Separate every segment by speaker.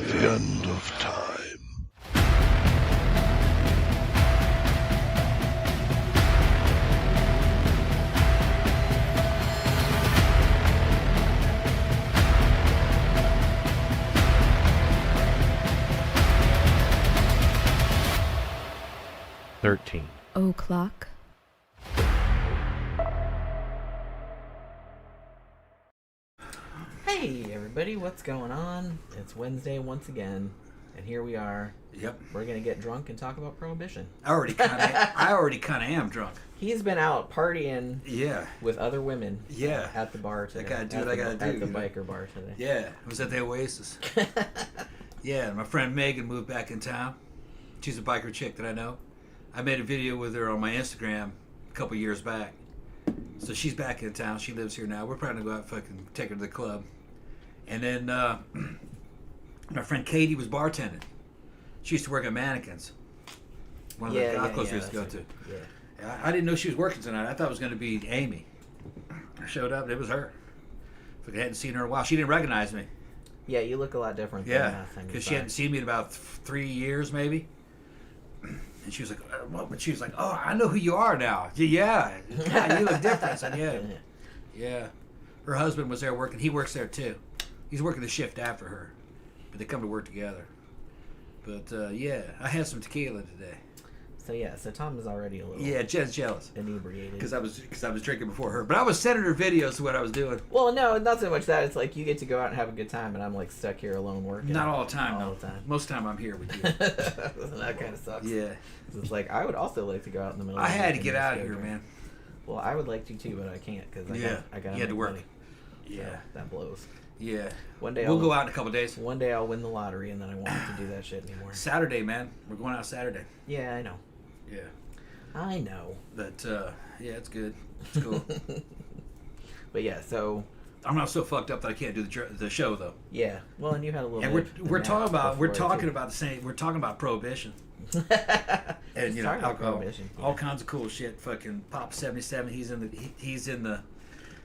Speaker 1: The end of time.
Speaker 2: O'clock.
Speaker 3: Hey everybody, what's going on? It's Wednesday once again, and here we are.
Speaker 4: Yep.
Speaker 3: We're gonna get drunk and talk about Prohibition.
Speaker 4: I already kind of am drunk.
Speaker 3: He's been out partying
Speaker 4: Yeah.
Speaker 3: with other women.
Speaker 4: Yeah.
Speaker 3: At the bar today.
Speaker 4: I gotta do what I gotta do.
Speaker 3: At the biker bar today.
Speaker 4: Yeah. I was at the Oasis. Yeah. My friend Megan moved back in town. She's a biker chick that I know. I made a video with her on my Instagram a couple years back. So she's back in town. She lives here now. We're probably gonna go out and fucking take her to the club. And then my friend Katie was bartending. She used to work at Mannequins. One of the golf clubs we used to go to.
Speaker 3: Yeah.
Speaker 4: I didn't know she was working tonight. I thought it was going to be Amy. I showed up and it was her. I hadn't seen her in a while. She didn't recognize me.
Speaker 3: Yeah, you look a lot different than
Speaker 4: Yeah,
Speaker 3: last time.
Speaker 4: because she hadn't seen me in about 3 years maybe. And she was like, but she was like, oh, I know who you are now. Yeah, you look different. I said, yeah. Her husband was there working. He works there too. He's working the shift after her, but they come to work together. But yeah, I had some tequila today.
Speaker 3: So Tom is already a little
Speaker 4: Jen's jealous
Speaker 3: inebriated
Speaker 4: because I was drinking before her. But I was sending her videos of what I was doing.
Speaker 3: Well, no, not so much that. It's like you get to go out and have a good time, and I'm like stuck here alone working.
Speaker 4: Not all the time.
Speaker 3: All
Speaker 4: no.
Speaker 3: the time.
Speaker 4: Most of the time I'm here with you.
Speaker 3: That kind of sucks.
Speaker 4: Yeah.
Speaker 3: It's like I would also like to go out in the middle.
Speaker 4: I
Speaker 3: of the
Speaker 4: had
Speaker 3: night
Speaker 4: to get
Speaker 3: and
Speaker 4: out
Speaker 3: just
Speaker 4: of
Speaker 3: go
Speaker 4: here,
Speaker 3: drink.
Speaker 4: man.
Speaker 3: Well, I would like to too, but I can't because I got
Speaker 4: you had to work.
Speaker 3: Money.
Speaker 4: Yeah.
Speaker 3: So that blows.
Speaker 4: Yeah.
Speaker 3: One day
Speaker 4: we'll go out in a couple days.
Speaker 3: One day I'll win the lottery, and then I won't have to do that shit anymore.
Speaker 4: Saturday, man. We're going out Saturday.
Speaker 3: Yeah, I know.
Speaker 4: Yeah.
Speaker 3: I know.
Speaker 4: But yeah, it's good. It's cool.
Speaker 3: But yeah, so
Speaker 4: I'm not so fucked up that I can't do the show though.
Speaker 3: yeah. Well, and you had a little.
Speaker 4: And we're talking about the same. We're talking about Prohibition. And you know, alcohol, all kinds of cool shit. Fucking Pop 77. He's in the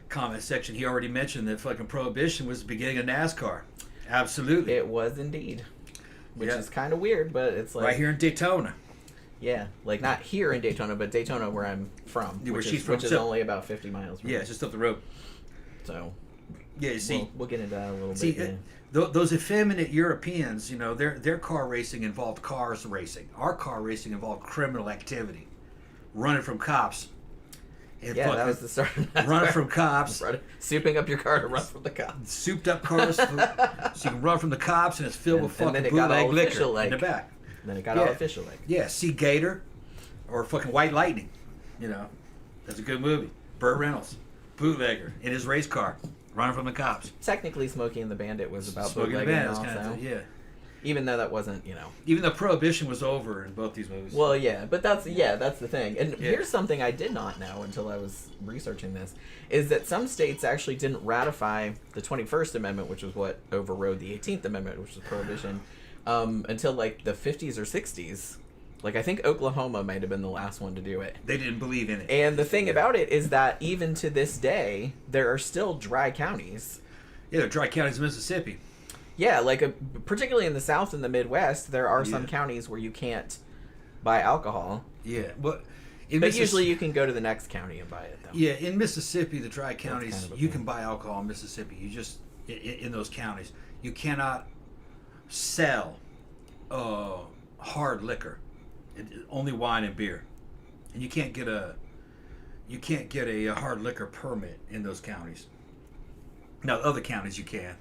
Speaker 4: comment section. He already mentioned that fucking Prohibition was the beginning of NASCAR. Absolutely.
Speaker 3: It was indeed. Which is kind of weird, but it's like
Speaker 4: right here in Daytona.
Speaker 3: Yeah, like not here in Daytona, but Daytona where I'm from, which is only about 50 miles from
Speaker 4: Yeah,
Speaker 3: here.
Speaker 4: it's just up the road.
Speaker 3: So
Speaker 4: yeah, you see,
Speaker 3: we'll get into that a little bit.
Speaker 4: Those effeminate Europeans, you know, their car racing involved cars racing. Our car racing involved criminal activity, running from cops.
Speaker 3: Yeah, that was the start.
Speaker 4: Running from cops,
Speaker 3: souping up your car to run from the cops.
Speaker 4: Souped up cars, so you can run from the cops, and it's filled with fucking bootleg liquor in the back.
Speaker 3: Then it got all official like.
Speaker 4: Yeah, see Gator, or fucking White Lightning. You know, that's a good movie. Burt Reynolds, bootlegger in his race car, running from the cops.
Speaker 3: Technically, Smokey and the Bandit was about
Speaker 4: Smokey
Speaker 3: bootlegging
Speaker 4: and the
Speaker 3: also.
Speaker 4: Bandit, yeah.
Speaker 3: Even though that wasn't,
Speaker 4: Even though Prohibition was over in both these movies.
Speaker 3: Well, yeah, but that's the thing. And here's something I did not know until I was researching this, is that some states actually didn't ratify the 21st Amendment, which was what overrode the 18th Amendment, which was Prohibition, until like the 50s or 60s. Like, I think Oklahoma might have been the last one to do it.
Speaker 4: They didn't believe in it.
Speaker 3: And the thing about it is that even to this day, there are still dry counties.
Speaker 4: Yeah, there are dry counties in Mississippi.
Speaker 3: Yeah, like particularly in the South and the Midwest, there are some counties where you can't buy alcohol.
Speaker 4: Yeah, but
Speaker 3: usually you can go to the next county and buy it, though.
Speaker 4: Yeah, in Mississippi, the dry counties, you can buy alcohol in Mississippi. You just in those counties, you cannot sell hard liquor, only wine and beer, and you can't get a hard liquor permit in those counties. Now, other counties you can.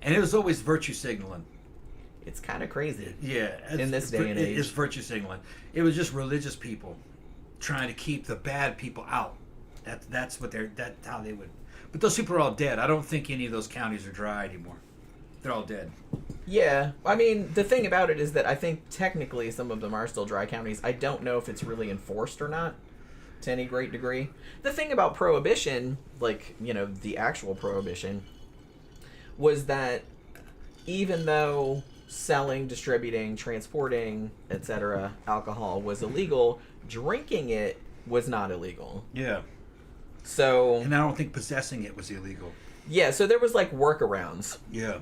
Speaker 4: And it was always virtue signaling.
Speaker 3: It's kind of crazy.
Speaker 4: Yeah.
Speaker 3: In this day and age.
Speaker 4: It's virtue signaling. It was just religious people trying to keep the bad people out. That's how they would. But those people are all dead. I don't think any of those counties are dry anymore. They're all dead.
Speaker 3: Yeah. I mean, the thing about it is that I think technically some of them are still dry counties. I don't know if it's really enforced or not to any great degree. The thing about Prohibition, like, the actual Prohibition, was that even though selling, distributing, transporting, etc., alcohol was illegal, drinking it was not illegal.
Speaker 4: Yeah.
Speaker 3: So...
Speaker 4: And I don't think possessing it was illegal.
Speaker 3: Yeah, so there was, like, workarounds.
Speaker 4: Yeah.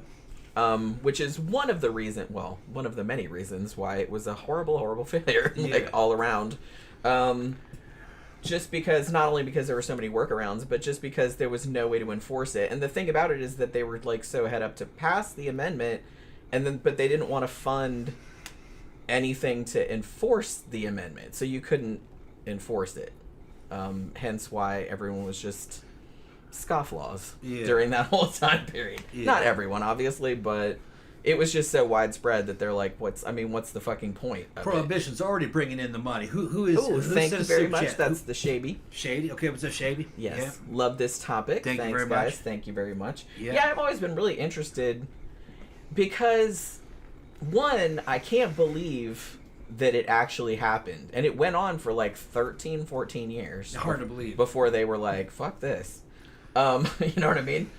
Speaker 3: which is one of the many reasons why it was a horrible failure,
Speaker 4: Yeah.
Speaker 3: like all around. Just because, not only because there were so many workarounds, but just because there was no way to enforce it. And the thing about it is that they were like so head up to pass the amendment, but they didn't want to fund anything to enforce the amendment, so you couldn't enforce it. Hence why everyone was just scofflaws during that whole time period.
Speaker 4: Yeah.
Speaker 3: Not everyone, obviously, but it was just so widespread that they're like, what's the fucking point of
Speaker 4: Prohibition's already bringing in the money. Who is?
Speaker 3: Oh, thank you
Speaker 4: sent a
Speaker 3: very
Speaker 4: super
Speaker 3: much.
Speaker 4: chat?
Speaker 3: That's the Shaby.
Speaker 4: Shady. Okay, what's that, Shady?
Speaker 3: Yes. Love this topic.
Speaker 4: Thank you
Speaker 3: Thanks,
Speaker 4: very
Speaker 3: guys.
Speaker 4: much.
Speaker 3: Thank you very much.
Speaker 4: Yeah.
Speaker 3: I've always been really interested because, one, I can't believe that it actually happened. And it went on for like 13, 14 years.
Speaker 4: Hard to believe.
Speaker 3: Before they were like, fuck this. You know what I mean?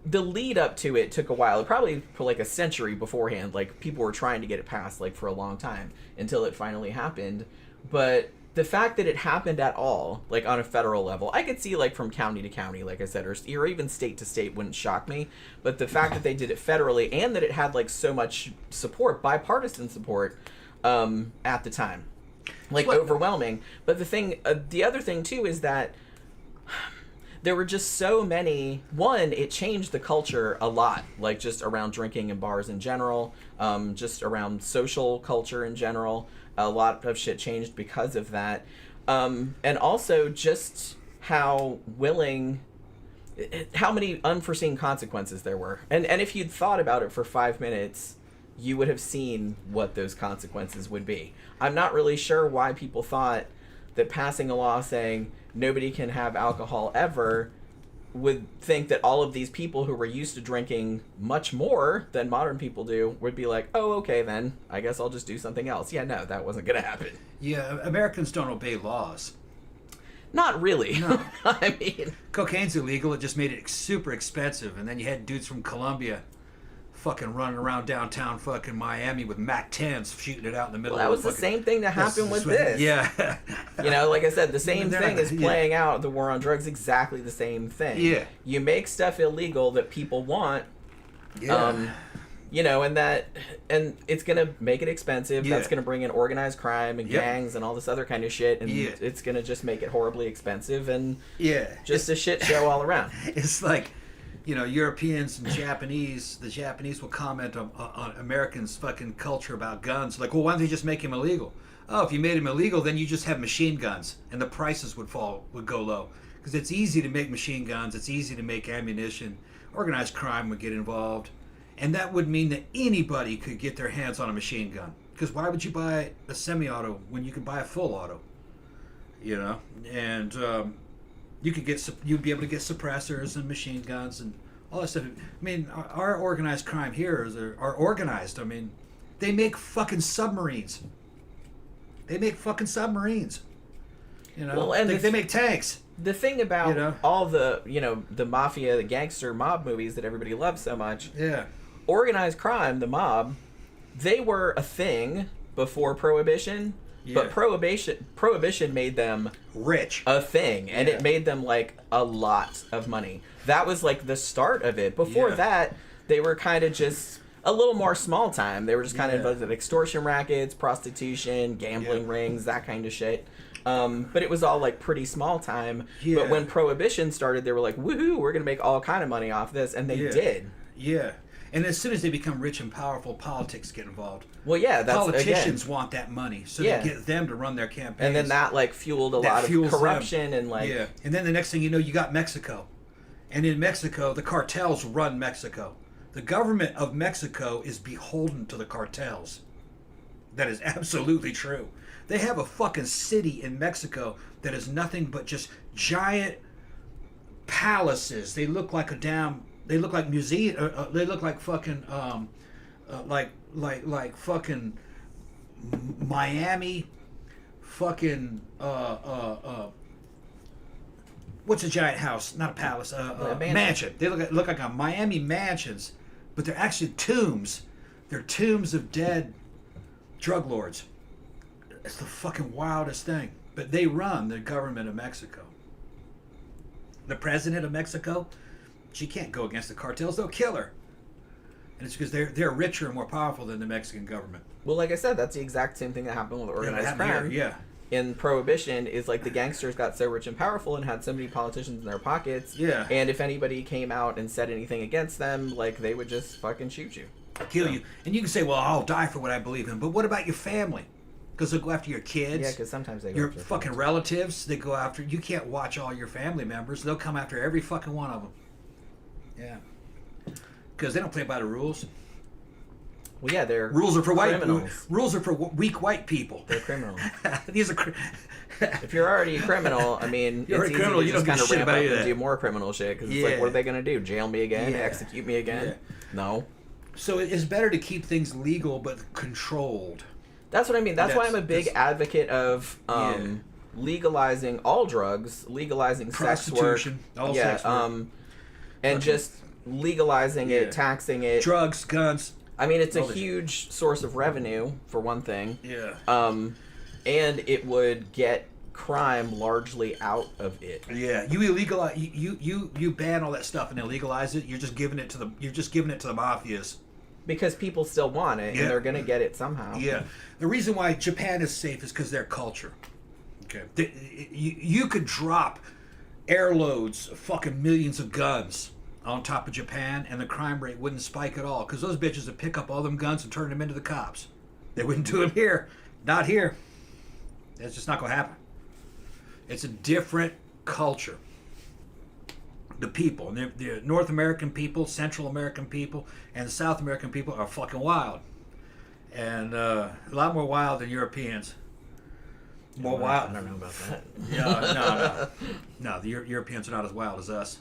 Speaker 3: The lead up to it took a while. Probably for like a century beforehand. Like, people were trying to get it passed like for a long time until it finally happened. But the fact that it happened at all, like on a federal level, I could see like from county to county, like I said, or even state to state wouldn't shock me. But the fact that they did it federally and that it had like so much support, bipartisan support, at the time, like overwhelming. But the other thing too is that there were just so many. One, it changed the culture a lot, like just around drinking and bars in general, just around social culture in general. A lot of shit changed because of that. And also just how many unforeseen consequences there were. And if you'd thought about it for 5 minutes, you would have seen what those consequences would be. I'm not really sure why people thought that passing a law saying nobody can have alcohol ever would think that all of these people who were used to drinking much more than modern people do would be like, oh, okay, then I guess I'll just do something else. Yeah, no, that wasn't going to happen.
Speaker 4: Yeah, Americans don't obey laws.
Speaker 3: Not really.
Speaker 4: No.
Speaker 3: I mean,
Speaker 4: Cocaine's illegal. It just made it super expensive. And then you had dudes from Colombia fucking running around downtown fucking Miami with Mac 10s shooting it out in the middle
Speaker 3: that
Speaker 4: of
Speaker 3: was the same thing that happened with this.
Speaker 4: Yeah.
Speaker 3: You know, like I said, the same
Speaker 4: They're
Speaker 3: thing
Speaker 4: not-
Speaker 3: is playing out the war on drugs, exactly the same thing.
Speaker 4: Yeah.
Speaker 3: You make stuff illegal that people want,
Speaker 4: Yeah.
Speaker 3: you know, and it's going to make it expensive.
Speaker 4: Yeah.
Speaker 3: That's going to bring in organized crime and
Speaker 4: Yep.
Speaker 3: gangs and all this other kind of shit. And
Speaker 4: Yeah.
Speaker 3: it's going to just make it horribly expensive and
Speaker 4: Yeah.
Speaker 3: just a shit show all around.
Speaker 4: It's like, you know, Europeans and Japanese, the Japanese will comment on Americans' fucking culture about guns. Like, well, why don't they just make him illegal? Oh, if you made him illegal, then you just have machine guns, and the prices would go low. Because it's easy to make machine guns, it's easy to make ammunition. Organized crime would get involved. And that would mean that anybody could get their hands on a machine gun. Because why would you buy a semi-auto when you can buy a full auto? You know? And you'd be able to get suppressors and machine guns and all that stuff. I mean, our organized crime here are organized. I mean, they make fucking submarines. You know,
Speaker 3: Well, and
Speaker 4: they make tanks.
Speaker 3: The thing about
Speaker 4: You know?
Speaker 3: all the, you know, the mafia, the gangster mob movies that everybody loves so much,
Speaker 4: Yeah.
Speaker 3: organized crime, the mob, they were a thing before Prohibition, but
Speaker 4: Yeah.
Speaker 3: Prohibition made them
Speaker 4: Rich.
Speaker 3: a thing, and
Speaker 4: Yeah.
Speaker 3: it made them like a lot of money. That was like the start of it. Before
Speaker 4: Yeah.
Speaker 3: that, they were kind of just a little more small time. They were just kind of
Speaker 4: Yeah.
Speaker 3: involved in extortion rackets, prostitution, gambling
Speaker 4: Yeah.
Speaker 3: rings, that kind of shit. But it was all like pretty small time.
Speaker 4: Yeah.
Speaker 3: But when Prohibition started, they were like, woohoo, we're going to make all kind of money off this. And they
Speaker 4: Yeah.
Speaker 3: did.
Speaker 4: Yeah. And as soon as they become rich and powerful, politics get involved.
Speaker 3: Well, yeah, that's
Speaker 4: Politicians
Speaker 3: again.
Speaker 4: want that money, so
Speaker 3: Yeah.
Speaker 4: they get them to run their campaigns.
Speaker 3: And then that like fueled a
Speaker 4: That
Speaker 3: lot of
Speaker 4: fuels them.
Speaker 3: corruption and like
Speaker 4: Yeah. And then the next thing you know, you got Mexico. And in Mexico, the cartels run Mexico. The government of Mexico is beholden to the cartels. That is absolutely true. They have a fucking city in Mexico that is nothing but just giant palaces. They look like they look like museum. They look like fucking like fucking Miami. Fucking what's a giant house? Not a palace. A mansion. They look like a Miami mansions, but they're actually tombs. They're tombs of dead drug lords. It's the fucking wildest thing. But they run the government of Mexico. The president of Mexico, she can't go against the cartels. They'll kill her. And it's because they're richer and more powerful than the Mexican government.
Speaker 3: Well, like I said, that's the exact same thing that happened with organized crime.
Speaker 4: Yeah.
Speaker 3: In Prohibition, is like the gangsters got so rich and powerful and had so many politicians in their pockets.
Speaker 4: Yeah.
Speaker 3: And if anybody came out and said anything against them, like, they would just fucking shoot you.
Speaker 4: Kill you. And you can say, well, I'll die for what I believe in. But what about your family? Because they'll go after your kids.
Speaker 3: Yeah, because sometimes they go
Speaker 4: your
Speaker 3: after
Speaker 4: fucking
Speaker 3: families.
Speaker 4: relatives. They go after. You can't watch all your family members. They'll come after every fucking one of them. Yeah. Because they don't play by the rules.
Speaker 3: Well, yeah, they're
Speaker 4: Rules are for
Speaker 3: criminals.
Speaker 4: Rules are for weak white people.
Speaker 3: They're criminals.
Speaker 4: These are.
Speaker 3: If you're already a criminal, I mean,
Speaker 4: You're
Speaker 3: it's
Speaker 4: a
Speaker 3: easy
Speaker 4: criminal,
Speaker 3: to
Speaker 4: you
Speaker 3: just
Speaker 4: don't
Speaker 3: kind
Speaker 4: give
Speaker 3: of
Speaker 4: a shit
Speaker 3: ramp
Speaker 4: about
Speaker 3: up
Speaker 4: any of
Speaker 3: and
Speaker 4: that.
Speaker 3: do more criminal shit. Because it's
Speaker 4: Yeah.
Speaker 3: like, what are they going to do? Jail me again?
Speaker 4: Yeah.
Speaker 3: Execute me again?
Speaker 4: Yeah.
Speaker 3: No.
Speaker 4: So it's better to keep things legal but controlled.
Speaker 3: That's what I mean. That's why I'm a big
Speaker 4: That's-
Speaker 3: advocate of legalizing all drugs, legalizing sex work.
Speaker 4: Prostitution, all sex work.
Speaker 3: And just legalizing
Speaker 4: Yeah.
Speaker 3: it, taxing it.
Speaker 4: Drugs, guns.
Speaker 3: I mean, it's a
Speaker 4: all this-
Speaker 3: huge source of revenue, for one thing.
Speaker 4: Yeah.
Speaker 3: And it would get crime largely out of it.
Speaker 4: Yeah, you illegalize, you ban all that stuff and then legalize it. You're just giving it to the mafias.
Speaker 3: Because people still want it,
Speaker 4: Yeah.
Speaker 3: and they're going to get it somehow.
Speaker 4: Yeah, the reason why Japan is safe is because their culture. Okay, you could drop airloads of fucking millions of guns on top of Japan, and the crime rate wouldn't spike at all because those bitches would pick up all them guns and turn them into the cops. They wouldn't do it here, not here. That's just not gonna happen. It's a different culture. The people, and the North American people, Central American people, and the South American people are fucking wild, and a lot more wild than Europeans. More wild.
Speaker 3: I don't know about that.
Speaker 4: Yeah, no. The Europeans are not as wild as us.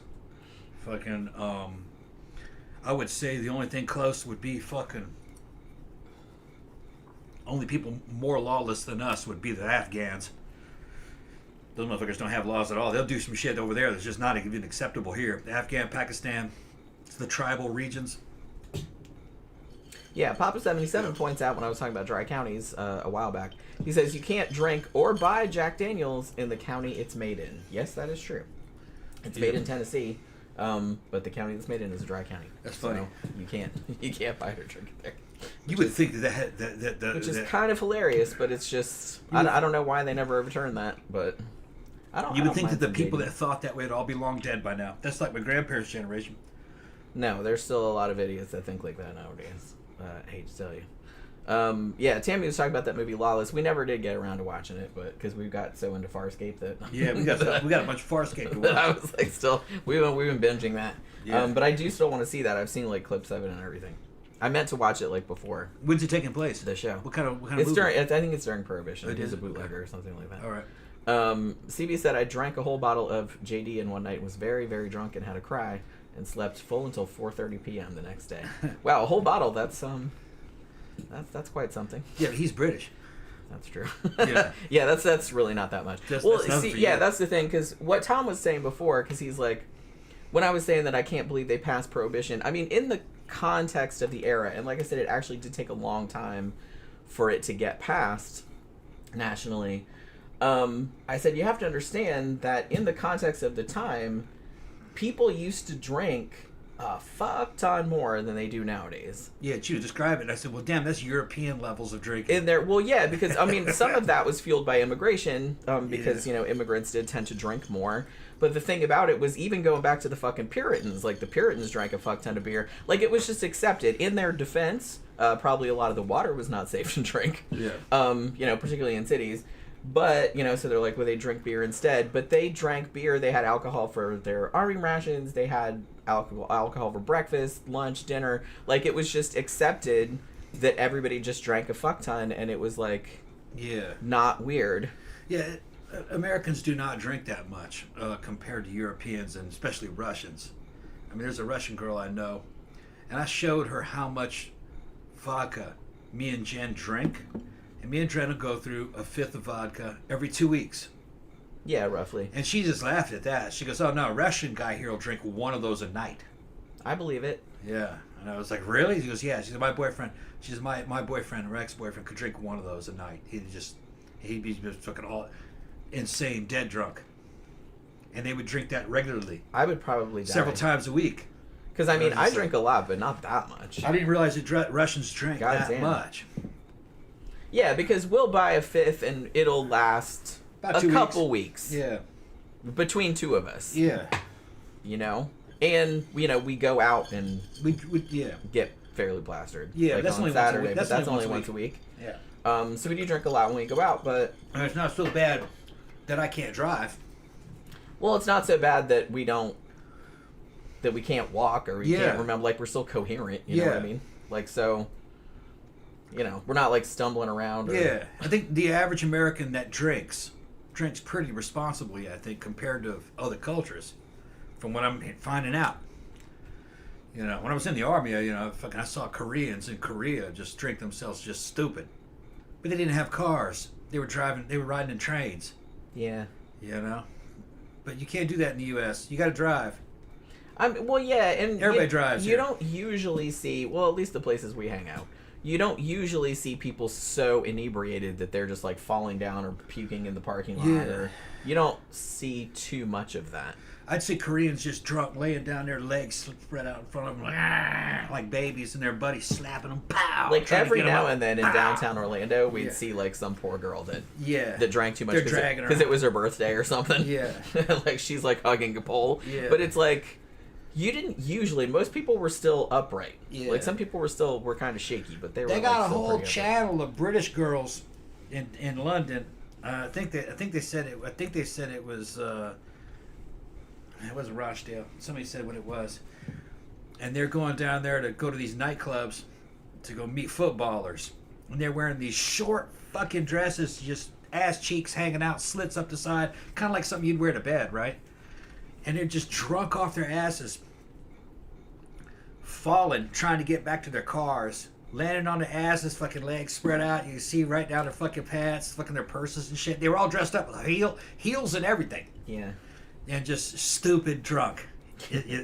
Speaker 4: Fucking, I would say the only thing close would be fucking. Only people more lawless than us would be the Afghans. Those motherfuckers don't have laws at all. They'll do some shit over there that's just not even acceptable here. Afghan, Pakistan, it's the tribal regions.
Speaker 3: Yeah, Papa77 points out when I was talking about dry counties a while back, he says you can't drink or buy Jack Daniels in the county it's made in. Yes, that is true. It's made in Tennessee, but the county it's made in is a dry county.
Speaker 4: That's funny.
Speaker 3: So you can't buy it or drink it there.
Speaker 4: You would think that
Speaker 3: Which is kind of hilarious, but it's just I don't know why they never overturned that, but
Speaker 4: you would think that the
Speaker 3: mind
Speaker 4: people
Speaker 3: debating.
Speaker 4: that thought that way would all be long dead by now. That's like my grandparents' generation.
Speaker 3: No, there's still a lot of idiots that think like that nowadays. I hate to tell you. Yeah, Tammy was talking about that movie Lawless. We never did get around to watching it, but because we got so into Farscape that
Speaker 4: Yeah, we got a bunch of Farscape to
Speaker 3: that I
Speaker 4: watch.
Speaker 3: was like, still we've been binging that.
Speaker 4: Yeah.
Speaker 3: But I do still want to see that. I've seen like clips of it and everything. I meant to watch it like before
Speaker 4: When's it taking place?
Speaker 3: the show.
Speaker 4: What kind of
Speaker 3: It's
Speaker 4: movie?
Speaker 3: during. I think it's during Prohibition.
Speaker 4: It
Speaker 3: He's a
Speaker 4: is?
Speaker 3: bootlegger or something like that.
Speaker 4: All right.
Speaker 3: CB said I drank a whole bottle of JD in one night, was very, very drunk and had a cry, and slept full until 4:30 p.m. the next day. Wow, a whole bottle. That's quite something.
Speaker 4: Yeah, but he's British.
Speaker 3: That's true.
Speaker 4: Yeah.
Speaker 3: Yeah, that's really not that much.
Speaker 4: That's
Speaker 3: well,
Speaker 4: nothing
Speaker 3: see,
Speaker 4: for
Speaker 3: yeah,
Speaker 4: you.
Speaker 3: that's the thing, because what Tom was saying before, because he's like, when I was saying that I can't believe they passed Prohibition, I mean, in the context of the era, and like I said, it actually did take a long time for it to get passed nationally. I said, you have to understand that in the context of the time, people used to drink a fuck ton more than they do nowadays.
Speaker 4: Yeah, she would describe it. And I said, well, damn, that's European levels of drinking.
Speaker 3: In there, well, yeah, because I mean, some of that was fueled by immigration, because
Speaker 4: Yeah.
Speaker 3: immigrants did tend to drink more. But the thing about it was, even going back to the fucking Puritans, like the Puritans drank a fuck ton of beer. Like it was just accepted. In their defense, probably a lot of the water was not safe to drink.
Speaker 4: Yeah.
Speaker 3: Particularly in cities. But, so they're like, well, they drink beer instead. But they drank beer. They had alcohol for their army rations. They had alcohol for breakfast, lunch, dinner. Like, it was just accepted that everybody just drank a fuck ton. And it was, like, not weird.
Speaker 4: Yeah, Americans do not drink that much compared to Europeans and especially Russians. I mean, there's a Russian girl I know, and I showed her how much vodka me and Jen drink. And me and Jen will go through a fifth of vodka every 2 weeks.
Speaker 3: Yeah, roughly.
Speaker 4: And she just laughed at that. She goes, oh, no, a Russian guy here will drink one of those a night.
Speaker 3: I believe it.
Speaker 4: Yeah. And I was like, really? She goes, yeah. She said, my boyfriend or ex-boyfriend could drink one of those a night. He'd be just fucking all insane, dead drunk. And they would drink that regularly.
Speaker 3: I would probably die.
Speaker 4: Several times a week.
Speaker 3: Because I mean, I
Speaker 4: just
Speaker 3: drink a lot, but not that much.
Speaker 4: I didn't realize that Russians drank that
Speaker 3: Goddamn.
Speaker 4: much.
Speaker 3: Yeah, because we'll buy a fifth and it'll last
Speaker 4: About
Speaker 3: a
Speaker 4: 2
Speaker 3: couple weeks.
Speaker 4: Yeah.
Speaker 3: Between two of us.
Speaker 4: Yeah.
Speaker 3: You know? And, you know, we go out and
Speaker 4: We
Speaker 3: get fairly plastered.
Speaker 4: Yeah,
Speaker 3: like
Speaker 4: that's
Speaker 3: on
Speaker 4: only once a
Speaker 3: Saturday,
Speaker 4: week.
Speaker 3: but
Speaker 4: That's
Speaker 3: that's
Speaker 4: only
Speaker 3: only
Speaker 4: once
Speaker 3: once a week.
Speaker 4: Yeah.
Speaker 3: So we do drink a lot when we go out, but...
Speaker 4: And it's not so bad that I can't drive.
Speaker 3: Well, it's not so bad that we don't... that we can't walk or we
Speaker 4: Yeah.
Speaker 3: can't remember. Like, we're still coherent, you know what I
Speaker 4: Yeah.
Speaker 3: mean? Like, so... You know, we're not, like, stumbling around. Or,
Speaker 4: Yeah. I think the average American that drinks pretty responsibly, I think, compared to other cultures, from what I'm finding out. You know, when I was in the army, I saw Koreans in Korea just drink themselves just stupid. But they didn't have cars. They were riding in trains,
Speaker 3: Yeah.
Speaker 4: you know? But you can't do that in the U.S. You got to drive.
Speaker 3: Well, yeah, and...
Speaker 4: Everybody drives
Speaker 3: You
Speaker 4: here.
Speaker 3: don't usually see... Well, at least the places we hang out. You don't usually see people so inebriated that they're just, like, falling down or puking in the parking lot.
Speaker 4: Yeah.
Speaker 3: Or you don't see too much of that.
Speaker 4: I'd see Koreans just drunk, laying down their legs spread out in front of them like babies, and their buddies slapping them. Pow!
Speaker 3: Like,
Speaker 4: trying to
Speaker 3: every
Speaker 4: get 'em
Speaker 3: now
Speaker 4: up.
Speaker 3: and then in
Speaker 4: Pow!
Speaker 3: downtown Orlando, we'd
Speaker 4: Yeah.
Speaker 3: see, like, some poor girl that
Speaker 4: Yeah.
Speaker 3: drank too much
Speaker 4: They're dragging her
Speaker 3: because it
Speaker 4: out.
Speaker 3: was her birthday or something.
Speaker 4: Yeah.
Speaker 3: Like, she's, like, hugging a pole.
Speaker 4: Yeah.
Speaker 3: But it's like... You didn't usually... Most people were still upright.
Speaker 4: Yeah.
Speaker 3: Like, some people were kind of shaky, but they were,
Speaker 4: They
Speaker 3: like,
Speaker 4: got a
Speaker 3: still
Speaker 4: whole
Speaker 3: pretty upright.
Speaker 4: channel of British girls in London. I think they said it. I think they said it was. It wasn't Rochdale. Somebody said what it was. And they're going down there to go to these nightclubs to go meet footballers. And they're wearing these short fucking dresses, just ass cheeks hanging out, slits up the side, kind of like something you'd wear to bed, right? And they're just drunk off their asses, falling, trying to get back to their cars, landing on their asses, fucking legs spread out. You can see right down their fucking pads, fucking their purses and shit. They were all dressed up with heels and everything,
Speaker 3: Yeah.
Speaker 4: and just stupid drunk.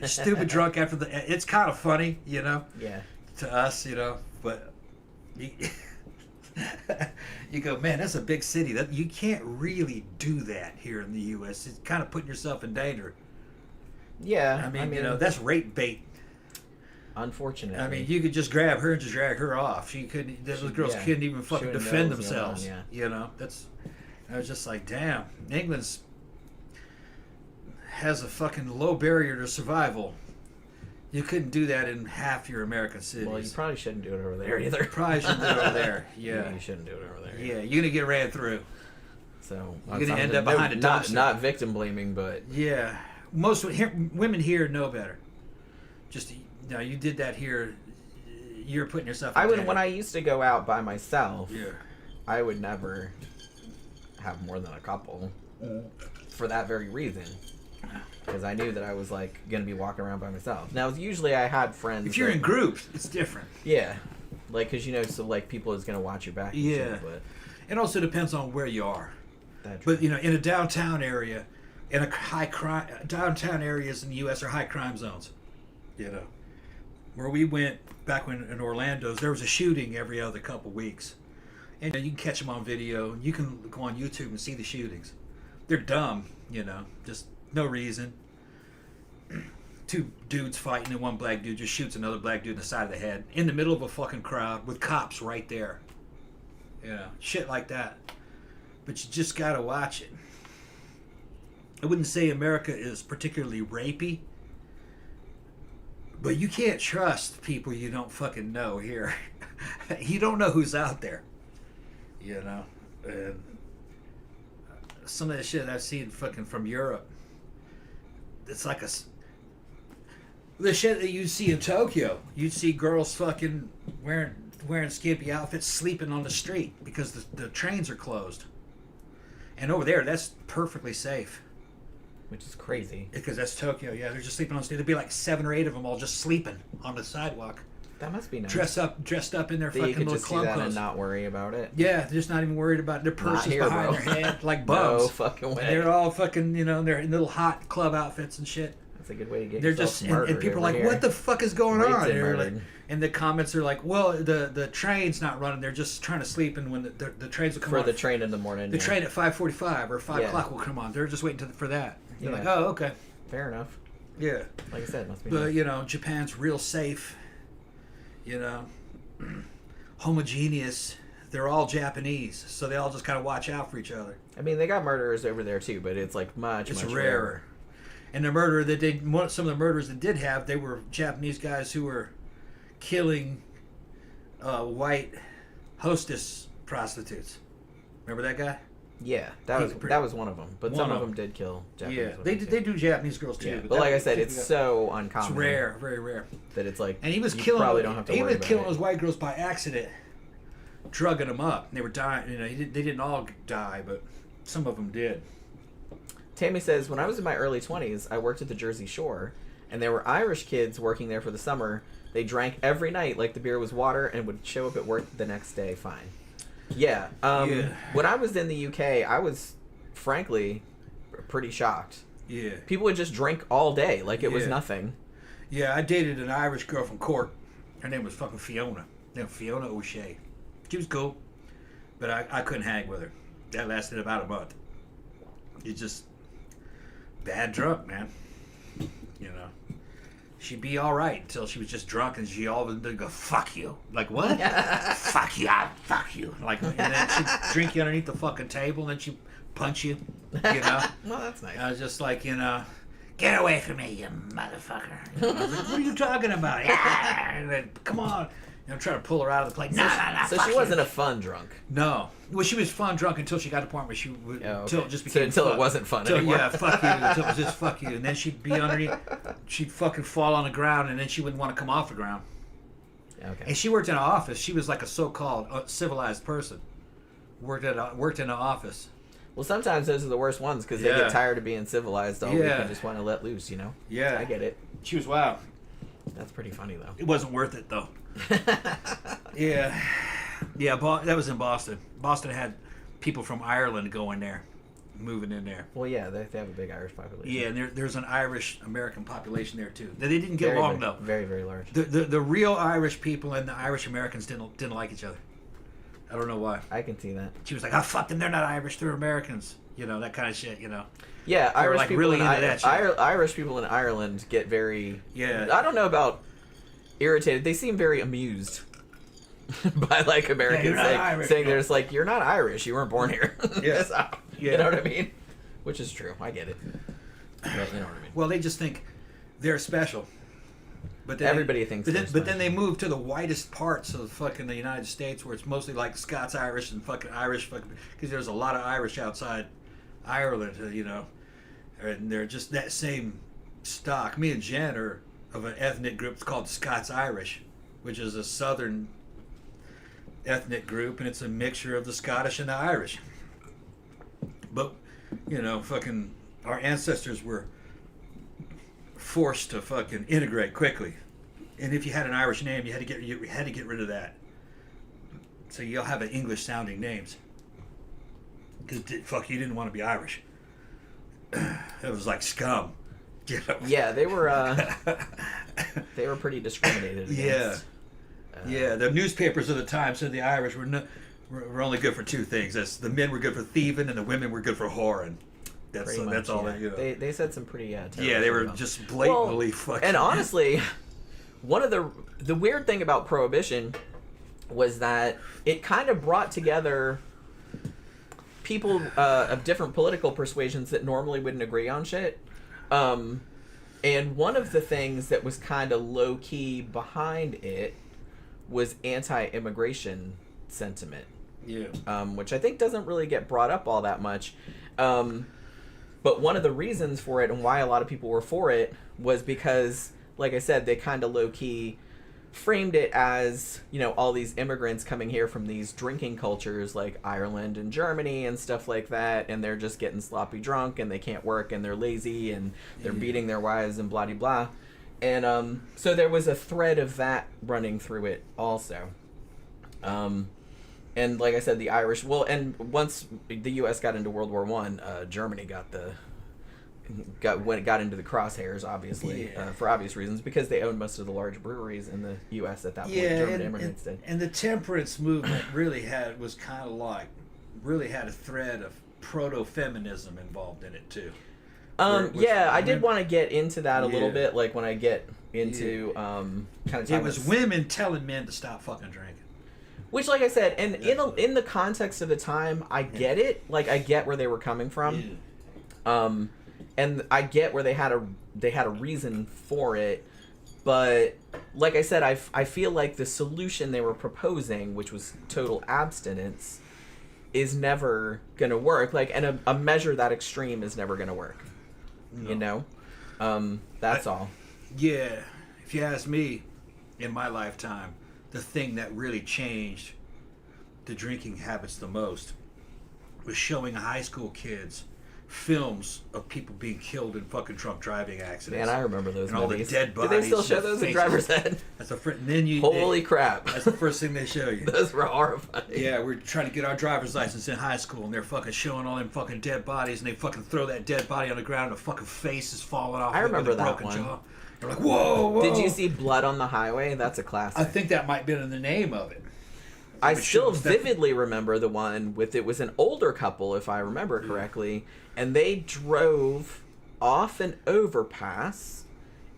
Speaker 4: Stupid drunk after the. It's kind of funny, you know,
Speaker 3: Yeah.
Speaker 4: to us, you know, but you, you go, man, that's a big city. That you can't really do that here in the U.S. It's kind of putting yourself in danger.
Speaker 3: Yeah.
Speaker 4: I mean, you know, that's rape bait.
Speaker 3: Unfortunately.
Speaker 4: I mean, you could just grab her and just drag her off. She couldn't. Those girls
Speaker 3: yeah.
Speaker 4: couldn't even fucking
Speaker 3: She wouldn't
Speaker 4: defend
Speaker 3: know what was going on,
Speaker 4: themselves.
Speaker 3: yeah.
Speaker 4: You know, that's. I was just like, damn. England's has a fucking low barrier to survival. You couldn't do that in half your American cities.
Speaker 3: Well, you probably shouldn't do it over there either.
Speaker 4: Probably shouldn't do it over there. Yeah.
Speaker 3: You shouldn't do it over there.
Speaker 4: Yeah, you're gonna get ran through.
Speaker 3: So
Speaker 4: You're gonna end up behind a dumpster.
Speaker 3: Not victim blaming, but
Speaker 4: Yeah, most women here know better. Just you did that here. You're putting yourself. In danger.
Speaker 3: when I used to go out by myself,
Speaker 4: Yeah.
Speaker 3: I would never have more than a couple for that very reason. Because I knew that I was like gonna be walking around by myself. Now, usually I had friends.
Speaker 4: If you're
Speaker 3: that-
Speaker 4: in groups, it's different.
Speaker 3: yeah, like because so like people is gonna watch your back. And
Speaker 4: Yeah.
Speaker 3: shit, but
Speaker 4: It also depends on where you are.
Speaker 3: that
Speaker 4: But in a downtown area, in a high crime downtown areas in the U.S. are high crime zones. You know, where we went back when in Orlando, there was a shooting every other couple weeks, and you can catch them on video. You can go on YouTube and see the shootings. They're dumb, you know, just no reason. Two dudes fighting and one black dude just shoots another black dude in the side of the head in the middle of a fucking crowd with cops right there. You know, shit like that. But you just gotta watch it. I wouldn't say America is particularly rapey, but you can't trust people you don't fucking know here. You don't know who's out there. You know, and some of the shit I've seen fucking from Europe, it's like the shit that you see in Tokyo. You'd see girls fucking wearing skimpy outfits, sleeping on the street because the trains are closed. And over there, that's perfectly safe.
Speaker 3: which is crazy.
Speaker 4: Because that's Tokyo, yeah. They're just sleeping on the street. There'd be like 7 or 8 of them all just sleeping on the sidewalk.
Speaker 3: That must be nice.
Speaker 4: Dressed up in their
Speaker 3: That you
Speaker 4: fucking
Speaker 3: could
Speaker 4: little
Speaker 3: just see
Speaker 4: club
Speaker 3: that
Speaker 4: clothes.
Speaker 3: and not worry about it.
Speaker 4: Yeah, they're just not even worried about their purses
Speaker 3: here,
Speaker 4: behind
Speaker 3: bro.
Speaker 4: their head like bums.
Speaker 3: No fucking way.
Speaker 4: They're all fucking, they're in little hot club outfits and shit.
Speaker 3: That's a good way to get
Speaker 4: They're
Speaker 3: yourself
Speaker 4: just
Speaker 3: murdered
Speaker 4: and people are
Speaker 3: over
Speaker 4: like,
Speaker 3: here.
Speaker 4: what the fuck is going
Speaker 3: Raped
Speaker 4: on?
Speaker 3: and
Speaker 4: And, they're like,
Speaker 3: murdered.
Speaker 4: and the comments are like, well, the train's not running. They're just trying to sleep, and when the trains will come
Speaker 3: For
Speaker 4: on,
Speaker 3: the train in the morning.
Speaker 4: the
Speaker 3: yeah.
Speaker 4: train at 5:45 or 5
Speaker 3: Yeah.
Speaker 4: o'clock will come on. They're just waiting for that. You're
Speaker 3: Yeah.
Speaker 4: like, oh, okay.
Speaker 3: Fair enough.
Speaker 4: Yeah.
Speaker 3: Like I said, it must be.
Speaker 4: But,
Speaker 3: nice.
Speaker 4: you know, Japan's real safe. You know, homogeneous. They're all Japanese, so they all just kind of watch out for each other.
Speaker 3: I mean, they got murderers over there too, but it's like much rarer.
Speaker 4: And the murderer some of the murderers that did have, they were Japanese guys who were killing white hostess prostitutes. Remember that guy?
Speaker 3: Yeah, that was one of them. But some of them did kill Japanese women,
Speaker 4: they do Japanese girls too.
Speaker 3: Yeah, but like I said, it's so uncommon.
Speaker 4: It's rare, very rare.
Speaker 3: That it's like,
Speaker 4: and he was
Speaker 3: probably don't have to worry about
Speaker 4: killing
Speaker 3: it.
Speaker 4: those white girls by accident, drugging them up. And they were dying. You know, they didn't all die, but some of them did.
Speaker 3: Tammy says, when I was in my early 20s, I worked at the Jersey Shore, and there were Irish kids working there for the summer. They drank every night like the beer was water and would show up at work the next day fine. Yeah. When I was in the UK, I was, frankly, pretty shocked.
Speaker 4: Yeah.
Speaker 3: People would just drink all day like it was nothing.
Speaker 4: Yeah, I dated an Irish girl from Cork. Her name was fucking Fiona. Fiona O'Shea. She was cool, but I couldn't hang with her. That lasted about a month. It's just bad drunk, man. You know. She'd be all right until she was just drunk, and she all of a sudden go, "Fuck you!" Like what? Fuck you! Fuck you! Like, and then she'd drink you underneath the fucking table, and then she'd punch you. You know?
Speaker 3: Well, that's nice.
Speaker 4: I was just like, you know, get away from me, you motherfucker. You know, I was like, what are you talking about? And then, come on. I'm trying to pull her out of the plane. No.
Speaker 3: So she wasn't a fun drunk.
Speaker 4: No. Well, she was fun drunk until she got to the point where she would, until
Speaker 3: it wasn't fun anymore.
Speaker 4: Yeah, fuck you. Until it was just fuck you. And then she'd be underneath, she'd fucking fall on the ground, and then she wouldn't want to come off the ground.
Speaker 3: Okay.
Speaker 4: And she worked in an office. She was like a so-called civilized person. Worked in an office.
Speaker 3: Well, sometimes those are the worst ones because they get tired of being civilized all week and just want to let loose, you know?
Speaker 4: Yeah.
Speaker 3: I get it.
Speaker 4: She was wild.
Speaker 3: That's pretty funny, though.
Speaker 4: It wasn't worth it, though. Yeah. Yeah, that was in Boston. Boston had people from Ireland going there, moving in there.
Speaker 3: Well, yeah, they have a big Irish population.
Speaker 4: Yeah, and there's an Irish-American population there, too. They didn't get along, though.
Speaker 3: Very, very large.
Speaker 4: The real Irish people and the Irish-Americans didn't like each other. I don't know why.
Speaker 3: I can see that.
Speaker 4: She was like, oh, fuck them, they're not Irish, they're Americans. You know, that kind of shit, you know.
Speaker 3: Yeah,
Speaker 4: Irish like people really into that shit.
Speaker 3: Irish people in Ireland get very...
Speaker 4: Yeah.
Speaker 3: I don't know about irritated. They seem very amused by, like, Americans saying there's, like, you're not Irish. You weren't born here.
Speaker 4: Yeah.
Speaker 3: You know what I mean? Which is true. I get it. But you know what I mean.
Speaker 4: Well, they just think they're special. But then
Speaker 3: everybody thinks
Speaker 4: but then they move to the whitest parts of fucking the United States where it's mostly like Scots-Irish and fucking Irish, because there's a lot of Irish outside Ireland, you know, and they're just that same stock. Me and Jen are of an ethnic group called Scots-Irish, which is a southern ethnic group, and it's a mixture of the Scottish and the Irish. But, you know, fucking our ancestors were forced to fucking integrate quickly, and if you had an Irish name, you had to get rid of that. So you'll have an English sounding names because fuck, you didn't want to be Irish. It was like scum. You know?
Speaker 3: Yeah, they were pretty discriminated against.
Speaker 4: Yeah, the newspapers of the time said the Irish were only good for two things. That's the men were good for thieving and the women were good for whoring. That's all that, you know.
Speaker 3: They said some pretty terrible
Speaker 4: they were just blatantly fucking.
Speaker 3: And honestly, one of the weird thing about Prohibition was that it kind of brought together people of different political persuasions that normally wouldn't agree on shit. And one of the things that was kind of low key behind it was anti-immigration sentiment.
Speaker 4: Yeah.
Speaker 3: Which I think doesn't really get brought up all that much. But one of the reasons for it and why a lot of people were for it was because, like I said, they kind of low-key framed it as, you know, all these immigrants coming here from these drinking cultures like Ireland and Germany and stuff like that, and they're just getting sloppy drunk and they can't work and they're lazy and they're beating their wives and blah-de-blah. And so there was a thread of that running through it also. And like I said, the Irish... Well, and once the U.S. got into World War I, Germany got into the crosshairs, obviously, for obvious reasons, because they owned most of the large breweries in the U.S. at that point. German immigrants did.
Speaker 4: And the temperance movement really had a thread of proto-feminism involved in it, too.
Speaker 3: I did want to get into that a little
Speaker 4: Yeah.
Speaker 3: bit, like when I get into kind of.
Speaker 4: It was women telling men to stop fucking drinking.
Speaker 3: Which, like I said, and in the context of the time, I get it. Like, I get where they were coming from, and I get where they had a reason for it. But like I said, I feel like the solution they were proposing, which was total abstinence, is never gonna work. Like, and a measure that extreme is never gonna work. No. You know, that's all.
Speaker 4: Yeah, if you ask me, in my lifetime, the thing that really changed the drinking habits the most was showing high school kids films of people being killed in fucking drunk driving accidents.
Speaker 3: Man, I remember those
Speaker 4: and all
Speaker 3: movies.
Speaker 4: the dead bodies.
Speaker 3: Do they still show those in driver's ed?
Speaker 4: That's then you.
Speaker 3: Holy crap!
Speaker 4: That's the first thing they show you.
Speaker 3: Those were horrifying.
Speaker 4: Yeah, we're trying to get our driver's license in high school, and they're fucking showing all them fucking dead bodies, and they fucking throw that dead body on the ground, and the fucking face is falling off.
Speaker 3: I remember
Speaker 4: with a
Speaker 3: that
Speaker 4: broken
Speaker 3: one.
Speaker 4: Jaw. They're like, whoa.
Speaker 3: Did you see Blood on the Highway? That's a classic.
Speaker 4: I think that might have been in the name of it.
Speaker 3: I still vividly remember the one with, it was an older couple, if I remember correctly, and they drove off an overpass,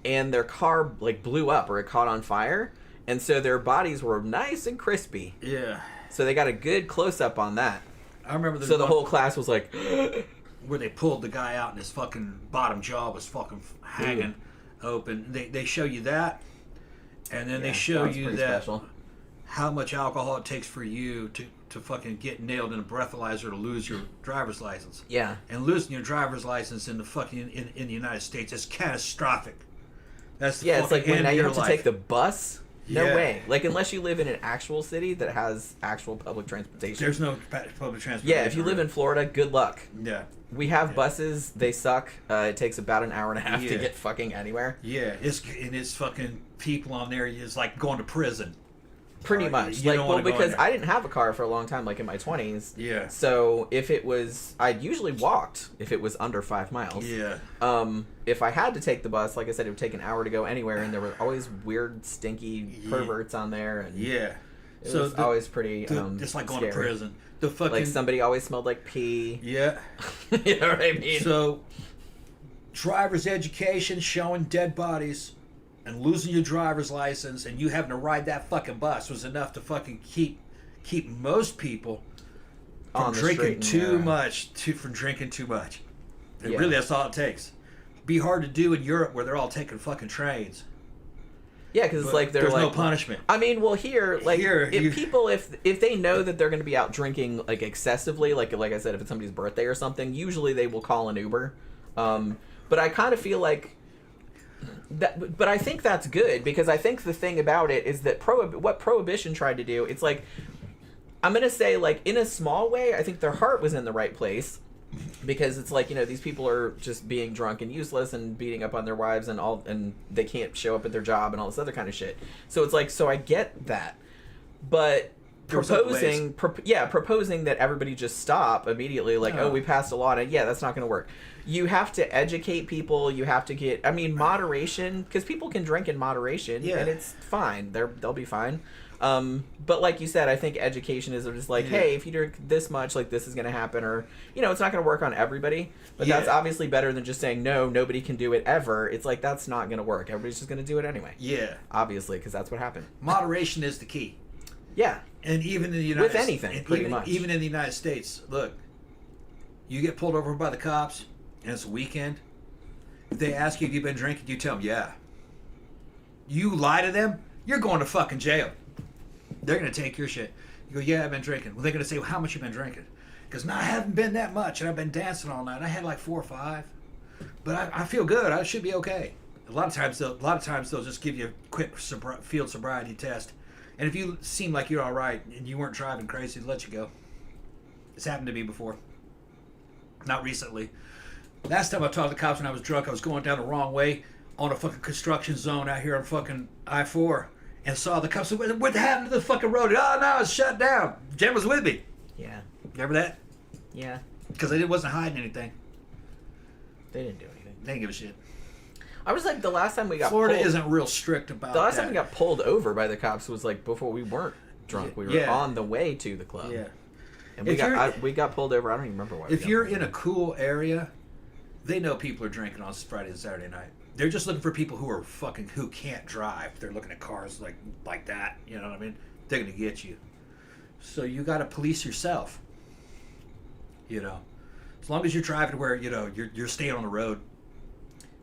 Speaker 3: and their car like blew up or it caught on fire, and so their bodies were nice and crispy.
Speaker 4: Yeah.
Speaker 3: So they got a good close up on that.
Speaker 4: I remember.
Speaker 3: So the whole class was like,
Speaker 4: where they pulled the guy out and his fucking bottom jaw was fucking hanging open. They show you that, and then they show you that
Speaker 3: special.
Speaker 4: How much alcohol it takes for you to fucking get nailed in a breathalyzer to lose your driver's license.
Speaker 3: Yeah.
Speaker 4: And losing your driver's license in the fucking in the United States is catastrophic. That's the
Speaker 3: it's like when now you have to
Speaker 4: life.
Speaker 3: take the bus. No
Speaker 4: Yeah.
Speaker 3: way. Like, unless you live in an actual city that has actual public transportation.
Speaker 4: There's no public transportation.
Speaker 3: Yeah, if you live in Florida, good luck.
Speaker 4: Yeah.
Speaker 3: We have buses. They suck. It takes about an hour and a half to get fucking anywhere.
Speaker 4: Yeah, it's fucking people on there. It's like going to prison.
Speaker 3: Pretty much.
Speaker 4: You
Speaker 3: Like,
Speaker 4: don't
Speaker 3: well,
Speaker 4: wanna go in
Speaker 3: because
Speaker 4: there.
Speaker 3: I didn't have a car for a long time, like in my 20s.
Speaker 4: Yeah.
Speaker 3: So if it was, I'd usually walked if it was under 5 miles.
Speaker 4: Yeah.
Speaker 3: If I had to take the bus, like I said, it would take an hour to go anywhere, and there were always weird, stinky perverts on there. And
Speaker 4: Yeah.
Speaker 3: it was always pretty
Speaker 4: it's like going
Speaker 3: scary.
Speaker 4: to prison. The fucking
Speaker 3: Like, somebody always smelled like pee.
Speaker 4: Yeah.
Speaker 3: You know what I mean?
Speaker 4: So, driver's education, showing dead bodies, and losing your driver's license, and you having to ride that fucking bus was enough to fucking keep most people from
Speaker 3: On the
Speaker 4: drinking
Speaker 3: straight and
Speaker 4: too
Speaker 3: narrow.
Speaker 4: much. From drinking too much. And
Speaker 3: Yeah.
Speaker 4: really, that's all it takes. Be hard to do in Europe where they're all taking fucking trains.
Speaker 3: Yeah, because it's
Speaker 4: But
Speaker 3: like they're
Speaker 4: there's
Speaker 3: like
Speaker 4: no punishment.
Speaker 3: I mean, well, here, like,
Speaker 4: Here,
Speaker 3: if people, if they know that they're going to be out drinking like excessively, like I said, if it's somebody's birthday or something, usually they will call an Uber. But I kind of feel like that. But I think that's good, because I think the thing about it is that what Prohibition tried to do, it's like, I'm going to say, like, in a small way, I think their heart was in the right place. Because it's like, you know, these people are just being drunk and useless and beating up on their wives and they can't show up at their job and all this other kind of shit. So it's like, so I get that, but proposing that everybody just stop immediately, like, oh, we passed a law, and yeah, that's not going to work. You have to educate people. You have to get, I mean, moderation, because people can drink in moderation, and it's fine. They'll be fine. But like you said, I think education is just like, hey, if you drink this much, like, this is going to happen, or, you know, it's not going to work on everybody, but that's obviously better than just saying, no, nobody can do it ever. It's like, that's not going to work. Everybody's just going to do it anyway.
Speaker 4: Yeah.
Speaker 3: Obviously, because that's what happened.
Speaker 4: Moderation is the key.
Speaker 3: Yeah.
Speaker 4: And even in the United
Speaker 3: With anything, pretty much.
Speaker 4: Even in the United States, look, you get pulled over by the cops, and it's a weekend. If they ask you if you've been drinking, you tell them, yeah. You lie to them, you're going to fucking jail. They're going to take your shit. You go, yeah, I've been drinking. Well, they're going to say, well, how much you been drinking? Because, no, I haven't been that much, and I've been dancing all night. I had like 4 or 5. But I feel good. I should be okay. A lot of times they'll just give you a quick field sobriety test. And if you seem like you're all right and you weren't driving crazy, they'll let you go. It's happened to me before. Not recently. Last time I talked to the cops when I was drunk, I was going down the wrong way on a fucking construction zone out here on fucking I-4. And saw the cops. What happened to the fucking road? Oh, no, it's shut down. Jen was with me.
Speaker 3: Yeah.
Speaker 4: Remember that?
Speaker 3: Yeah.
Speaker 4: Because I wasn't hiding anything.
Speaker 3: They didn't do anything.
Speaker 4: They didn't give a shit.
Speaker 3: I was like, the last time we got
Speaker 4: Florida
Speaker 3: pulled,
Speaker 4: isn't real strict about that.
Speaker 3: the last time we got pulled over by the cops was like before we weren't drunk. We were on the way to the club.
Speaker 4: Yeah.
Speaker 3: And we got pulled over. I don't even remember why.
Speaker 4: If you're in a cool area, They know people are drinking on Friday and Saturday night. They're just looking for people who can't drive. They're looking at cars like that. You know what I mean? They're gonna get you. So you got to police yourself. You know, as long as you're driving where you're staying on the road.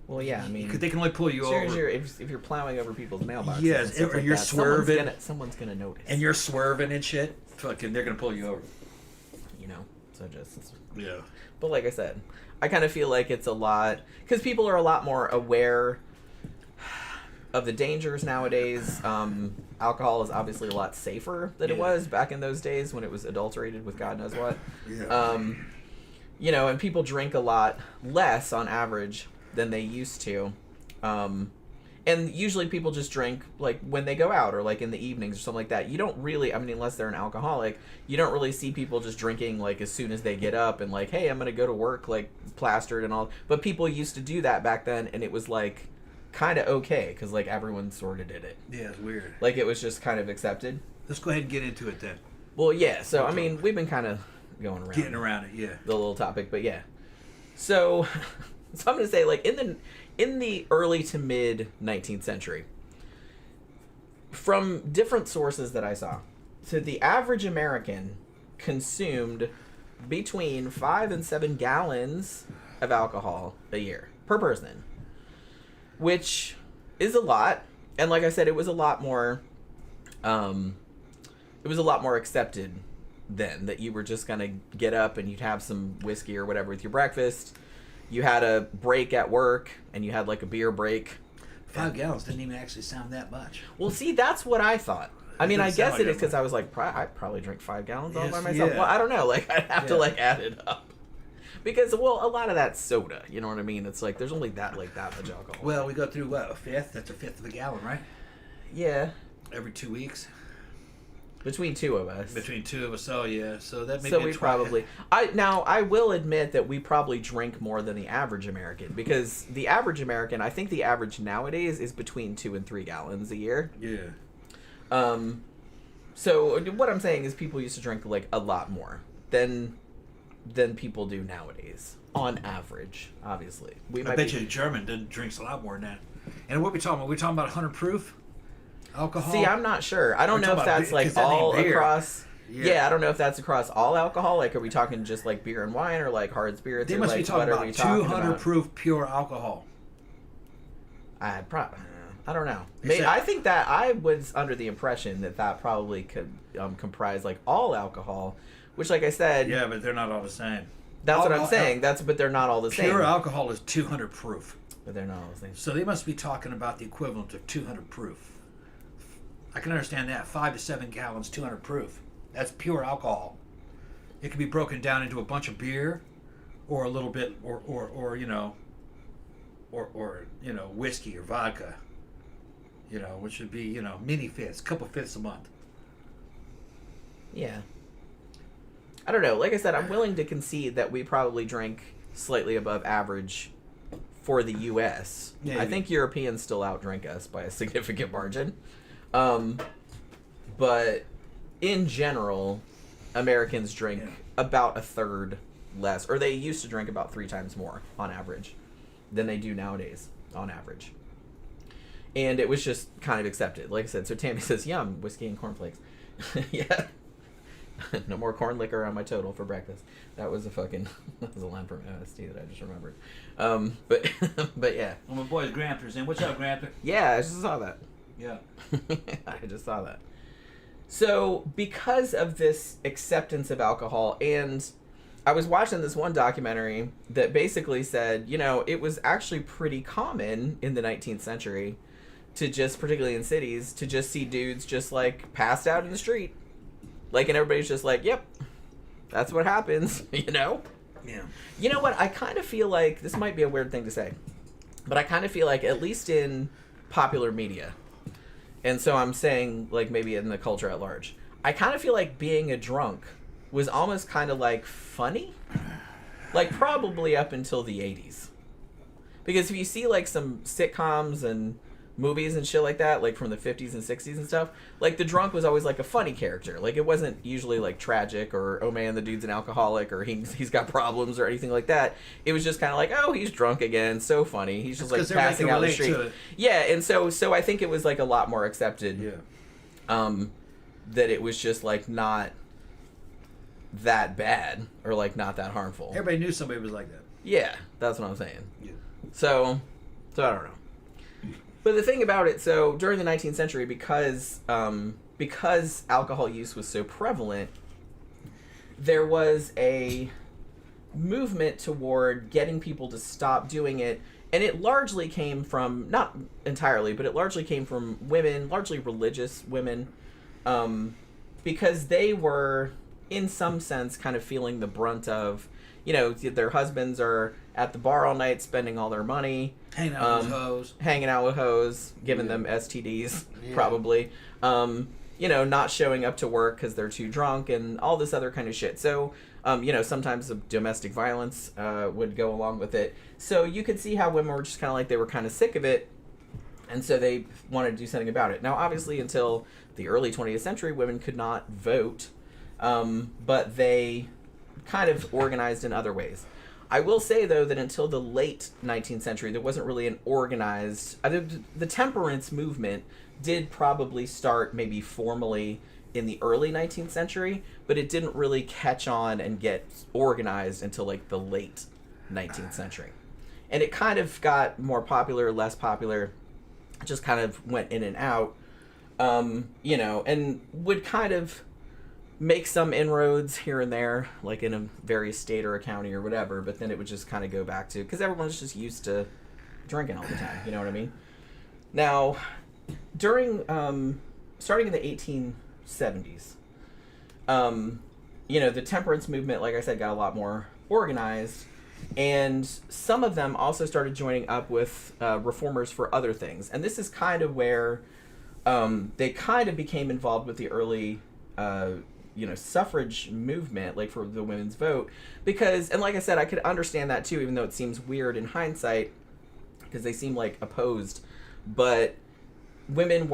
Speaker 3: Well, yeah, I mean,
Speaker 4: they can only pull you over
Speaker 3: if you're plowing over people's mailboxes.
Speaker 4: Yes,
Speaker 3: and stuff
Speaker 4: or
Speaker 3: like
Speaker 4: you're
Speaker 3: that,
Speaker 4: swerving.
Speaker 3: Someone's gonna notice.
Speaker 4: And you're swerving and shit. Fucking, they're gonna pull you over.
Speaker 3: You know, so just
Speaker 4: Yeah.
Speaker 3: But like I said, I kind of feel like it's a lot because people are a lot more aware of the dangers nowadays. Alcohol is obviously a lot safer than it was back in those days when it was adulterated with God knows what.
Speaker 4: Yeah.
Speaker 3: You know, and people drink a lot less on average than they used to. And usually people just drink like when they go out or like in the evenings or something like that. You don't really, I mean, unless they're an alcoholic, you don't really see people just drinking like as soon as they get up and like, hey, I'm going to go to work like plastered and all. But people used to do that back then, and it was like kind of okay because like everyone sort of did it.
Speaker 4: Yeah, it's weird.
Speaker 3: Like it was just kind of accepted.
Speaker 4: Let's go ahead and get into it then.
Speaker 3: Well, yeah. So I mean, we've been kind of going around
Speaker 4: Getting around it, yeah.
Speaker 3: the little topic, but yeah. So I'm gonna say like in the early to mid 19th century, from different sources that I saw, so the average American consumed between 5 and 7 gallons of alcohol a year per person, which is a lot. And like I said, it was a lot more accepted then, that you were just gonna get up and you'd have some whiskey or whatever with your breakfast. You had a break at work and you had like a beer break.
Speaker 4: 5 gallons didn't even actually sound that much.
Speaker 3: Well, see, that's what I thought. I mean, I guess
Speaker 4: like
Speaker 3: it is because I was like, I'd probably drink 5 gallons all
Speaker 4: Yes,
Speaker 3: by myself.
Speaker 4: yeah.
Speaker 3: Well, I don't know. Like, I'd have to like add it up. Because, well, a lot of that's soda. You know what I mean? It's like, there's only that much alcohol.
Speaker 4: Well, we go through what, a fifth? That's a fifth of a gallon, right?
Speaker 3: Yeah.
Speaker 4: Every 2 weeks.
Speaker 3: Between two of us.
Speaker 4: Between two of us, oh yeah. So that may
Speaker 3: So
Speaker 4: be
Speaker 3: we probably... I will admit that we probably drink more than the average American. Because the average American, I think the average nowadays is between 2 and 3 gallons a year.
Speaker 4: Yeah.
Speaker 3: So what I'm saying is people used to drink like a lot more than people do nowadays, on average. Obviously,
Speaker 4: I bet you a German drinks a lot more than that. And what are we talking about? We're talking about 100 proof alcohol.
Speaker 3: See, I'm not sure. I don't know if that's like all across. Yeah, I don't know if that's across all alcohol. Like, are we talking just like beer and wine, or like hard spirits?
Speaker 4: They
Speaker 3: or
Speaker 4: must
Speaker 3: like,
Speaker 4: be talking
Speaker 3: what
Speaker 4: about 200 proof pure alcohol.
Speaker 3: I don't know. I think that I was under the impression that probably could comprise like all alcohol, which, like I said,
Speaker 4: Yeah, but they're not all the same.
Speaker 3: That's what I'm saying. But they're not all the same.
Speaker 4: Pure alcohol is 200 proof.
Speaker 3: But they're not all the same.
Speaker 4: So they must be talking about the equivalent of 200 proof. I can understand that. 5 to 7 gallons, 200 proof. That's pure alcohol. It can be broken down into a bunch of beer, or a little bit, or whiskey or vodka. Which would be mini fifths, couple fifths a month.
Speaker 3: Yeah. I don't know. Like I said, I'm willing to concede that we probably drink slightly above average for the U.S.
Speaker 4: Yeah,
Speaker 3: I think Europeans still outdrink us by a significant margin. But in general, Americans drink about a third less, or they used to drink about 3 times more on average than they do nowadays on average. And it was just kind of accepted. Like I said, so Tammy says, yum, whiskey and cornflakes. Yeah. No more corn liquor on my total for breakfast. That was a line from OST that I just remembered. But yeah.
Speaker 4: Well, my boy's Gramper's in. What's up, Gramper?
Speaker 3: Yeah, I just saw that.
Speaker 4: Yeah.
Speaker 3: I just saw that. So, because of this acceptance of alcohol, and I was watching this one documentary that basically said, it was actually pretty common in the 19th century to just, particularly in cities, to just see dudes just like passed out in the street. Like, and everybody's just like, yep, that's what happens,
Speaker 4: Yeah.
Speaker 3: You know what? I kind of feel like, this might be a weird thing to say, but I kind of feel like, at least in popular media, and so I'm saying, like, maybe in the culture at large, I kind of feel like being a drunk was almost kind of like funny. Like, probably up until the 80s. Because if you see like some sitcoms and movies and shit like that, like from the 50s and 60s and stuff, like the drunk was always like a funny character. Like it wasn't usually like tragic or, oh man, the dude's an alcoholic or he's got problems or anything like that. It was just kind of like, oh, he's drunk again, so funny. He's just like passing out the street. Yeah, and so I think it was like a lot more accepted.
Speaker 4: Yeah.
Speaker 3: That it was just like not that bad or like not that harmful.
Speaker 4: Everybody knew somebody was like that.
Speaker 3: Yeah, that's what I'm saying.
Speaker 4: Yeah.
Speaker 3: So I don't know. But the thing about it, so during the 19th century, because alcohol use was so prevalent, there was a movement toward getting people to stop doing it, and it largely came from, not entirely, but it largely came from women, largely religious women, because they were, in some sense, kind of feeling the brunt of, you know, their husbands are at the bar all night spending all their money.
Speaker 4: Hanging out with hoes.
Speaker 3: Giving them STDs, probably. You know, not showing up to work because they're too drunk and all this other kind of shit. So, you know, sometimes the domestic violence would go along with it. So you could see how women were just kind of like, they were kind of sick of it. And so they wanted to do something about it. Now, obviously, until the early 20th century, women could not vote. But they kind of organized in other ways. I will say, though, that until the late 19th century, there wasn't really an organized... the temperance movement did probably start maybe formally in the early 19th century, but it didn't really catch on and get organized until, like, the late 19th century. And it kind of got more popular, less popular, just kind of went in and out, you know, and would kind of make some inroads here and there, like in a various state or a county or whatever, but then it would just kind of go back to, because everyone's just used to drinking all the time, you know what I mean? Now, during, starting in the 1870s, you know, the temperance movement, like I said, got a lot more organized, and some of them also started joining up with reformers for other things, and this is kind of where they kind of became involved with the early you know, suffrage movement, like for the women's vote, because, and like I said, I could understand that too, even though it seems weird in hindsight, because they seem like opposed, but women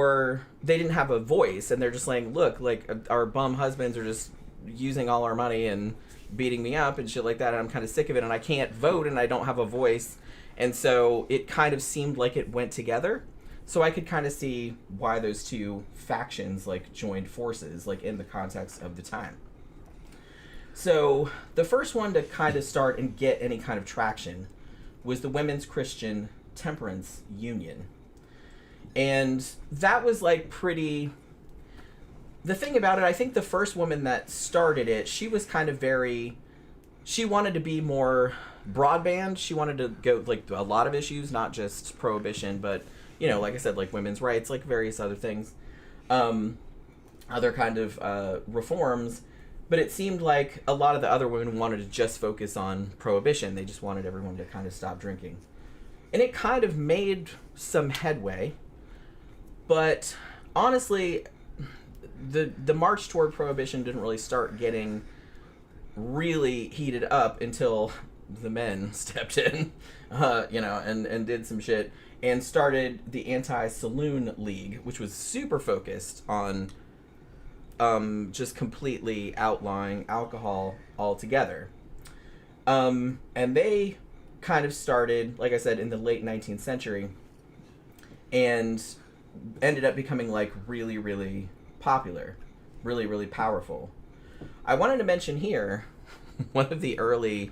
Speaker 3: they didn't have a voice, and they're just saying, look, like, our bum husbands are just using all our money and beating me up and shit like that, and I'm kind of sick of it, and I can't vote, and I don't have a voice, and so it kind of seemed like it went together. So I could kind of see why those two factions, like, joined forces, like, in the context of the time. So the first one to kind of start and get any kind of traction was the Women's Christian Temperance Union. And that was, like, pretty... The thing about it, I think the first woman that started it, she was kind of very... She wanted to be more broadband. She wanted to go, like, a lot of issues, not just prohibition, but... You know, like I said, like women's rights, like various other things, other kind of reforms. But it seemed like a lot of the other women wanted to just focus on prohibition. They just wanted everyone to kind of stop drinking. And it kind of made some headway. But honestly, the march toward prohibition didn't really start getting really heated up until the men stepped in, you know, and did some shit. And started the Anti-Saloon League, which was super focused on just completely outlawing alcohol altogether. And they kind of started, like I said, in the late 19th century and ended up becoming, like, really, really popular, really, really powerful. I wanted to mention here one of the early...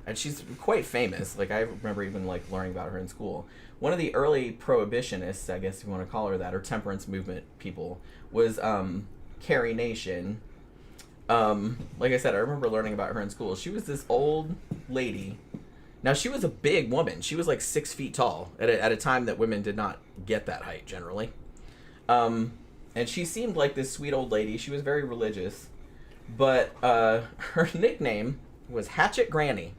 Speaker 3: And she's quite famous. Like, I remember even, like, learning about her in school. One of the early prohibitionists, I guess if you want to call her that, or temperance movement people, was Carrie Nation. Like I said, I remember learning about her in school. She was this old lady. Now, she was a big woman. She was, like, 6 feet tall at a time that women did not get that height, generally. And she seemed like this sweet old lady. She was very religious. But her nickname was Hatchet Granny.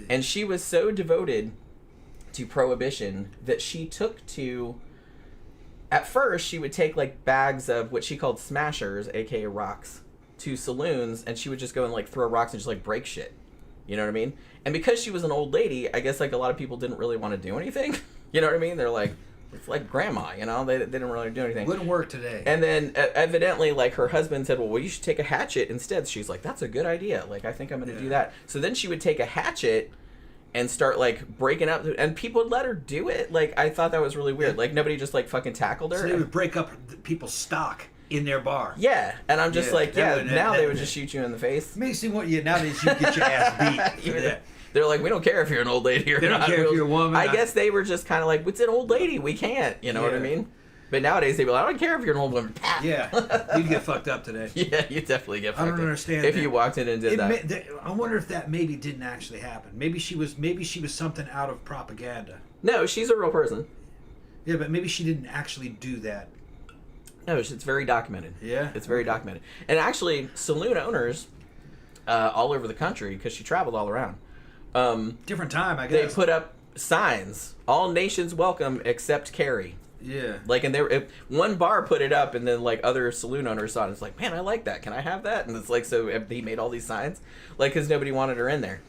Speaker 3: And she was so devoted to prohibition that she took to... At first, she would take, like, bags of what she called smashers, aka rocks, to saloons, and she would just go and, like, throw rocks and just, like, break shit. You know what I mean? And because she was an old lady, I guess, like, a lot of people didn't really want to do anything. You know what I mean? They're like, It's like grandma, you know? They didn't really do anything.
Speaker 4: Wouldn't work today.
Speaker 3: And then evidently, like, her husband said, well, you should take a hatchet instead. She's like, that's a good idea. Like, I think I'm going to do that. So then she would take a hatchet and start, like, breaking up. And people would let her do it. Like, I thought that was really weird. Like, nobody just, like, fucking tackled her.
Speaker 4: So they would break up people's stock in their bar.
Speaker 3: Yeah. And I'm just like, now they would just shoot you in the face.
Speaker 4: Amazing what nowadays you get your ass beat for that.
Speaker 3: They're like, we don't care if you're an old lady or not.
Speaker 4: They don't care if you're a woman.
Speaker 3: I guess they were just kind of like, it's an old lady. We can't. You know what I mean? But nowadays, they'd be like, I don't care if you're an old woman.
Speaker 4: Yeah. You'd get fucked up today.
Speaker 3: Yeah, you definitely get fucked up.
Speaker 4: I don't understand
Speaker 3: if
Speaker 4: that.
Speaker 3: you walked in and did that.
Speaker 4: I wonder if that maybe didn't actually happen. Maybe she was something out of propaganda.
Speaker 3: No, she's a real person.
Speaker 4: Yeah, but maybe she didn't actually do that.
Speaker 3: No, it's very documented.
Speaker 4: Yeah?
Speaker 3: It's very documented. And actually, saloon owners all over the country, because she traveled all around,
Speaker 4: different time, I guess.
Speaker 3: they put up signs, all nations welcome except Carrie.
Speaker 4: Yeah.
Speaker 3: Like, and one bar put it up, and then, like, other saloon owners saw it. It's like, man, I like that. Can I have that? And it's like, so he made all these signs, like, because nobody wanted her in there.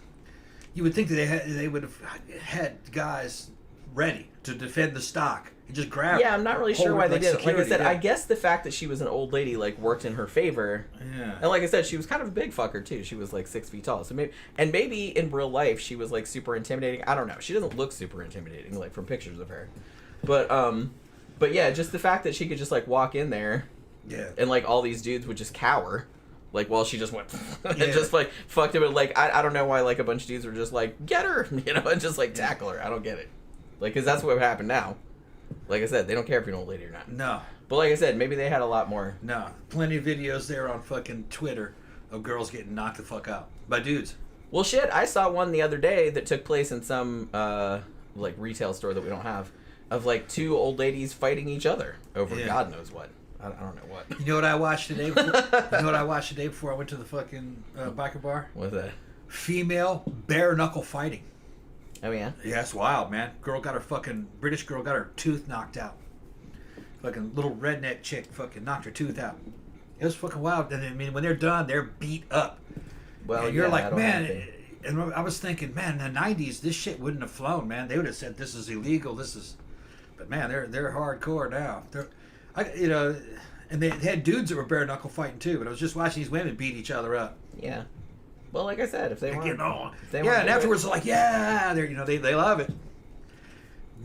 Speaker 4: You would think that they would have had guys ready to defend the stock and just grab.
Speaker 3: Yeah, I'm not really sure why they did it. Like I said,
Speaker 4: yeah.
Speaker 3: I guess the fact that she was an old lady, like, worked in her favor.
Speaker 4: Yeah.
Speaker 3: And like I said, she was kind of a big fucker too. She was like 6 feet tall. So maybe in real life she was like super intimidating. I don't know. She doesn't look super intimidating, like, from pictures of her. But yeah, just the fact that she could just, like, walk in there.
Speaker 4: Yeah.
Speaker 3: And, like, all these dudes would just cower. Like, while she just went and
Speaker 4: Yeah.
Speaker 3: just, like, fucked him. Like, I don't know why, like, a bunch of dudes were just like, get her, you know, and just, like, tackle her. I don't get it. Like, because that's what would happen now. Like I said, they don't care if you're an old lady or not.
Speaker 4: No.
Speaker 3: But like I said, maybe they had a lot more.
Speaker 4: No. Plenty of videos there on fucking Twitter of girls getting knocked the fuck out by dudes.
Speaker 3: Well, shit, I saw one the other day that took place in some, like, retail store that we don't have, of, like, two old ladies fighting each other over God knows what. I don't know what.
Speaker 4: You know what I watched today before I went to the fucking biker bar?
Speaker 3: What's that?
Speaker 4: Female bare knuckle fighting.
Speaker 3: Oh, yeah?
Speaker 4: Yeah, it's wild, man. British girl got her tooth knocked out. Fucking little redneck chick fucking knocked her tooth out. It was fucking wild. And I mean, when they're done, they're beat up.
Speaker 3: Well,
Speaker 4: and you're like, man,
Speaker 3: and
Speaker 4: I was thinking, man, in the 90s, this shit wouldn't have flown, man. They would have said, this is illegal, but man, they're hardcore now. And they had dudes that were bare knuckle fighting too, but I was just watching these women beat each other up.
Speaker 3: Yeah. Well, like I said, if they weren't...
Speaker 4: and afterwards, they're like, yeah, they love it.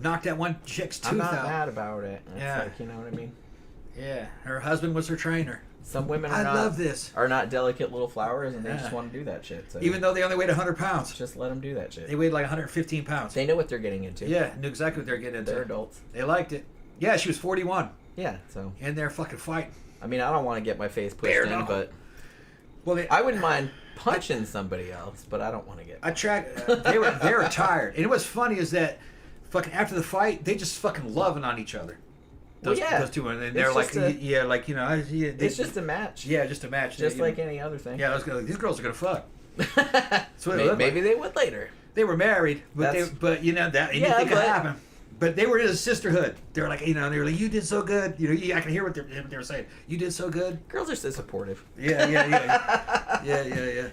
Speaker 4: Knocked that one chick's tooth out.
Speaker 3: I'm not mad about it. It's like, you know what I mean?
Speaker 4: Yeah, her husband was her trainer.
Speaker 3: Some women are not delicate little flowers, and they just want to do that shit. So
Speaker 4: even though they only weighed 100 pounds.
Speaker 3: Just let them do that shit.
Speaker 4: They weighed like 115 pounds.
Speaker 3: They know what they're getting into.
Speaker 4: Yeah, knew exactly what they're getting into.
Speaker 3: They're adults.
Speaker 4: They liked it. Yeah, she was 41.
Speaker 3: Yeah, so...
Speaker 4: And they're fucking fighting.
Speaker 3: I mean, I don't want to get my face pushed in, but...
Speaker 4: Well,
Speaker 3: I wouldn't mind punching somebody else, but I don't want to get...
Speaker 4: They were tired. And what's funny is that fucking after the fight, they just fucking loving on each other. Those two women. And they're like,
Speaker 3: it's just a match.
Speaker 4: Yeah, just a match.
Speaker 3: Just like any other thing.
Speaker 4: Yeah, these girls are going to fuck.
Speaker 3: Maybe they would later.
Speaker 4: They were married, but you know, that anything could happen. But they were in a sisterhood. They were like, they were like, you did so good. You know, I can hear what they were saying. You did so good.
Speaker 3: Girls are so supportive.
Speaker 4: Yeah.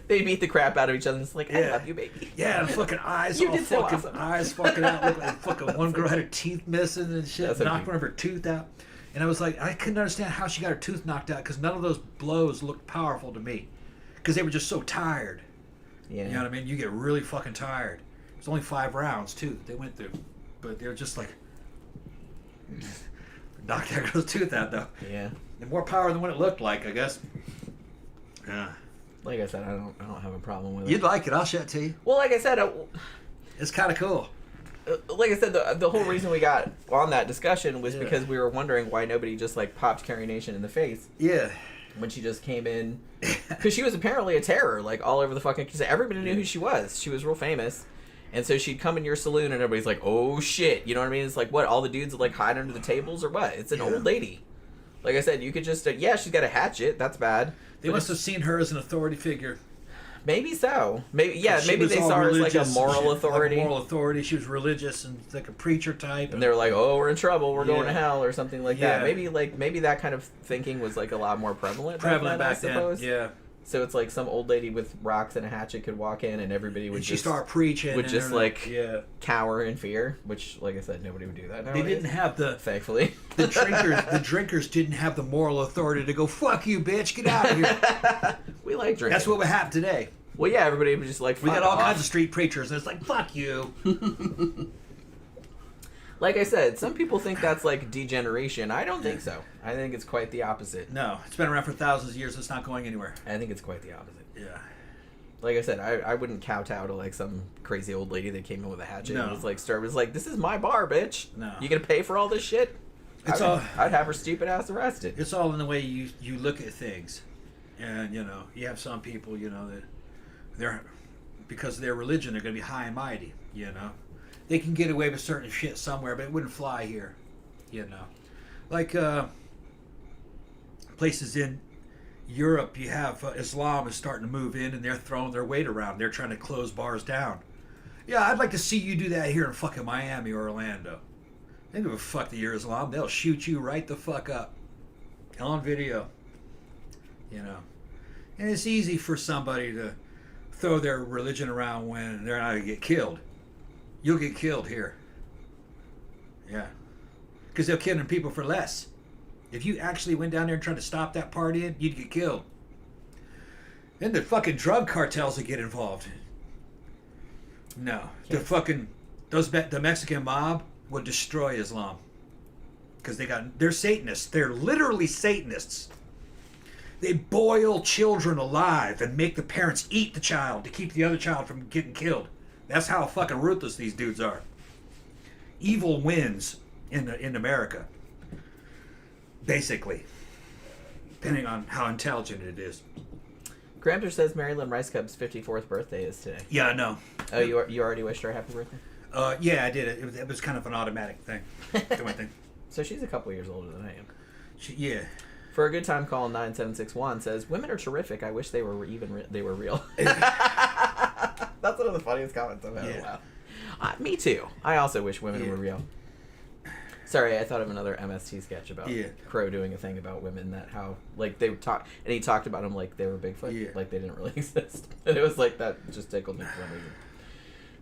Speaker 3: They beat the crap out of each other. It's like, I love you, baby.
Speaker 4: Yeah, and fucking eyes
Speaker 3: you
Speaker 4: all
Speaker 3: did so
Speaker 4: fucking
Speaker 3: awesome.
Speaker 4: eyes fucking out. Looked like fucking one girl had her teeth missing and shit. Knocked one of her tooth out. And I was like, I couldn't understand how she got her tooth knocked out because none of those blows looked powerful to me. Because they were just so tired.
Speaker 3: Yeah.
Speaker 4: You know what I mean? You get really fucking tired. It's only 5 rounds, too, they went through. But they were just like... knocked that girl's tooth out, though.
Speaker 3: Yeah.
Speaker 4: And more power than what it looked like, I guess. Yeah.
Speaker 3: Like I said, I don't have a problem with it.
Speaker 4: You'd like it. I'll show it to you.
Speaker 3: Well, like I said...
Speaker 4: it's kind of cool.
Speaker 3: Like I said, the whole reason we got on that discussion was because we were wondering why nobody just, like, popped Carrie Nation in the face.
Speaker 4: Yeah.
Speaker 3: When she just came in. Because she was apparently a terror, like, all over the fucking... Everybody knew who she was. She was real famous. And so she'd come in your saloon and everybody's like, oh, shit. You know what I mean? It's like, what, all the dudes would, like, hide under the tables or what? It's an old lady. Like I said, you could just... she's got a hatchet. That's bad.
Speaker 4: They must have seen her as an authority figure.
Speaker 3: Maybe so. Maybe they saw her as like a moral authority.
Speaker 4: Like a moral authority. She was religious and like a preacher type.
Speaker 3: And they were like, "Oh, we're in trouble. We're going to hell," or something like that. Maybe that kind of thinking was like a lot more prevalent back then.
Speaker 4: Yeah.
Speaker 3: So it's like some old lady with rocks and a hatchet could walk in, and everybody would
Speaker 4: She start preaching.
Speaker 3: would just like
Speaker 4: yeah.
Speaker 3: cower in fear. Which, like I said, nobody would do that nowadays.
Speaker 4: They didn't have
Speaker 3: thankfully.
Speaker 4: The drinkers didn't have the moral authority to go, fuck you, bitch, get out of here.
Speaker 3: We like drinking.
Speaker 4: That's what we have today.
Speaker 3: Well, yeah, everybody was just like,
Speaker 4: We got all
Speaker 3: off.
Speaker 4: kinds of street preachers, and it's like, fuck you.
Speaker 3: Like I said, some people think that's like degeneration. I don't think so. I think it's quite the opposite.
Speaker 4: No, it's been around for thousands of years. It's not going anywhere.
Speaker 3: I think it's quite the opposite.
Speaker 4: Yeah.
Speaker 3: Like I said, I wouldn't kowtow to like some crazy old lady that came in with a hatchet and was like, this is my bar, bitch.
Speaker 4: No.
Speaker 3: You gonna pay for all this shit? I'd have her stupid ass arrested.
Speaker 4: It's all in the way you look at things. And, you know, you have some people, you know, that they're, because of their religion, they're going to be high and mighty, you know. They can get away with certain shit somewhere, but it wouldn't fly here, you know. Like places in Europe, you have Islam is starting to move in, and they're throwing their weight around. They're trying to close bars down. Yeah, I'd like to see you do that here in fucking Miami or Orlando. They don't give a fuck that you're Islam. They'll shoot you right the fuck up. On video. You know. And it's easy for somebody to throw their religion around when they're not going to get killed. You'll get killed here. Yeah. Because they're killing people for less. If you actually went down there and tried to stop that partying, you'd get killed. Then the fucking drug cartels would get involved. No. The fucking... the Mexican mob would destroy Islam. Because they're Satanists. They're literally Satanists. They boil children alive and make the parents eat the child to keep the other child from getting killed. That's how fucking ruthless these dudes are. Evil wins in America. Basically. Depending on how intelligent it is.
Speaker 3: Gramter says Marilyn Rice Cup's 54th birthday is today.
Speaker 4: Yeah, I know.
Speaker 3: Oh, you already wished her a happy birthday?
Speaker 4: Yeah, I did. It was kind of an automatic thing. Thing.
Speaker 3: So she's a couple years older than I am.
Speaker 4: Yeah.
Speaker 3: For a good time call, 9761 says, "Women are terrific. I wish they were real." That's one of the funniest comments I've had in a while. Me too. I also wish women were real. Sorry, I thought of another MST sketch about Crow doing a thing about women that how like they would talk, and he talked about them like they were Bigfoot, like they didn't really exist, and it was like that just tickled me for some reason.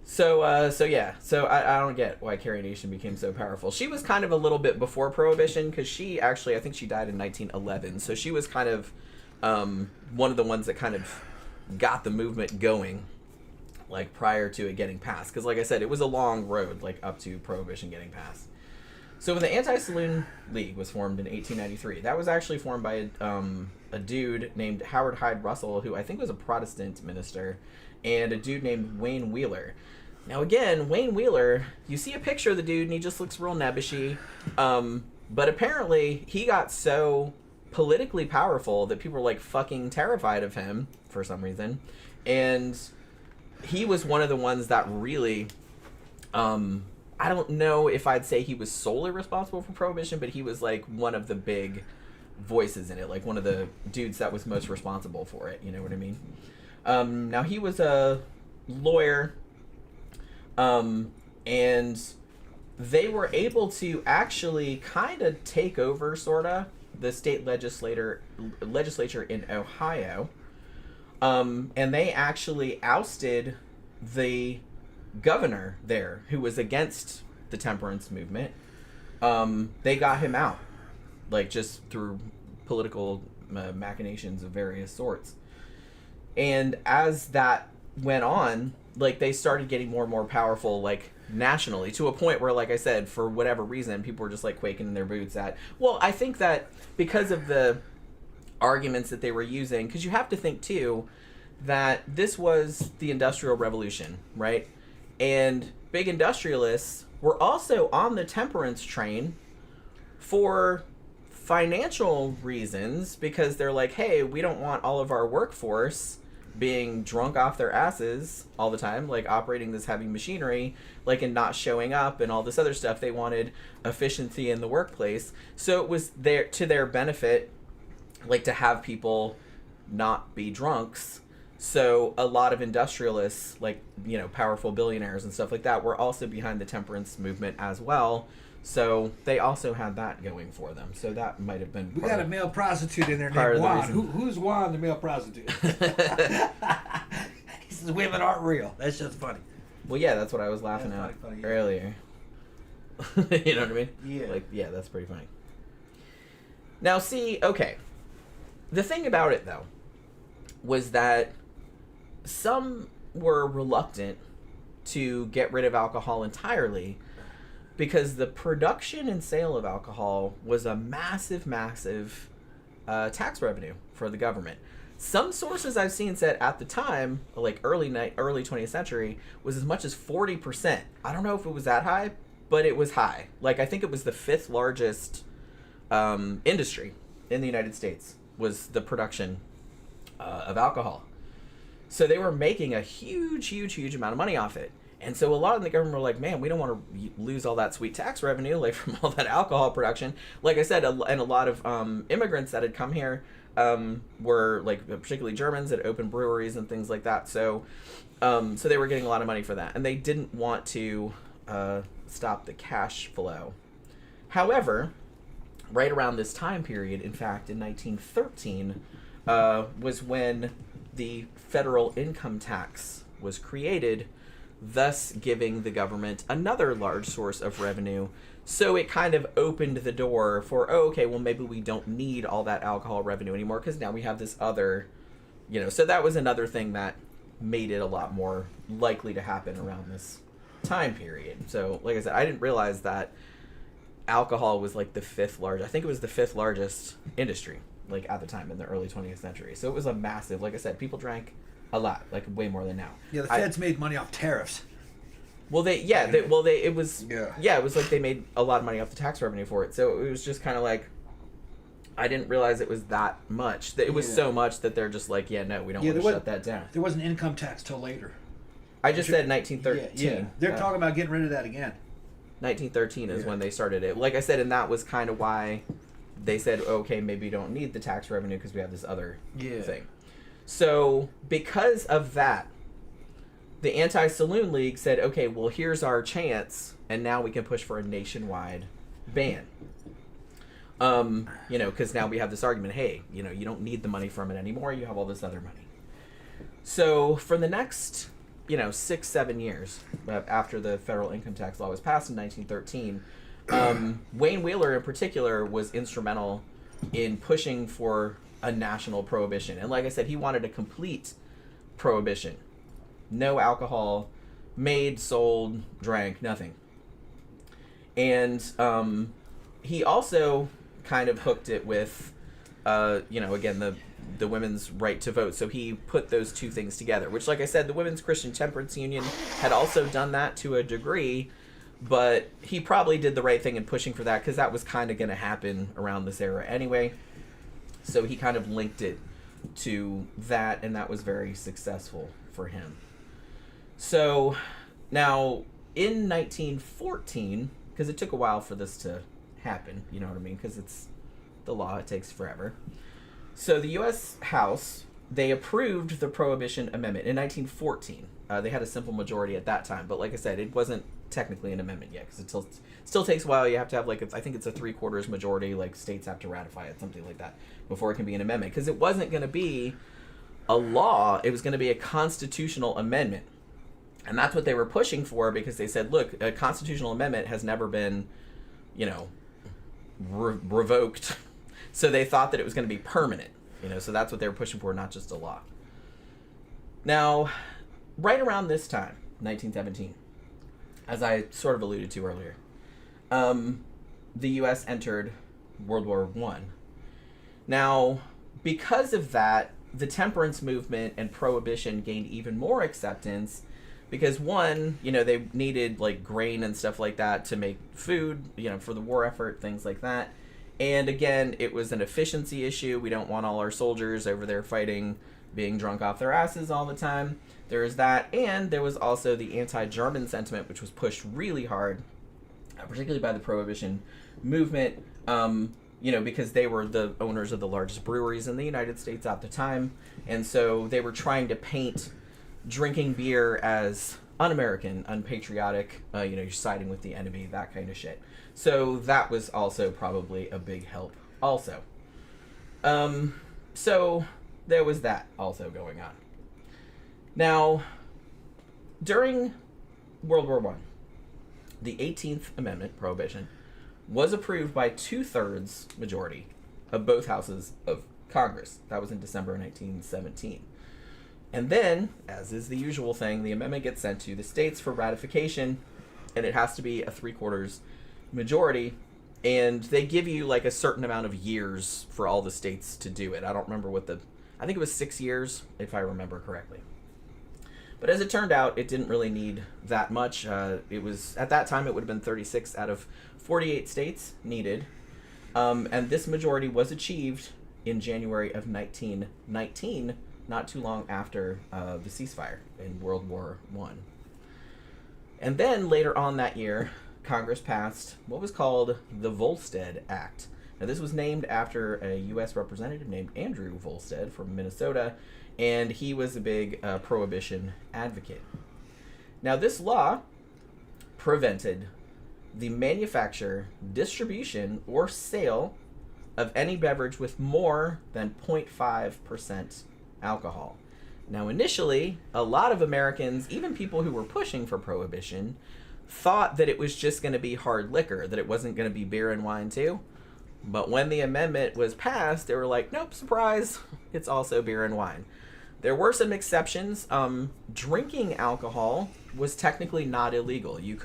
Speaker 3: So I don't get why Carrie Nation became so powerful. She was kind of a little bit before Prohibition, because she actually, I think she died in 1911, so she was kind of one of the ones that kind of got the movement going, like prior to it getting passed. Because like I said, it was a long road, like up to Prohibition getting passed. So when the Anti-Saloon League was formed in 1893, that was actually formed by a dude named Howard Hyde Russell, who I think was a Protestant minister, and a dude named Wayne Wheeler. Now again, Wayne Wheeler, you see a picture of the dude and he just looks real nebbishy. But apparently he got so politically powerful that people were like fucking terrified of him for some reason. And he was one of the ones that really, I don't know if I'd say he was solely responsible for Prohibition, but he was like one of the big voices in it, like one of the dudes that was most responsible for it, you know what I mean? Now he was a lawyer, and they were able to actually kind of take over, sorta, the state legislature in Ohio, and they actually ousted the governor there who was against the temperance movement. They got him out, like just through political machinations of various sorts. And as that went on, like they started getting more and more powerful, like nationally, to a point where, like I said, for whatever reason, people were just like quaking in their boots at, well, I think that because of the arguments that they were using, because you have to think too that this was the Industrial Revolution, right? And big industrialists were also on the temperance train for financial reasons, because they're like, hey, we don't want all of our workforce being drunk off their asses all the time, like operating this heavy machinery, like, and not showing up and all this other stuff. They wanted efficiency in the workplace. So it was there to their benefit, like, to have people not be drunks. So a lot of industrialists, like, you know, powerful billionaires and stuff like that, were also behind the temperance movement as well, So they also had that going for them. So that might have been
Speaker 4: We got a male prostitute in there
Speaker 3: part
Speaker 4: named
Speaker 3: of the
Speaker 4: Juan.
Speaker 3: reason.
Speaker 4: Who's Juan, the male prostitute? He says women aren't real. That's just funny.
Speaker 3: Well, yeah, that's what I was laughing
Speaker 4: That's
Speaker 3: at
Speaker 4: funny, yeah.
Speaker 3: earlier. You know what I mean?
Speaker 4: Yeah.
Speaker 3: Like, yeah, that's pretty funny. Now, see, okay. The thing about it, though, was that some were reluctant to get rid of alcohol entirely because the production and sale of alcohol was a massive, massive tax revenue for the government. Some sources I've seen said at the time, like early 20th century, was as much as 40%. I don't know if it was that high, but it was high. Like, I think it was the 5th largest industry in the United States was the production of alcohol. So they were making a huge, huge, huge amount of money off it. And so a lot of the government were like, man, we don't want to lose all that sweet tax revenue, like from all that alcohol production. Like I said, and a lot of immigrants that had come here were like particularly Germans that opened breweries and things like that. So so they were getting a lot of money for that. And they didn't want to stop the cash flow. However, right around this time period, in fact, in 1913, was when the federal income tax was created, thus giving the government another large source of revenue. So it kind of opened the door for, oh, okay, well, maybe we don't need all that alcohol revenue anymore because now we have this other, so that was another thing that made it a lot more likely to happen around this time period. So, like I said, I didn't realize that alcohol was like the 5th largest. I think it was the 5th largest industry, like at the time in the early 20th century. So it was a massive, like I said, people drank a lot, like way more than now.
Speaker 4: Yeah, the feds made money off tariffs.
Speaker 3: Well, it was like they made a lot of money off the tax revenue for it. So it was just kind of like, I didn't realize it was that much. It was so much that they're just like, yeah, no, we don't want to shut that down.
Speaker 4: There wasn't income tax till later.
Speaker 3: I just said 1913.
Speaker 4: Yeah. They're talking about getting rid of that again.
Speaker 3: 1913 is when they started it. Like I said, and that was kind of why they said, okay, maybe you don't need the tax revenue because we have this other thing. So because of that, the Anti-Saloon League said, okay, well, here's our chance, and now we can push for a nationwide ban. Because now we have this argument, hey, you don't need the money from it anymore, you have all this other money. So for the next, 6-7 years after the federal income tax law was passed in 1913, Wayne Wheeler in particular was instrumental in pushing for a national prohibition. And like I said, he wanted a complete prohibition. No alcohol made, sold, drank, nothing. And he also kind of hooked it with, again, the women's right to vote. So he put those two things together, which, like I said, the Women's Christian Temperance Union had also done that to a degree, but he probably did the right thing in pushing for that because that was kind of going to happen around this era anyway. So he kind of linked it to that, and that was very successful for him. So now in 1914, because it took a while for this to happen, you know what I mean, because it's the law, it takes forever. So the U.S. House, they approved the Prohibition Amendment in 1914. They had a simple majority at that time, but like I said, it wasn't technically an amendment yet because it still takes a while. You have to have I think it's a 3/4 majority, like states have to ratify it, something like that, before it can be an amendment. Because it wasn't going to be a law, it was going to be a constitutional amendment. And that's what they were pushing for because they said, look, a constitutional amendment has never been, revoked. So they thought that it was going to be permanent, so that's what they were pushing for, not just a law. Now, right around this time, 1917, as I sort of alluded to earlier, the U.S. entered World War I. Now, because of that, the temperance movement and prohibition gained even more acceptance because, one, they needed grain and stuff like that to make food, for the war effort, things like that. And again, it was an efficiency issue. We don't want all our soldiers over there fighting, being drunk off their asses all the time. There is that. And there was also the anti-German sentiment, which was pushed really hard, particularly by the Prohibition movement, because they were the owners of the largest breweries in the United States at the time. And so they were trying to paint drinking beer as un-American, unpatriotic, you're siding with the enemy, that kind of shit. So that was also probably a big help also. So there was that also going on. Now, during World War I, the 18th Amendment, Prohibition, was approved by 2/3 majority of both houses of Congress. That was in December 1917. And then, as is the usual thing, the amendment gets sent to the states for ratification, and it has to be a 3/4 majority, and they give you like a certain amount of years for all the states to do it. I don't remember I think it was 6 years, if I remember correctly. But as it turned out, it didn't really need that much. It was, at that time, it would have been 36 out of 48 states needed. And this majority was achieved in January of 1919, not too long after the ceasefire in World War I. And then later on that year, Congress passed what was called the Volstead Act. Now, this was named after a U.S. representative named Andrew Volstead from Minnesota, and he was a big prohibition advocate. Now, this law prevented the manufacture, distribution, or sale of any beverage with more than 0.5% alcohol. Now, initially, a lot of Americans, even people who were pushing for prohibition, thought that it was just going to be hard liquor, that it wasn't going to be beer and wine too. But when the amendment was passed, they were like, nope, surprise, it's also beer and wine. There were some exceptions. Drinking alcohol was technically not illegal. You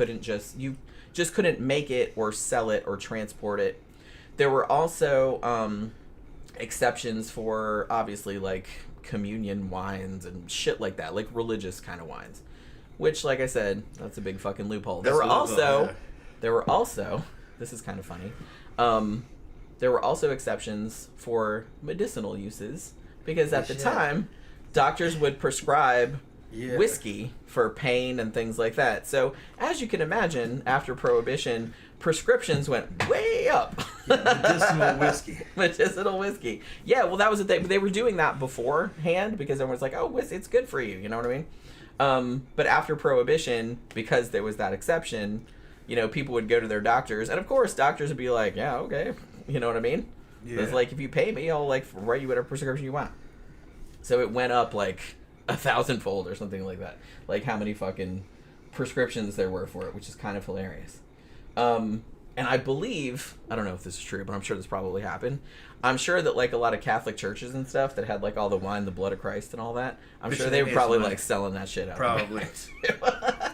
Speaker 3: just couldn't make it or sell it or transport it. There were also exceptions for, obviously, like communion wines and shit like that, like religious kind of wines. Which, like I said, that's a big fucking loophole. There were also, this is kind of funny, there were also exceptions for medicinal uses, because at the time, doctors would prescribe whiskey for pain and things like that. So, as you can imagine, after Prohibition, prescriptions went way up.
Speaker 4: Medicinal whiskey.
Speaker 3: Medicinal whiskey. Yeah, well, that was the thing. They were doing that beforehand because everyone's like, oh, it's good for you. You know what I mean? But after Prohibition, because there was that exception, people would go to their doctors, and of course, doctors would be like, yeah, okay. You know what I mean? Yeah. It's like, if you pay me, I'll write you whatever prescription you want. So it went up like 1,000-fold or something like that. Like how many fucking prescriptions there were for it, which is kind of hilarious. And I believe, I don't know if this is true, but I'm sure this probably happened. I'm sure that like a lot of Catholic churches and stuff that had like all the wine, the blood of Christ and all that, I'm sure they were probably like selling that shit out.
Speaker 4: Probably.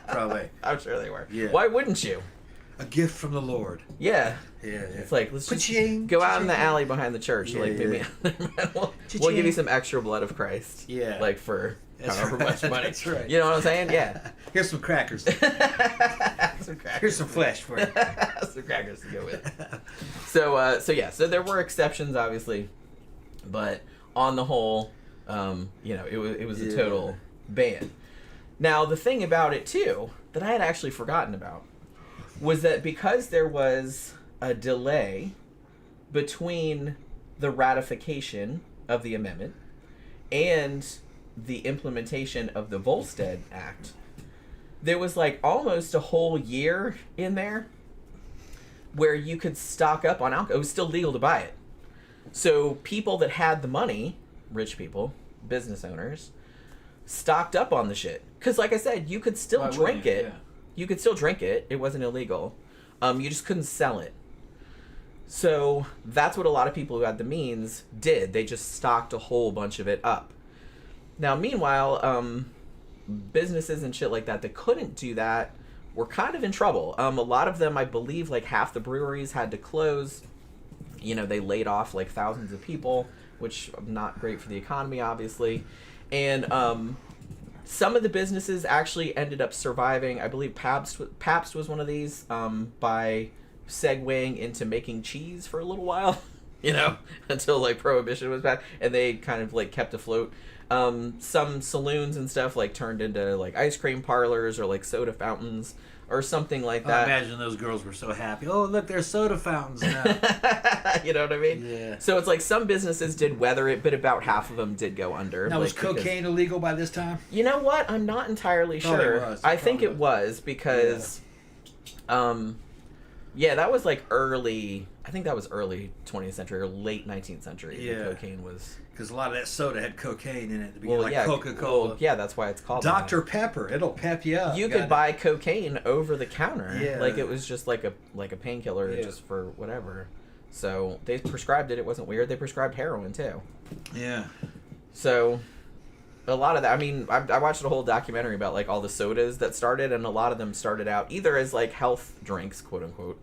Speaker 4: Probably.
Speaker 3: I'm sure they were.
Speaker 4: Yeah.
Speaker 3: Why wouldn't you?
Speaker 4: A gift from the Lord.
Speaker 3: Yeah.
Speaker 4: Yeah.
Speaker 3: It's like, let's just go out in the alley behind the church. Yeah, like, we'll give you some extra blood of Christ.
Speaker 4: Yeah.
Speaker 3: Like for however much money.
Speaker 4: That's right.
Speaker 3: You know what I'm saying? Yeah.
Speaker 4: Here's some crackers.
Speaker 3: Some crackers.
Speaker 4: Here's some flesh for you.
Speaker 3: Some crackers to go with. So there were exceptions, obviously, but on the whole, it was a total ban. Now, the thing about it too that I had actually forgotten about was that because there was a delay between the ratification of the amendment and the implementation of the Volstead Act, there was like almost a whole year in there where you could stock up on alcohol. It was still legal to buy it. So people that had the money, rich people, business owners, stocked up on the shit. Because like I said, you could still drink it. Yeah. You could still drink it. It wasn't illegal. You just couldn't sell it. So that's what a lot of people who had the means did. They just stocked a whole bunch of it up. Now, meanwhile, businesses and shit like that couldn't do that were kind of in trouble. A lot of them, I believe, like half the breweries had to close. They laid off like thousands of people, which not great for the economy, obviously. And some of the businesses actually ended up surviving. I believe Pabst was one of these, by segueing into making cheese for a little while, until like Prohibition was passed, and they kind of like kept afloat. Some saloons and stuff like turned into like ice cream parlors or like soda fountains or something like that.
Speaker 4: I imagine those girls were so happy. Oh, look, there's soda fountains now.
Speaker 3: You know what I mean?
Speaker 4: Yeah.
Speaker 3: So it's like some businesses did weather it, but about half of them did go under.
Speaker 4: Now, was
Speaker 3: like, because-
Speaker 4: cocaine illegal by this time?
Speaker 3: You know what? I'm not entirely
Speaker 4: Thought it
Speaker 3: sure.
Speaker 4: was.
Speaker 3: I think
Speaker 4: Probably
Speaker 3: it was because, yeah, that was like early. I think that was early 20th century or late 19th century.
Speaker 4: Yeah.
Speaker 3: The cocaine was.
Speaker 4: Because a lot of that soda had cocaine in it at the
Speaker 3: Well,
Speaker 4: beginning,
Speaker 3: yeah,
Speaker 4: like Coca-Cola.
Speaker 3: well, yeah, that's why it's called
Speaker 4: Dr. Pepper, it'll pep you up.
Speaker 3: You could buy cocaine over the counter.
Speaker 4: Yeah.
Speaker 3: Like it was just like a painkiller
Speaker 4: Yeah.
Speaker 3: just for whatever. So they prescribed it. It wasn't weird. They prescribed heroin too.
Speaker 4: Yeah.
Speaker 3: So a lot of that. I mean, I watched a whole documentary about like all the sodas that started, and a lot of them started out either as like health drinks, quote unquote.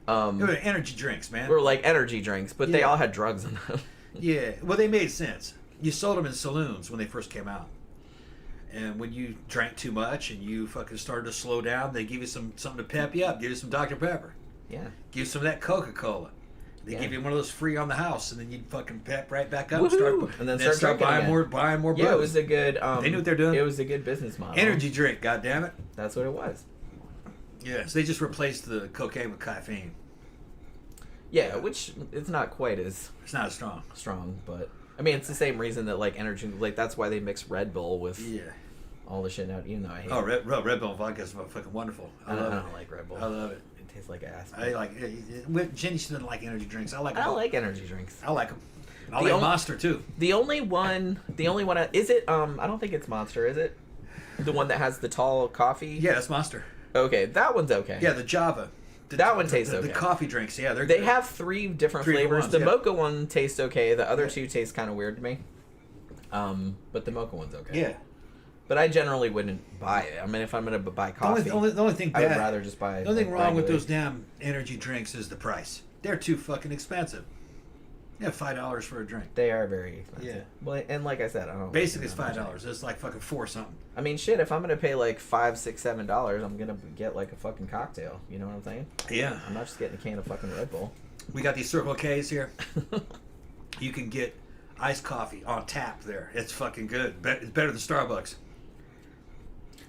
Speaker 4: They were energy drinks, man.
Speaker 3: Or like energy drinks, but they
Speaker 4: Yeah.
Speaker 3: all had drugs in them.
Speaker 4: Yeah. Well, they made sense. You sold them in saloons when they first came out. And when you drank too much and you fucking started to slow down, they give you something to pep you up. Give you some Dr. Pepper.
Speaker 3: Yeah.
Speaker 4: Give you some of that Coca-Cola. They
Speaker 3: Yeah.
Speaker 4: give you one of those free on the house, and then you'd fucking pep right back up.
Speaker 3: Woohoo!
Speaker 4: And then start
Speaker 3: drinking
Speaker 4: buying
Speaker 3: again.
Speaker 4: more booze.
Speaker 3: Yeah, it was a good.
Speaker 4: They knew what they're doing.
Speaker 3: It was a good business model.
Speaker 4: Energy drink, goddammit.
Speaker 3: That's what it was.
Speaker 4: Yeah, so they just replaced the cocaine with caffeine.
Speaker 3: Yeah, which it's not quite as
Speaker 4: It's not as strong.
Speaker 3: strong, but I mean it's the same reason that like energy, like that's why they mix Red Bull with
Speaker 4: Yeah.
Speaker 3: all the shit out. Even though I hate.
Speaker 4: Oh,
Speaker 3: it.
Speaker 4: Red Bull vodka is fucking wonderful.
Speaker 3: I
Speaker 4: love
Speaker 3: don't
Speaker 4: it.
Speaker 3: like Red Bull.
Speaker 4: I love it.
Speaker 3: It tastes like ass.
Speaker 4: I like Jenny doesn't like energy drinks. I like them.
Speaker 3: I like energy drinks.
Speaker 4: I like them. I
Speaker 3: The
Speaker 4: like
Speaker 3: only-
Speaker 4: Monster too.
Speaker 3: The only one is it? I don't think it's Monster. Is it? The one that has the tall coffee.
Speaker 4: Yeah, it's Monster.
Speaker 3: Okay, that one's okay.
Speaker 4: Yeah, the Java.
Speaker 3: That one tastes
Speaker 4: The
Speaker 3: okay.
Speaker 4: coffee drinks, yeah, they're
Speaker 3: They
Speaker 4: good.
Speaker 3: have three different
Speaker 4: Three
Speaker 3: flavors.
Speaker 4: ones,
Speaker 3: The
Speaker 4: yeah.
Speaker 3: mocha one tastes okay. The other two taste kind of weird to me. But the mocha one's okay.
Speaker 4: Yeah.
Speaker 3: But I generally wouldn't buy it. I mean, if I'm gonna buy
Speaker 4: The
Speaker 3: coffee,
Speaker 4: only thing
Speaker 3: I would
Speaker 4: bad.
Speaker 3: rather just buy.
Speaker 4: The only thing
Speaker 3: like,
Speaker 4: wrong with
Speaker 3: regular.
Speaker 4: those damn energy drinks is the price. They're too fucking expensive. Yeah, $5 for a drink.
Speaker 3: They are very expensive.
Speaker 4: Yeah.
Speaker 3: Well, and like I said, I don't.
Speaker 4: Basically, it's
Speaker 3: know how much
Speaker 4: $5. It's like fucking $4 something.
Speaker 3: I mean, shit. If I'm gonna pay like $5, $6, $7, I'm gonna get like a fucking cocktail. You know what I'm saying?
Speaker 4: Yeah.
Speaker 3: I'm not just getting a can of fucking Red Bull.
Speaker 4: We got these Circle K's here. You can get iced coffee on tap there. It's fucking good. It's better than Starbucks.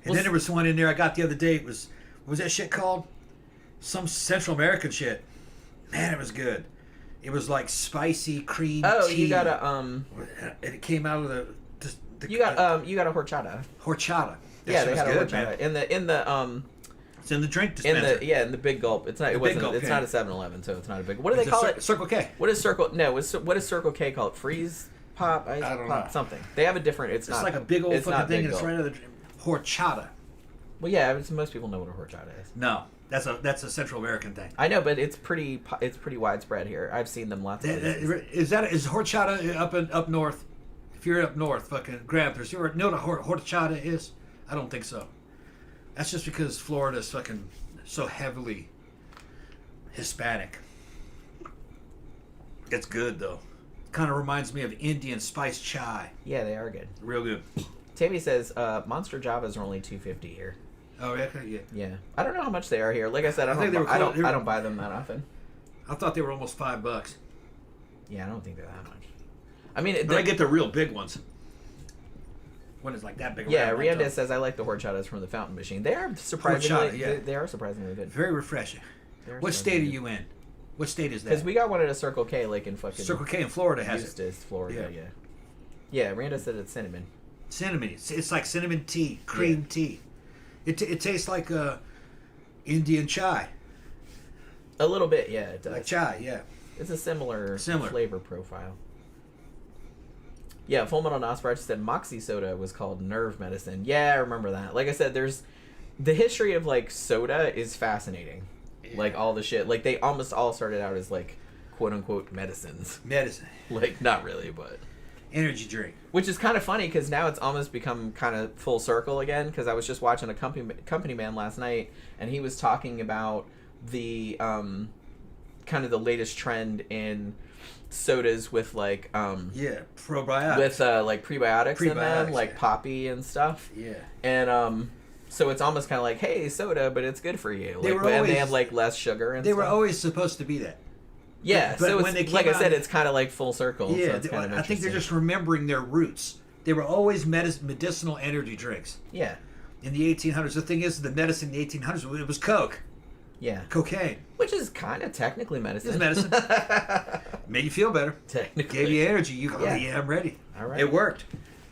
Speaker 4: And
Speaker 3: Well,
Speaker 4: then there was one in there I got the other day. It was what was that shit called? Some Central American shit. Man, it was good. It was like spicy cream
Speaker 3: Oh,
Speaker 4: tea.
Speaker 3: you got a
Speaker 4: And it came out of the
Speaker 3: you got a horchata.
Speaker 4: horchata. That
Speaker 3: Yeah,
Speaker 4: shit
Speaker 3: they
Speaker 4: was
Speaker 3: had a
Speaker 4: good,
Speaker 3: horchata
Speaker 4: man.
Speaker 3: in
Speaker 4: It's in the drink
Speaker 3: in
Speaker 4: dispenser.
Speaker 3: the in the big gulp. It's not. It
Speaker 4: The big
Speaker 3: wasn't.
Speaker 4: gulp
Speaker 3: It's
Speaker 4: can.
Speaker 3: not a 7-Eleven, so it's not a big. What do they
Speaker 4: It's a
Speaker 3: call it?
Speaker 4: Circle K.
Speaker 3: What is Circle? No, what is Circle K called? Freeze pop, ice
Speaker 4: I don't
Speaker 3: pop,
Speaker 4: know.
Speaker 3: something. They have a different. It's
Speaker 4: It's
Speaker 3: not
Speaker 4: like a big old
Speaker 3: it's
Speaker 4: fucking
Speaker 3: not
Speaker 4: thing,
Speaker 3: big
Speaker 4: and it's
Speaker 3: gulp.
Speaker 4: right out of the horchata.
Speaker 3: Well, yeah, most people know what a horchata is.
Speaker 4: No, that's a Central American thing.
Speaker 3: I know, but it's pretty widespread here. I've seen them lots of places.
Speaker 4: Is horchata up north? If you're up north, fucking grab. There's you know what a horchata is? I don't think so. That's just because Florida's fucking so heavily Hispanic. It's good though. Kind of reminds me of Indian spice chai.
Speaker 3: Yeah, they are good.
Speaker 4: Real good.
Speaker 3: Tammy says Monster Javas are only $2.50 here.
Speaker 4: Oh yeah, yeah.
Speaker 3: Yeah, I don't know how much they are here. Like I said, I
Speaker 4: think
Speaker 3: don't.
Speaker 4: they were close- they were-
Speaker 3: I don't buy them that often.
Speaker 4: I thought they were almost $5.
Speaker 3: Yeah, I don't think they're that much. I mean,
Speaker 4: But I get the real big ones. When it's like that big.
Speaker 3: yeah,
Speaker 4: around one
Speaker 3: Rienda
Speaker 4: time.
Speaker 3: says I like the horchatas from the fountain machine. They are surprisingly.
Speaker 4: Horchata, yeah.
Speaker 3: They are surprisingly good.
Speaker 4: Very refreshing. What state are you in? What state is that?
Speaker 3: Because we got one at a Circle K, like in fucking
Speaker 4: Circle K in Florida has it.
Speaker 3: Eustis, Florida.
Speaker 4: Yeah.
Speaker 3: Yeah, Rienda said it's cinnamon.
Speaker 4: Cinnamon. It's like cinnamon tea, cream tea. It tastes like Indian chai.
Speaker 3: A little bit, yeah, it does.
Speaker 4: Like chai, yeah.
Speaker 3: It's a similar
Speaker 4: Similar.
Speaker 3: flavor profile. Yeah, Full Metal Nosferatu said Moxie soda was called nerve medicine. Yeah, I remember that. Like I said, there's the history of like soda is fascinating.
Speaker 4: Yeah.
Speaker 3: Like all the shit. Like they almost all started out as like quote unquote medicines.
Speaker 4: Medicine.
Speaker 3: Like not really, but
Speaker 4: Energy drink.
Speaker 3: which is kind of funny because now it's almost become kind of full circle again. Because I was just watching a company man last night, and he was talking about the kind of the latest trend in sodas with like
Speaker 4: Yeah, probiotics.
Speaker 3: with like prebiotics in them,
Speaker 4: Prebiotics,
Speaker 3: like
Speaker 4: yeah.
Speaker 3: poppy and stuff.
Speaker 4: Yeah.
Speaker 3: And so it's almost kind of like, hey, soda, but it's good for you.
Speaker 4: They
Speaker 3: Like,
Speaker 4: were
Speaker 3: and
Speaker 4: always-
Speaker 3: they have like less sugar and
Speaker 4: They
Speaker 3: stuff.
Speaker 4: were always supposed to be that.
Speaker 3: yeah.
Speaker 4: but
Speaker 3: So
Speaker 4: when
Speaker 3: it's
Speaker 4: they came
Speaker 3: like I
Speaker 4: out-
Speaker 3: said, it's kind of like full circle.
Speaker 4: Yeah,
Speaker 3: so it's kind of
Speaker 4: I think they're
Speaker 3: interesting.
Speaker 4: just remembering their roots. They were always medicinal energy drinks.
Speaker 3: Yeah.
Speaker 4: In the 1800s, the thing is, the medicine in the 1800s, it was coke.
Speaker 3: Yeah.
Speaker 4: Cocaine.
Speaker 3: Which is kind of technically medicine.
Speaker 4: It's medicine. Made you feel better.
Speaker 3: Technically.
Speaker 4: Gave you energy. You go,
Speaker 3: Yeah.
Speaker 4: yeah, I'm ready.
Speaker 3: All right.
Speaker 4: It worked.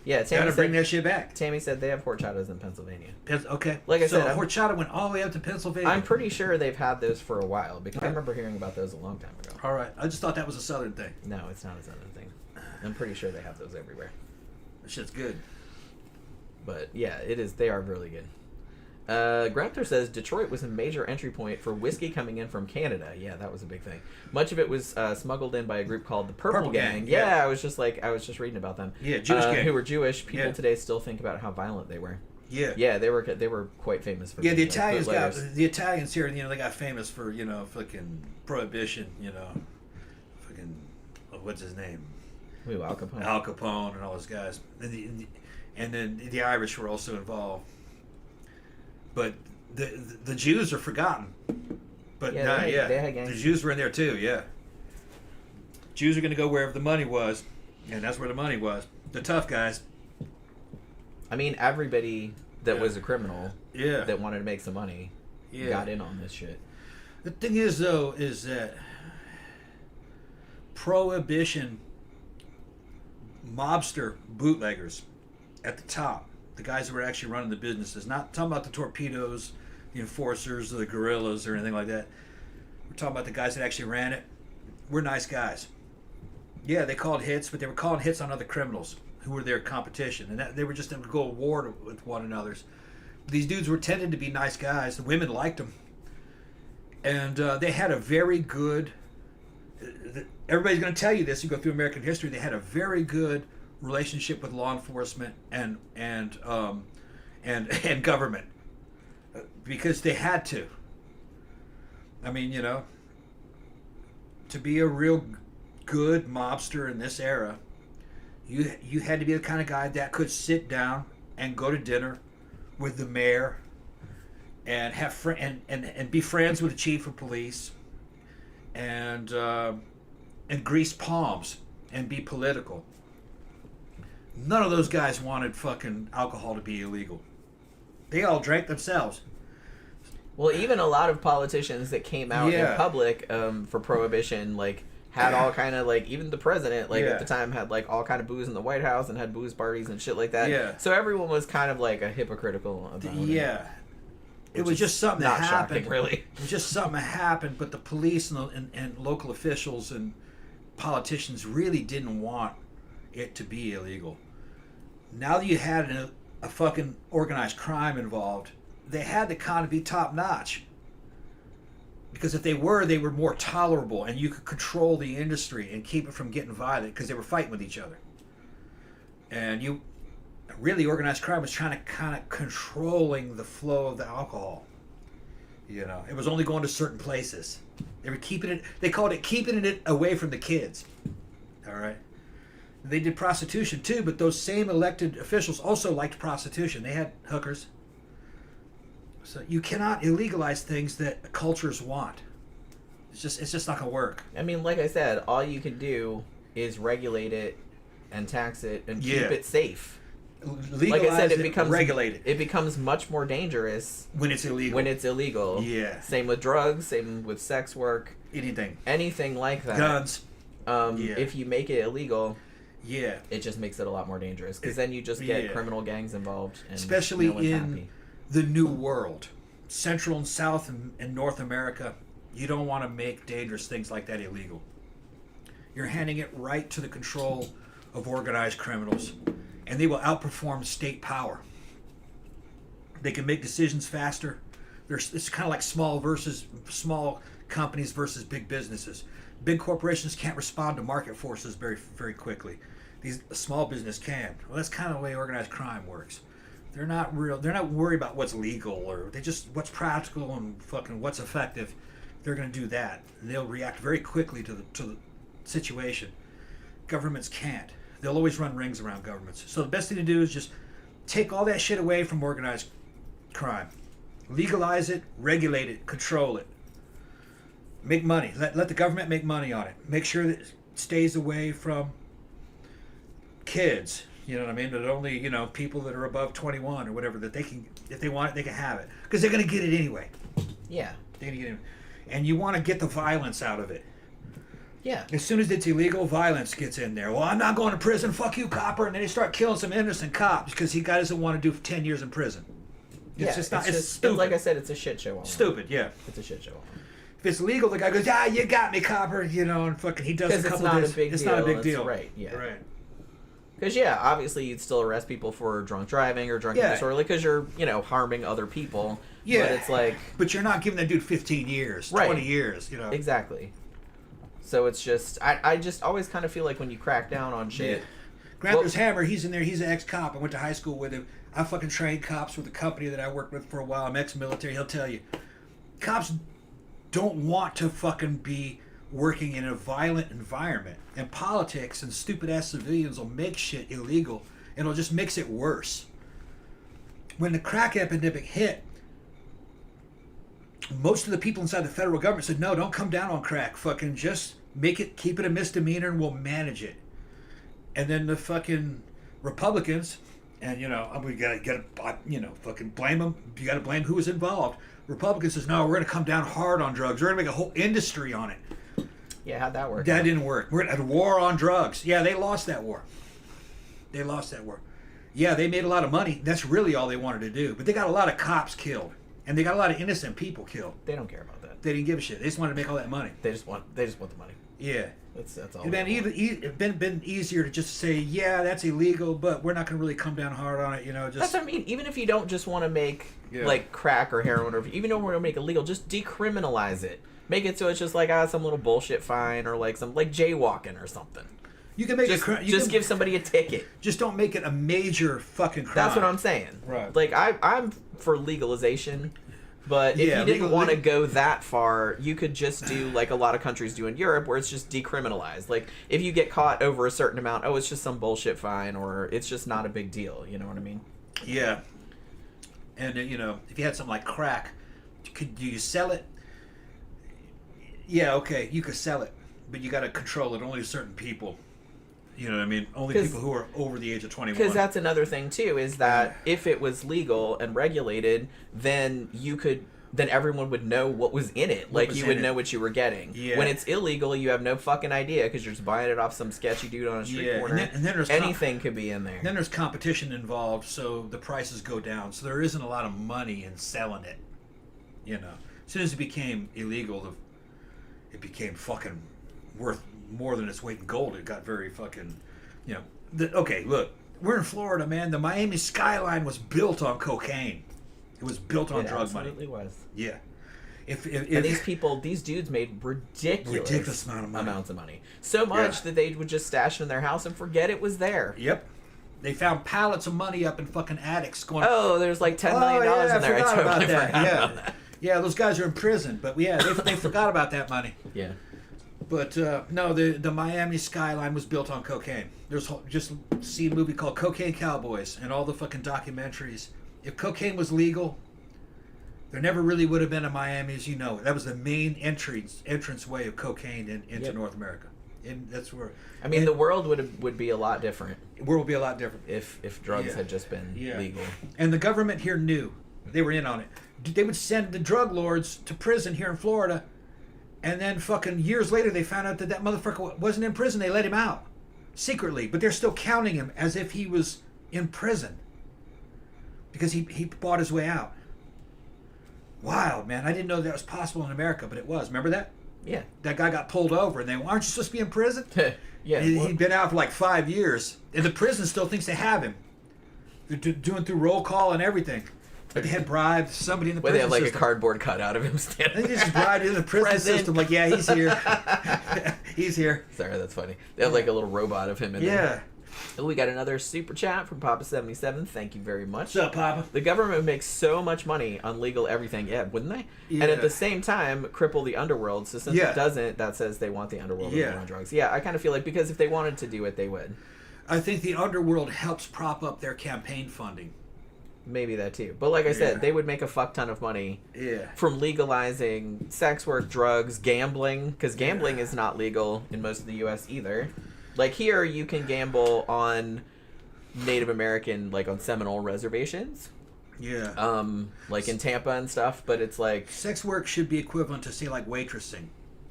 Speaker 3: Yeah, Tammy
Speaker 4: Gotta bring
Speaker 3: said,
Speaker 4: that shit back.
Speaker 3: Tammy said they have horchatas in Pennsylvania.
Speaker 4: Okay.
Speaker 3: Like I
Speaker 4: so
Speaker 3: said,
Speaker 4: horchata went all the way up to Pennsylvania.
Speaker 3: I'm pretty sure they've had those for a while because I remember hearing about those a long time ago.
Speaker 4: All right. I just thought that was a southern thing.
Speaker 3: No, it's not a southern thing. I'm pretty sure they have those everywhere.
Speaker 4: That shit's good.
Speaker 3: But yeah, it is. They are really good. Grunther says Detroit was a major entry point for whiskey coming in from Canada. Yeah, that was a big thing. Much of it was smuggled in by a group called the Purple Gang. Yeah, I was just reading about them.
Speaker 4: Yeah, Jewish gang.
Speaker 3: Who were Jewish. People
Speaker 4: Yeah.
Speaker 3: today still think about how violent they were.
Speaker 4: Yeah.
Speaker 3: Yeah, they were quite famous for.
Speaker 4: Yeah, the
Speaker 3: being, like, bootleggers.
Speaker 4: The Italians here, they got famous for, fucking Prohibition, fucking, what's his name?
Speaker 3: Ooh, Al Capone.
Speaker 4: Al Capone and all those guys. And then the Irish were also involved. But the Jews are forgotten. But
Speaker 3: Yeah, they had gangs.
Speaker 4: the Jews were in there too, yeah. Jews are going to go wherever the money was, and that's where the money was. The tough guys.
Speaker 3: I mean, everybody that was a criminal
Speaker 4: Yeah.
Speaker 3: that wanted to make some money got in on this shit.
Speaker 4: The thing is, though, is that Prohibition mobster bootleggers at the top, the guys who were actually running the businesses, not talking about the torpedoes, the enforcers, or the guerrillas, or anything like that. We're talking about the guys that actually ran it. We're nice guys. Yeah, they called hits, but they were calling hits on other criminals who were their competition, and they were just going to go to war with one another. These dudes were tended to be nice guys. The women liked them, and they had a very good. Everybody's going to tell you this. You go through American history. They had a very good relationship with law enforcement and government because they had to. I mean, to be a real good mobster in this era, you had to be the kind of guy that could sit down and go to dinner with the mayor and have and be friends with the chief of police and grease palms and be political. None of those guys wanted fucking alcohol to be illegal. They all drank themselves.
Speaker 3: Well, even a lot of politicians that came out in public for Prohibition, had all kind of, even the president, at the time, had, all kind of booze in the White House and had booze parties and shit like that.
Speaker 4: Yeah.
Speaker 3: So everyone was kind of, a hypocritical about it.
Speaker 4: Yeah. It was just something that happened.
Speaker 3: Shocking, really.
Speaker 4: It was just something that happened, but the police and local officials and politicians really didn't want it to be illegal. Now that you had a fucking organized crime involved, they had to kind of be top notch. Because if they were more tolerable and you could control the industry and keep it from getting violent because they were fighting with each other. And really organized crime was trying to kind of controlling the flow of the alcohol. It was only going to certain places. They were they called it keeping it away from the kids. All right. They did prostitution too, but those same elected officials also liked prostitution. They had hookers. So you cannot illegalize things that cultures want. It's just not gonna work.
Speaker 3: I mean, like I said, all you can do is regulate it and tax it and keep it safe.
Speaker 4: Legalize
Speaker 3: like I said, it becomes
Speaker 4: regulated.
Speaker 3: It becomes much more dangerous
Speaker 4: when it's illegal.
Speaker 3: Yeah. Same with drugs. Same with sex work. Anything like that.
Speaker 4: Guns.
Speaker 3: If you make it illegal,
Speaker 4: yeah,
Speaker 3: it just makes it a lot more dangerous because then you just get criminal gangs involved, and
Speaker 4: especially
Speaker 3: no one's
Speaker 4: in
Speaker 3: happy.
Speaker 4: The New World, Central and South and North America. You don't want to make dangerous things like that illegal. You're handing it right to the control of organized criminals, and they will outperform state power. They can make decisions faster. It's kind of like small companies versus big businesses. Big corporations can't respond to market forces very, very quickly. These small business can. Well, that's kind of the way organized crime works. They're not worried about what's legal or what's practical and fucking what's effective. They're going to do that. They'll react very quickly to the situation. Governments can't. They'll always run rings around governments. So the best thing to do is just take all that shit away from organized crime. Legalize it, regulate it, control it. Make money. Let the government make money on it. Make sure that it stays away from kids. You know what I mean? That only, people that are above 21 or whatever, that they can, if they want it, they can have it. Because they're going to get it anyway.
Speaker 3: Yeah.
Speaker 4: They're gonna get it. And you want to get the violence out of it.
Speaker 3: Yeah.
Speaker 4: As soon as it's illegal, violence gets in there. Well, I'm not going to prison. Fuck you, copper. And then they start killing some innocent cops because he doesn't want to do 10 years in prison. It's just not. It's stupid.
Speaker 3: Like I said, it's a shit show.
Speaker 4: Stupid, yeah.
Speaker 3: It's a shit show.
Speaker 4: If it's legal, the guy goes, you got me, copper. And fucking he does a couple of days. It's not a big deal.
Speaker 3: Right, yeah.
Speaker 4: Right.
Speaker 3: Because, obviously you'd still arrest people for drunk driving or drunken disorderly because you're, harming other people.
Speaker 4: Yeah.
Speaker 3: But it's like...
Speaker 4: But you're not giving that dude 15 years, 20 years,
Speaker 3: Exactly. So it's just... I just always kind of feel like when you crack down on shit...
Speaker 4: Grandpa's Hammer, he's in there. He's an ex-cop. I went to high school with him. I fucking trained cops with a company that I worked with for a while. I'm ex-military. He'll tell you. Cops don't want to fucking be working in a violent environment. And politics and stupid-ass civilians will make shit illegal. And it'll just makes it worse. When the crack epidemic hit, most of the people inside the federal government said, no, don't come down on crack. Fucking just keep it a misdemeanor and we'll manage it. And then the fucking Republicans, and we gotta fucking blame them. You gotta blame who was involved. Republicans says, no, we're gonna come down hard on drugs. We're gonna make a whole industry on it.
Speaker 3: Yeah, how'd that work?
Speaker 4: That didn't work. We're gonna have a war on drugs. Yeah, they lost that war. Yeah, they made a lot of money. That's really all they wanted to do. But they got a lot of cops killed, and they got a lot of innocent people killed.
Speaker 3: They don't care about that.
Speaker 4: They didn't give a shit. They just wanted to make all that money.
Speaker 3: They just want the money.
Speaker 4: Yeah.
Speaker 3: That's all.
Speaker 4: It'd been easier to just say, yeah, that's illegal, but we're not going to really come down hard on it, Just
Speaker 3: that's what I mean. Even if you don't just want to make like crack or heroin, or even though we're going to make it legal, just decriminalize it. Make it so it's just like some little bullshit fine or like some jaywalking or something.
Speaker 4: You can make
Speaker 3: just give somebody a ticket.
Speaker 4: Just don't make it a major fucking crime.
Speaker 3: That's what I'm saying.
Speaker 4: Right.
Speaker 3: Like I'm for legalization. But if you didn't want to go that far, you could just do like a lot of countries do in Europe, where it's just decriminalized. Like if you get caught over a certain amount, it's just some bullshit fine, or it's just not a big deal. You know what I mean?
Speaker 4: Yeah. And if you had something like crack, do you sell it? Yeah, okay, you could sell it, but you got to control it. Only certain people. You know what I mean? Only people who are over the age of 21.
Speaker 3: Because that's another thing too, is that if it was legal and regulated, then everyone would know what was in it. Like you would know what you were getting.
Speaker 4: Yeah.
Speaker 3: When it's illegal, you have no fucking idea because you're just buying it off some sketchy dude on a street corner.
Speaker 4: And then there's
Speaker 3: anything could be in there.
Speaker 4: Then there's competition involved, so the prices go down. So there isn't a lot of money in selling it. As soon as it became illegal, it became fucking worth more than its weight in gold. It got very fucking, okay, look, we're in Florida, man. The Miami skyline was built on cocaine. It was built on drug money. It
Speaker 3: absolutely was.
Speaker 4: Yeah.
Speaker 3: And these dudes made ridiculous amounts of money. So much that they would just stash it in their house and forget it was there.
Speaker 4: Yep. They found pallets of money up in fucking attics going,
Speaker 3: there's like $10 million in there. I totally forgot about that.
Speaker 4: Yeah, those guys are in prison, but they forgot about that money.
Speaker 3: Yeah.
Speaker 4: But no, the Miami skyline was built on cocaine. There's just see a movie called Cocaine Cowboys and all the fucking documentaries. If cocaine was legal, there never really would have been a Miami as you know. That was the main entrance way of cocaine into North America. And that's where
Speaker 3: the world would be a lot different.
Speaker 4: The world would be a lot different
Speaker 3: if drugs had just been legal.
Speaker 4: And the government here knew. They were in on it. They would send the drug lords to prison here in Florida. And then fucking years later, they found out that motherfucker wasn't in prison. They let him out secretly, but they're still counting him as if he was in prison because he bought his way out. Wild, man. I didn't know that was possible in America, but it was. Remember that?
Speaker 3: Yeah.
Speaker 4: That guy got pulled over, and they aren't you supposed to be in prison?
Speaker 3: Yeah.
Speaker 4: He'd been out for like 5 years, and the prison still thinks they have him. They're doing through roll call and everything. But they had bribed somebody in the prison
Speaker 3: system. They had like
Speaker 4: system.
Speaker 3: a cardboard cutout of him standing.
Speaker 4: They just bribed in the prison system. Like, yeah, he's here. He's here.
Speaker 3: Sorry, that's funny. They have like a little robot of him in there. Oh, we got another super chat from Papa77. Thank you very much.
Speaker 4: What's up, Papa?
Speaker 3: The government makes so much money on legal everything. Yeah, wouldn't they?
Speaker 4: Yeah.
Speaker 3: And at the same time, cripple the underworld. So since it doesn't, that says they want the underworld to go on drugs. Yeah, I kind of feel like because if they wanted to do it, they would.
Speaker 4: I think the underworld helps prop up their campaign funding.
Speaker 3: Maybe that too. But like I said, they would make a fuck ton of money from legalizing sex work, drugs, gambling, because gambling is not legal in most of the U.S. either. Like here, you can gamble on Native American, like on Seminole reservations.
Speaker 4: Yeah.
Speaker 3: Like in Tampa and stuff, but it's like
Speaker 4: Sex work should be equivalent to, say, like waitressing.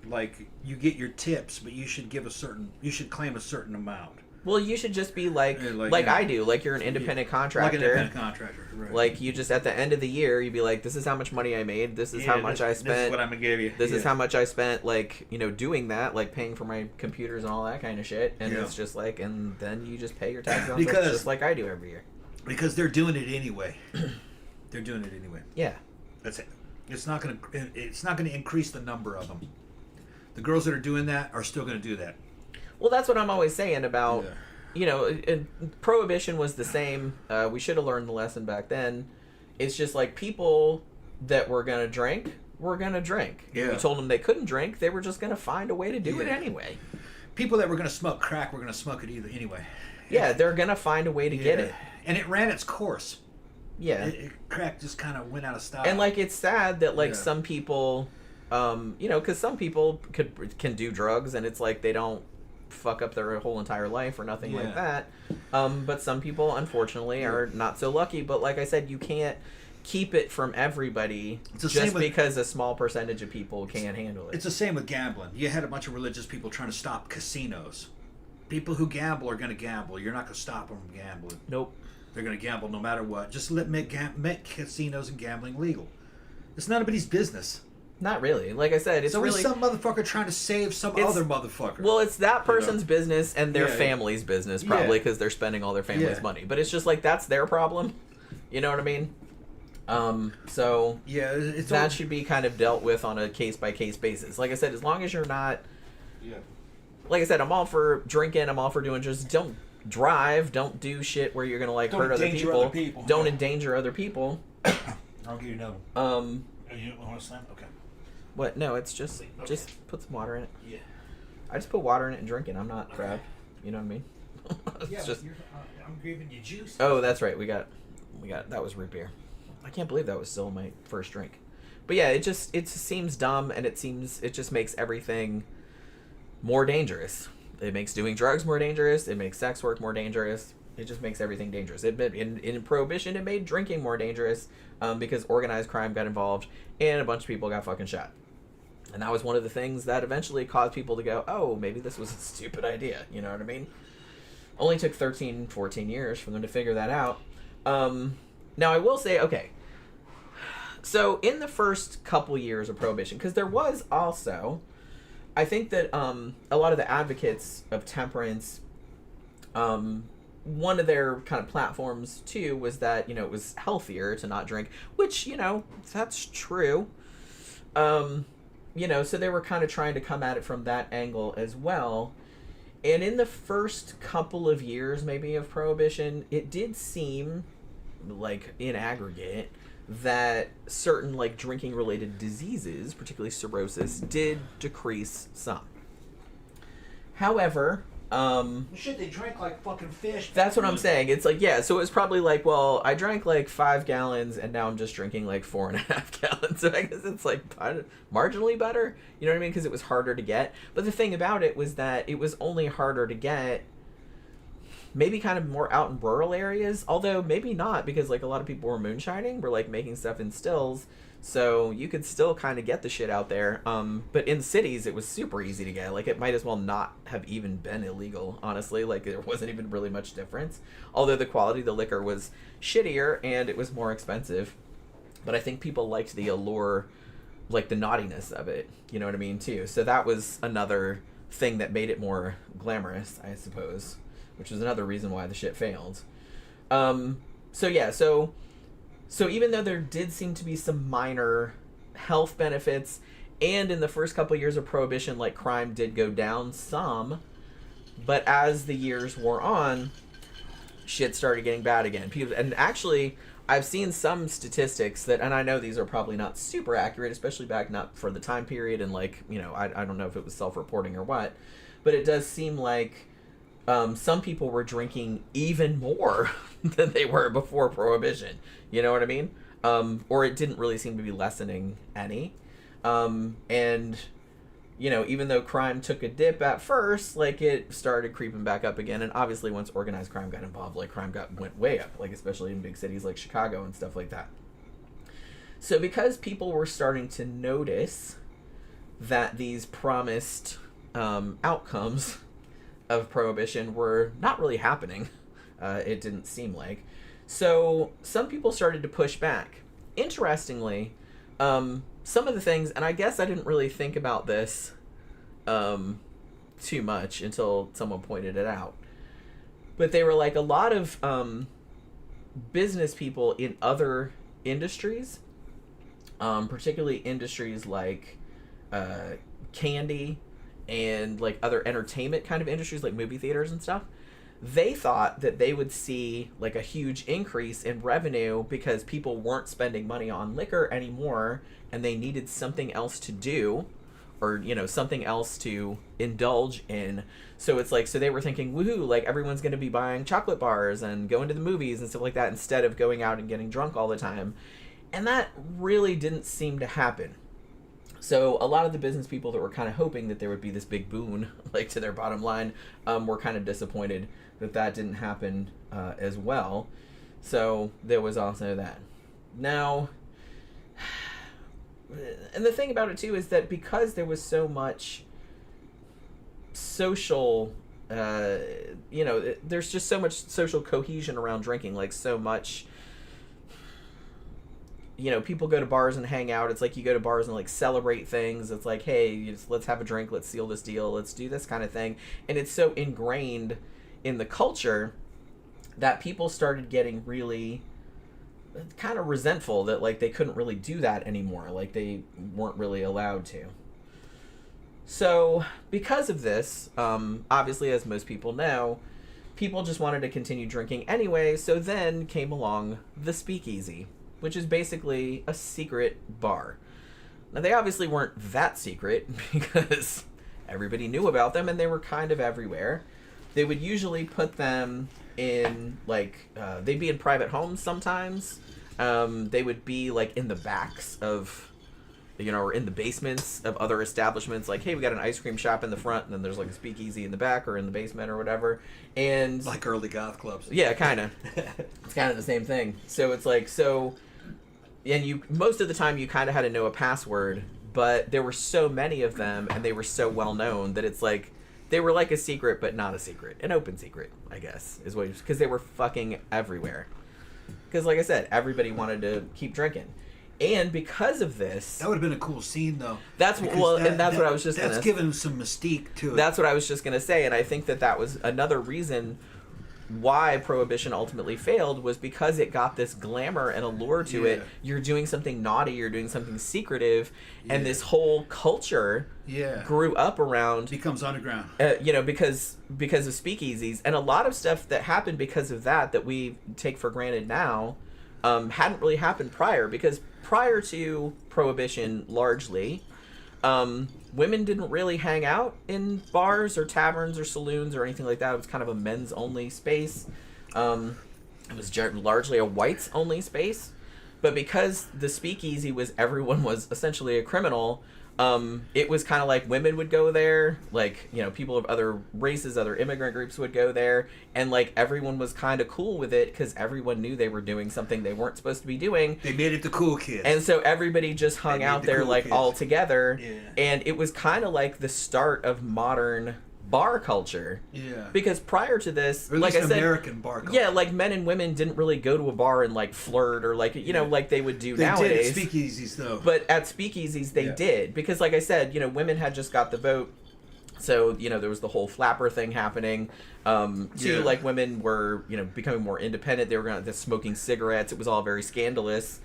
Speaker 4: Like, you get your tips, but you should claim a certain amount.
Speaker 3: well, you should just be like
Speaker 4: Yeah.
Speaker 3: I do, like you're an independent contractor.
Speaker 4: Like an independent contractor, right.
Speaker 3: Like you just at the end of the year, you'd be like, this is how much money I made. This is how much I spent.
Speaker 4: This is what I'm gonna give you.
Speaker 3: This is how much I spent, like, doing that, like paying for my computers and all that kind of shit. And it's just like, and then you just pay your taxes on stuff just like I do every year.
Speaker 4: Because they're doing it anyway. They're doing it anyway.
Speaker 3: Yeah.
Speaker 4: That's it. It's not gonna increase the number of them. The girls that are doing that are still gonna do that.
Speaker 3: Well, that's what I'm always saying about, Prohibition was the same. We should have learned the lesson back then. It's just like people that were going to drink were going to drink.
Speaker 4: Yeah.
Speaker 3: We told them they couldn't drink. They were just going to find a way to do it anyway.
Speaker 4: People that were going to smoke crack were going to smoke it either anyway.
Speaker 3: Yeah, they're going to find a way to get it.
Speaker 4: And it ran its course.
Speaker 3: Yeah.
Speaker 4: Crack just kind of went out of style.
Speaker 3: And, like, it's sad that, like, some people, because some people can do drugs and it's like they don't fuck up their whole entire life or nothing like that. But some people, unfortunately, are not so lucky. But like I said, you can't keep it from everybody just because a small percentage of people can't handle it.
Speaker 4: It's the same with gambling. You had a bunch of religious people trying to stop casinos. People who gamble are going to gamble. You're not going to stop them from gambling.
Speaker 3: Nope.
Speaker 4: They're going to gamble no matter what. Just make casinos and gambling legal. It's none of anybody's business.
Speaker 3: Not really. Like I said, it's
Speaker 4: always
Speaker 3: really
Speaker 4: some motherfucker trying to save some other motherfucker.
Speaker 3: Well, it's that person's business and their family's business, probably, because they're spending all their family's money. But it's just like, that's their problem. You know what I mean? So that should be kind of dealt with on a case-by-case basis. Like I said, as long as you're not... Yeah. Like I said, I'm all for drinking. I'm all for doing... Just don't drive. Don't do shit where you're going to, like, hurt other people. Don't endanger other people.
Speaker 4: I'll give you another one. You want to slam? Okay.
Speaker 3: What? No, it's just put some water in it. Yeah. I just put water in it and drink it. I'm not crab. You know what I mean? It's just.
Speaker 4: I'm giving you juice.
Speaker 3: Oh, that's right. We got. That was root beer. I can't believe that was still my first drink. But yeah, it just seems dumb, and it just makes everything more dangerous. It makes doing drugs more dangerous. It makes sex work more dangerous. It just makes everything dangerous. In Prohibition, it made drinking more dangerous because organized crime got involved and a bunch of people got fucking shot. And that was one of the things that eventually caused people to go, oh, maybe this was a stupid idea. You know what I mean? Only took 13, 14 years for them to figure that out. Now, I will say, okay, so in the first couple years of Prohibition, because there was also, I think that a lot of the advocates of temperance, one of their kind of platforms too was that, it was healthier to not drink, which, that's true. So they were kind of trying to come at it from that angle as well. And in the first couple of years maybe of Prohibition, it did seem like in aggregate that certain like drinking related diseases, particularly cirrhosis, did decrease some. However,
Speaker 4: shit, they drank like fucking fish.
Speaker 3: That's what I'm saying. It's like, so it was probably like, well, I drank like 5 gallons and now I'm just drinking like 4.5 gallons. So I guess it's like marginally better. You know what I mean? Because it was harder to get. But the thing about it was that it was only harder to get maybe kind of more out in rural areas. Although maybe not, because like a lot of people were moonshining, were like making stuff in stills. So you could still kind of get the shit out there. But in cities, it was super easy to get. Like, it might as well not have even been illegal, honestly. Like, there wasn't even really much difference. Although the quality of the liquor was shittier and it was more expensive. But I think people liked the allure, like the naughtiness of it. You know what I mean, too? So that was another thing that made it more glamorous, I suppose. Which was another reason why the shit failed. So even though there did seem to be some minor health benefits, and in the first couple of years of Prohibition, like, crime did go down some, but as the years wore on, shit started getting bad again. And actually, I've seen some statistics that, and I know these are probably not super accurate, especially back not for the time period, and like, I don't know if it was self-reporting or what, but it does seem like some people were drinking even more than they were before Prohibition. You know what I mean? Or it didn't really seem to be lessening any. And even though crime took a dip at first, like, it started creeping back up again. And obviously once organized crime got involved, like, crime went way up, like, especially in big cities like Chicago and stuff like that. So because people were starting to notice that these promised outcomes of Prohibition were not really happening, it didn't seem like. So some people started to push back. Interestingly, some of the things, and I guess I didn't really think about this too much until someone pointed it out, but they were like, a lot of business people in other industries, particularly industries like candy and like other entertainment kind of industries like movie theaters and stuff, they thought that they would see like a huge increase in revenue because people weren't spending money on liquor anymore and they needed something else to do, or something else to indulge in. So it's like, so they were thinking, woohoo, like everyone's going to be buying chocolate bars and going to the movies and stuff like that instead of going out and getting drunk all the time. And that really didn't seem to happen. So a lot of the business people that were kind of hoping that there would be this big boon, like, to their bottom line, were kind of disappointed that didn't happen as well. So there was also that. Now, and the thing about it too is that because there was so much social, there's just so much social cohesion around drinking, like so much. People go to bars and hang out. It's like you go to bars and like celebrate things. It's like, hey, let's have a drink. Let's seal this deal. Let's do this kind of thing. And it's so ingrained in the culture that people started getting really kind of resentful that like they couldn't really do that anymore. Like they weren't really allowed to. So because of this, obviously, as most people know, people just wanted to continue drinking anyway. So then came along the speakeasy, which is basically a secret bar. Now, they obviously weren't that secret because everybody knew about them and they were kind of everywhere. They would usually put them in, like, they'd be in private homes sometimes. They would be, like, in the backs of, or in the basements of other establishments. Like, hey, we got an ice cream shop in the front and then there's, like, a speakeasy in the back or in the basement or whatever. And
Speaker 4: like early goth clubs.
Speaker 3: Yeah, kind of. It's kind of the same thing. So it's like, and most of the time you kind of had to know a password, but there were so many of them and they were so well known that it's like they were like a secret but not a secret, an open secret, I guess is what, because they were fucking everywhere, because like I said, everybody wanted to keep drinking. And because of this,
Speaker 4: that would have been a cool scene though.
Speaker 3: That's what I was just
Speaker 4: that's given some mystique to it.
Speaker 3: That's what I was just gonna say, and I think that was another reason why Prohibition ultimately failed, was because it got this glamour and allure to it. You're doing something naughty, you're doing something secretive, and this whole culture grew up around,
Speaker 4: becomes underground.
Speaker 3: Because of speakeasies, and a lot of stuff that happened because of that we take for granted now hadn't really happened prior, because prior to Prohibition, largely, women didn't really hang out in bars or taverns or saloons or anything like that. It was kind of a men's only space. It was largely a whites only space. But because the speakeasy everyone was essentially a criminal, it was kind of like women would go there, like, people of other races, other immigrant groups would go there, and like everyone was kind of cool with it because everyone knew they were doing something they weren't supposed to be doing.
Speaker 4: They made it the cool kids.
Speaker 3: And so everybody just hung out there like kids all together. And it was kind of like the start of modern bar culture. Because prior to this,
Speaker 4: or
Speaker 3: like I said,
Speaker 4: American bar culture.
Speaker 3: Like men and women didn't really go to a bar and like flirt or like like they would do nowadays.
Speaker 4: They did at speakeasies though.
Speaker 3: But at speakeasies they did, because like I said, women had just got the vote. So, there was the whole flapper thing happening. Like women were, becoming more independent. They were going to smoking cigarettes. It was all very scandalous.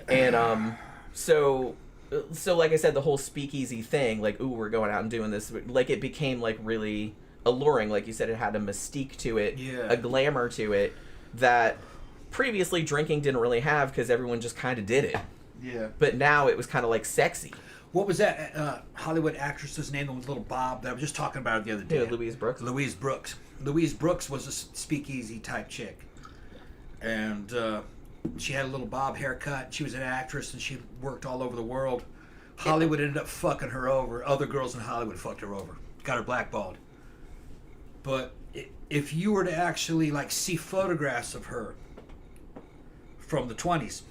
Speaker 3: And so like I said, the whole speakeasy thing, like, ooh, we're going out and doing this, like it became like really alluring. Like you said, it had a mystique to it, a glamour to it that previously drinking didn't really have, because everyone just kind of did it. But now it was kind of like sexy.
Speaker 4: What was that Hollywood actress's name that was Little Bob that I was just talking about the other day?
Speaker 3: Louise Brooks.
Speaker 4: Louise Brooks was a speakeasy type chick. And she had a little bob haircut. She was an actress and she worked all over the world Hollywood ended up fucking her over. Other girls in Hollywood fucked her over. Got her blackballed. But if you were to actually like see photographs of her from the 20s,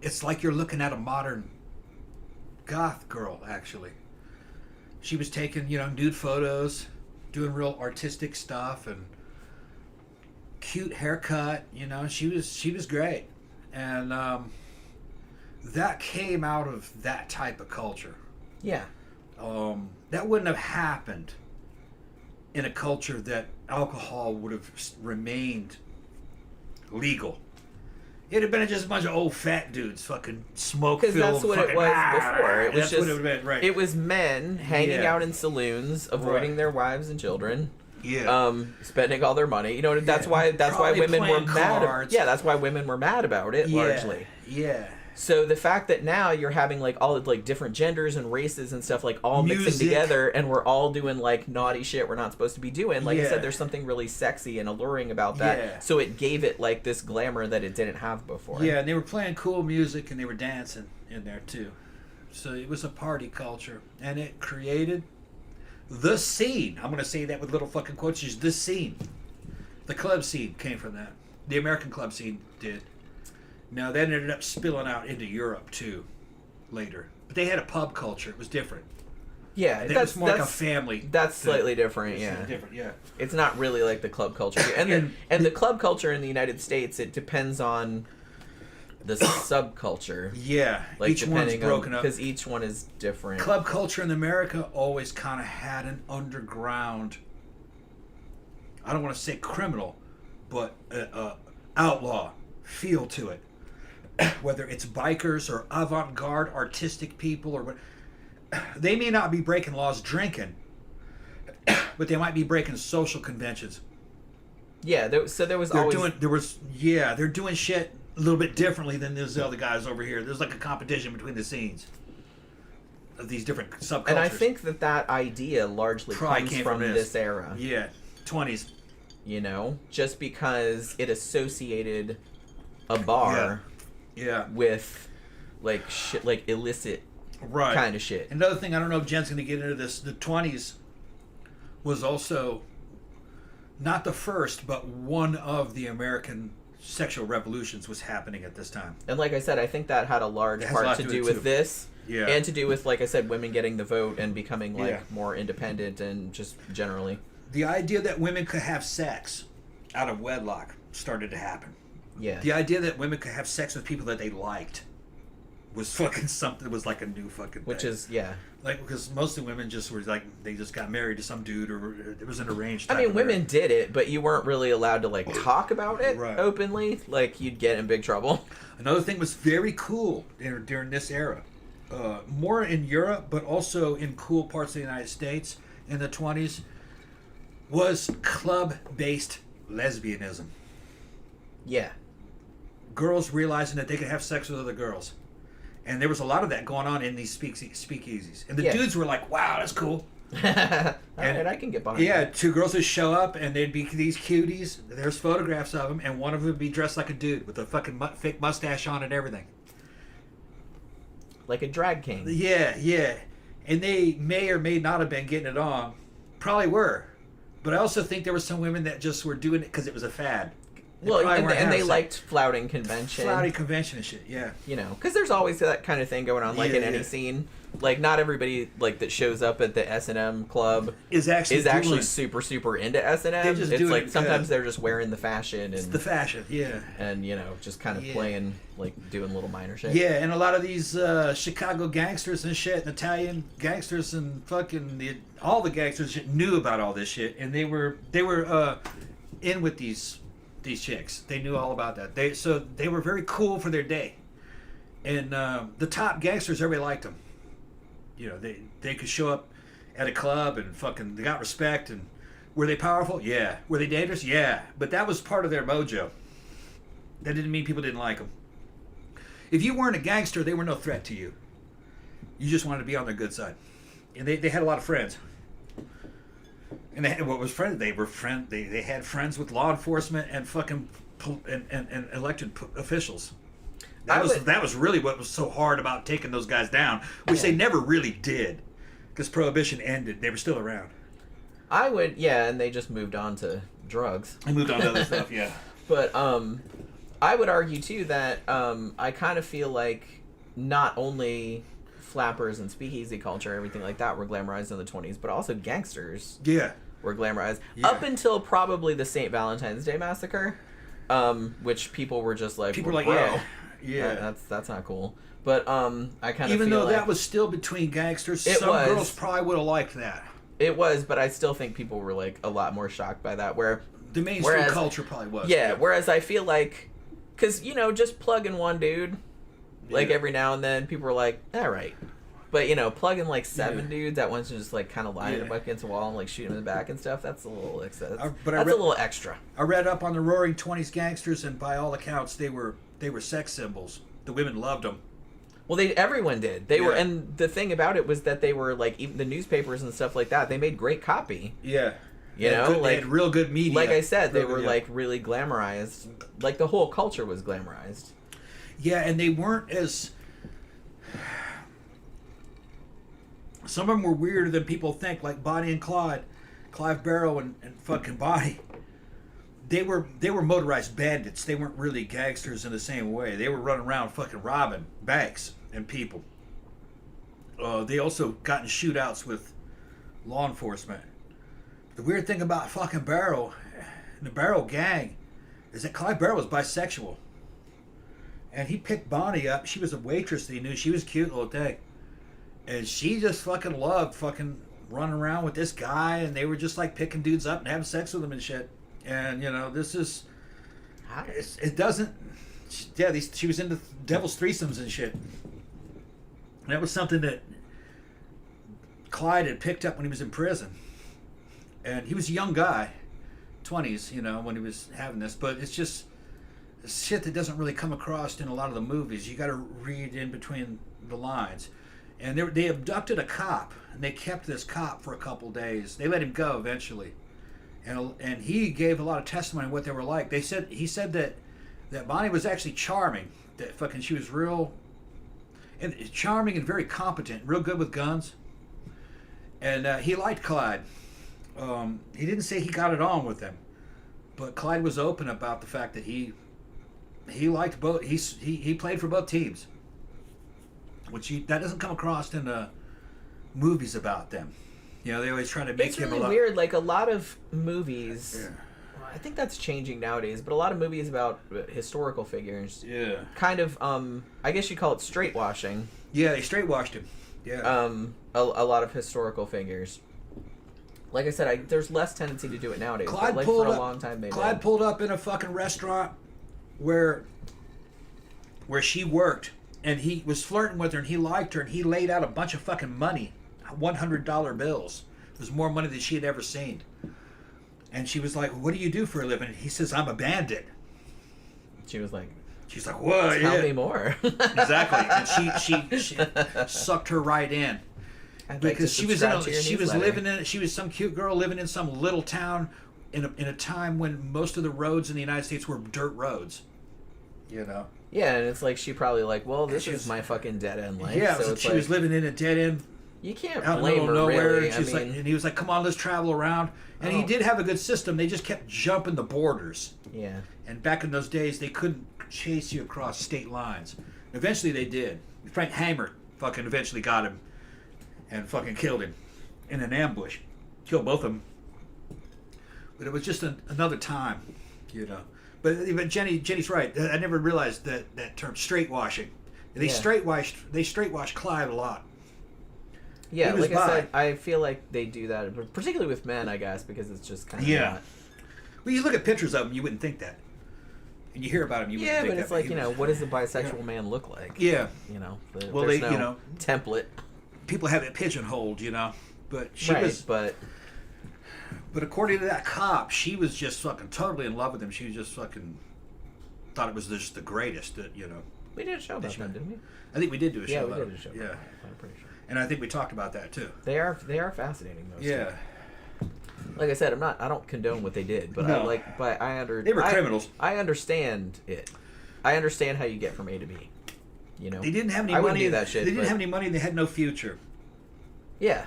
Speaker 4: it's like you're looking at a modern goth girl, actually. She was taking, nude photos, doing real artistic stuff, and cute haircut. She was great, and that came out of that type of culture.
Speaker 3: Yeah.
Speaker 4: That wouldn't have happened in a culture that alcohol would have remained legal. It'd have been just a bunch of old fat dudes fucking smoke filled.
Speaker 3: Because that's what it was before. It was
Speaker 4: that's
Speaker 3: just,
Speaker 4: what it would have been, right.
Speaker 3: It was men hanging out in saloons, avoiding their wives and children.
Speaker 4: Yeah.
Speaker 3: Spending all their money. That's why
Speaker 4: Probably
Speaker 3: women were
Speaker 4: playing
Speaker 3: mad.
Speaker 4: cards.
Speaker 3: Yeah, that's why women were mad about it largely.
Speaker 4: Yeah.
Speaker 3: So the fact that now you're having like all like different genders and races and stuff like all mixing
Speaker 4: Music.
Speaker 3: together, and we're all doing like naughty shit we're not supposed to be doing. Like I
Speaker 4: Yeah.
Speaker 3: said, there's something really sexy and alluring about that.
Speaker 4: Yeah.
Speaker 3: So it gave it like this glamour that it didn't have before.
Speaker 4: Yeah, and they were playing cool music and they were dancing in there too. So it was a party culture, and it created the scene. I'm going to say that with little fucking quotes. Just the scene. The club scene came from that. The American club scene did. Now that ended up spilling out into Europe too, later. But they had a pub culture. It was different.
Speaker 3: Yeah,
Speaker 4: It was more like a family.
Speaker 3: That's slightly different.
Speaker 4: It's
Speaker 3: Yeah,
Speaker 4: different. Yeah.
Speaker 3: it's not really like the club culture. And the club culture in the United States, it depends on the subculture.
Speaker 4: Yeah.
Speaker 3: Like
Speaker 4: Each one's
Speaker 3: depending
Speaker 4: broken up.
Speaker 3: because each one is different.
Speaker 4: Club culture in America always kind of had an underground, I don't want to say criminal, but outlaw feel to it. Whether it's bikers or avant-garde artistic people or what, they may not be breaking laws drinking, but they might be breaking social conventions.
Speaker 3: Yeah, there was
Speaker 4: They're
Speaker 3: always
Speaker 4: they're doing shit a little bit differently than those other guys over here. There's like a competition between the scenes of these different subcultures.
Speaker 3: and I think that idea largely
Speaker 4: Probably
Speaker 3: comes
Speaker 4: came
Speaker 3: from
Speaker 4: from
Speaker 3: this era.
Speaker 4: Yeah, 20s.
Speaker 3: Just because it associated a bar
Speaker 4: Yeah.
Speaker 3: with like shit, like illicit
Speaker 4: Right.
Speaker 3: kind of shit.
Speaker 4: Another thing, I don't know if Jen's going to get into this, the 20s was also not the first, but one of the American sexual revolutions was happening at this time.
Speaker 3: And like I said, I think that had a large
Speaker 4: It has a
Speaker 3: part
Speaker 4: lot
Speaker 3: to
Speaker 4: to do
Speaker 3: do
Speaker 4: it,
Speaker 3: with
Speaker 4: too.
Speaker 3: this.
Speaker 4: Yeah.
Speaker 3: And to do with, like I said, women getting the vote and becoming like
Speaker 4: Yeah.
Speaker 3: more independent and just generally.
Speaker 4: The idea that women could have sex out of wedlock started to happen.
Speaker 3: Yeah.
Speaker 4: The idea that women could have sex with people that they liked was fucking something. It was like a new fucking
Speaker 3: Which
Speaker 4: thing.
Speaker 3: is, yeah.
Speaker 4: Like, because most of the women just were like, they just got married to some dude, or it was an arranged
Speaker 3: I
Speaker 4: type
Speaker 3: mean,
Speaker 4: of
Speaker 3: women
Speaker 4: marriage.
Speaker 3: did it, but you weren't really allowed to like talk about it
Speaker 4: Right.
Speaker 3: openly. Like you'd get in big trouble.
Speaker 4: Another thing was very cool during this era. More in Europe, but also in cool parts of the United States in the 20s, was club-based lesbianism.
Speaker 3: Yeah.
Speaker 4: Girls realizing that they could have sex with other girls. And there was a lot of that going on in these speakeasies. And the
Speaker 3: Yeah.
Speaker 4: dudes were like, wow, that's cool.
Speaker 3: All right, I can get behind
Speaker 4: Yeah,
Speaker 3: that.
Speaker 4: two girls would show up and they'd be these cuties. There's photographs of them, and one of them would be dressed like a dude with a fucking fake mustache on and everything.
Speaker 3: Like a drag king.
Speaker 4: Yeah, yeah. And they may or may not have been getting it on. Probably were. But I also think there were some women that just were doing it because it was a fad.
Speaker 3: Well,
Speaker 4: probably
Speaker 3: and
Speaker 4: weren't
Speaker 3: they
Speaker 4: having sex.
Speaker 3: liked flouting convention.
Speaker 4: Flouty convention and shit, yeah.
Speaker 3: Because there's always that kind of thing going on, like
Speaker 4: Yeah,
Speaker 3: in any
Speaker 4: yeah.
Speaker 3: scene. Like not everybody like that shows up at the S&M club
Speaker 4: Is actually doing-
Speaker 3: super super into S&M.
Speaker 4: They're just
Speaker 3: It's
Speaker 4: doing
Speaker 3: like
Speaker 4: it
Speaker 3: sometimes
Speaker 4: 'cause-
Speaker 3: they're just wearing the fashion
Speaker 4: It's
Speaker 3: and
Speaker 4: the fashion, yeah.
Speaker 3: and just kind of
Speaker 4: Yeah.
Speaker 3: playing like doing little minor shit.
Speaker 4: Yeah, and a lot of these Chicago gangsters and shit, and Italian gangsters and fucking all the gangsters knew about all this shit, and they were in with these chicks. They knew all about that. They were very cool for their day, and the top gangsters, everybody liked them. They could show up at a club and fucking they got respect. And were they powerful? Yeah. Were they dangerous? Yeah. But that was part of their mojo. That didn't mean people didn't like them. If you weren't a gangster, they were no threat to you. You just wanted to be on their good side. And they had a lot of friends. And they had, what was friends? They had friends with law enforcement and fucking and elected officials. That was really what was so hard about taking those guys down, which they never really did, because Prohibition ended. They were still around.
Speaker 3: I would, yeah, and they just moved on to drugs.
Speaker 4: They moved on to other stuff, yeah.
Speaker 3: But I would argue too that I kind of feel like not only flappers and speakeasy culture, everything like that, were glamorized in the 20s, but also gangsters.
Speaker 4: Yeah.
Speaker 3: Were glamorized
Speaker 4: Yeah.
Speaker 3: up until probably the St. Valentine's Day massacre, which people were just like,
Speaker 4: People were like,
Speaker 3: bro,
Speaker 4: yeah.
Speaker 3: that's not cool. But I kind of
Speaker 4: even
Speaker 3: feel
Speaker 4: though
Speaker 3: like
Speaker 4: that was still between gangsters,
Speaker 3: It
Speaker 4: some
Speaker 3: was.
Speaker 4: girls probably would have liked that.
Speaker 3: it was, but I still think people were like a lot more shocked by that. Where
Speaker 4: The mainstream culture probably was.
Speaker 3: yeah, whereas I feel like, because just plugging one dude, like
Speaker 4: Yeah.
Speaker 3: every now and then, people were like, all right. But plugging like 7 dudes at once and just like kind of lining them up against a wall and like shooting them in the back and stuff, that's a little excess. That's a little extra.
Speaker 4: I read up on the Roaring '20s gangsters, and by all accounts, they were sex symbols. The women loved them.
Speaker 3: Well, everyone did. They were,
Speaker 4: Yeah.
Speaker 3: and the thing about it was that they were like, even the newspapers and stuff like that, they made great copy.
Speaker 4: Yeah.
Speaker 3: They
Speaker 4: had real good media.
Speaker 3: Like I said, they
Speaker 4: Real
Speaker 3: were
Speaker 4: good,
Speaker 3: like really glamorized. Like the whole culture was glamorized.
Speaker 4: Yeah, and they weren't as. Some of them were weirder than people think, like Bonnie and Clyde, Clive Barrow and fucking Bonnie. They were motorized bandits. They weren't really gangsters in the same way. They were running around fucking robbing banks and people. They also got in shootouts with law enforcement. The weird thing about fucking Barrow, and the Barrow gang, is that Clive Barrow was bisexual. And he picked Bonnie up. She was a waitress that he knew. She was a cute little thing. And she just fucking loved fucking running around with this guy, and they were just like picking dudes up and having sex with them and shit. And this is, it doesn't, she was into devil's threesomes and shit. And that was something that Clyde had picked up when he was in prison. And he was a young guy, 20s, when he was having this. But it's just shit that doesn't really come across in a lot of the movies. You got to read in between the lines. And they abducted a cop, and they kept this cop for a couple days. They let him go eventually, and he gave a lot of testimony on what they were like. He said that Bonnie was actually charming. That fucking she was real, and charming and very competent, real good with guns. And he liked Clyde. He didn't say he got it on with him, but Clyde was open about the fact that he liked both. He played for both teams. That doesn't come across in the movies about them. They always try to make him
Speaker 3: really weird. Like a lot of movies, I think that's changing nowadays. But a lot of movies about historical figures, kind of, I guess you call it straight washing.
Speaker 4: Yeah, they straight washed him. Yeah.
Speaker 3: A lot of historical figures. Like I said, there's less tendency to do it nowadays.
Speaker 4: Clyde
Speaker 3: but like
Speaker 4: pulled
Speaker 3: for a
Speaker 4: up,
Speaker 3: long time,
Speaker 4: Clyde pulled up in a fucking restaurant where she worked. And he was flirting with her, and he liked her, and he laid out a bunch of fucking money, $100 bills. It was more money than she had ever seen. And she was like, "What do you do for a living?" And he says, "I'm a bandit."
Speaker 3: She's like,
Speaker 4: "Whoa,
Speaker 3: tell me more."
Speaker 4: Exactly. And she sucked her right in. Because she was some cute girl living in some little town in a time when most of the roads in the United States were dirt roads.
Speaker 3: Yeah, and it's like she probably like, well, this is my fucking dead end life.
Speaker 4: Yeah,
Speaker 3: so
Speaker 4: she was living in a dead end.
Speaker 3: You can't
Speaker 4: out in the
Speaker 3: blame
Speaker 4: middle
Speaker 3: her,
Speaker 4: of nowhere.
Speaker 3: really.
Speaker 4: And he was like, "Come on, let's travel around." And he did have a good system. They just kept jumping the borders.
Speaker 3: Yeah.
Speaker 4: And back in those days, they couldn't chase you across state lines. Eventually, they did. Frank Hammer fucking eventually got him and fucking killed him in an ambush. Killed both of them. But it was just another time, But Jenny's right. I never realized that term, straight washing. They straight washed Clive a lot.
Speaker 3: Yeah, like I said, I feel like they do that, particularly with men, I guess, because it's just kind of not.
Speaker 4: Well, you look at pictures of them, you wouldn't think that. And you hear about them, you wouldn't think that.
Speaker 3: Yeah, but it's like, what does a bisexual man look like?
Speaker 4: Yeah.
Speaker 3: There's no template.
Speaker 4: People have it pigeonholed, But she
Speaker 3: right,
Speaker 4: was...
Speaker 3: But
Speaker 4: according to that cop, she was just fucking totally in love with him. She was just fucking thought it was just the greatest that,
Speaker 3: We did a show about them, didn't we?
Speaker 4: I think we did do a show about
Speaker 3: it. Yeah, we did a show about
Speaker 4: them.
Speaker 3: them. I'm pretty sure.
Speaker 4: And I think we talked about that too.
Speaker 3: They are fascinating, those two.
Speaker 4: Yeah.
Speaker 3: Like I said, I don't condone what they did, but
Speaker 4: No.
Speaker 3: they were criminals. I understand it. I understand how you get from A to B. You know,
Speaker 4: They didn't have any
Speaker 3: I
Speaker 4: money.
Speaker 3: wouldn't do that shit.
Speaker 4: They didn't
Speaker 3: but-
Speaker 4: have any money. They had no future.
Speaker 3: Yeah.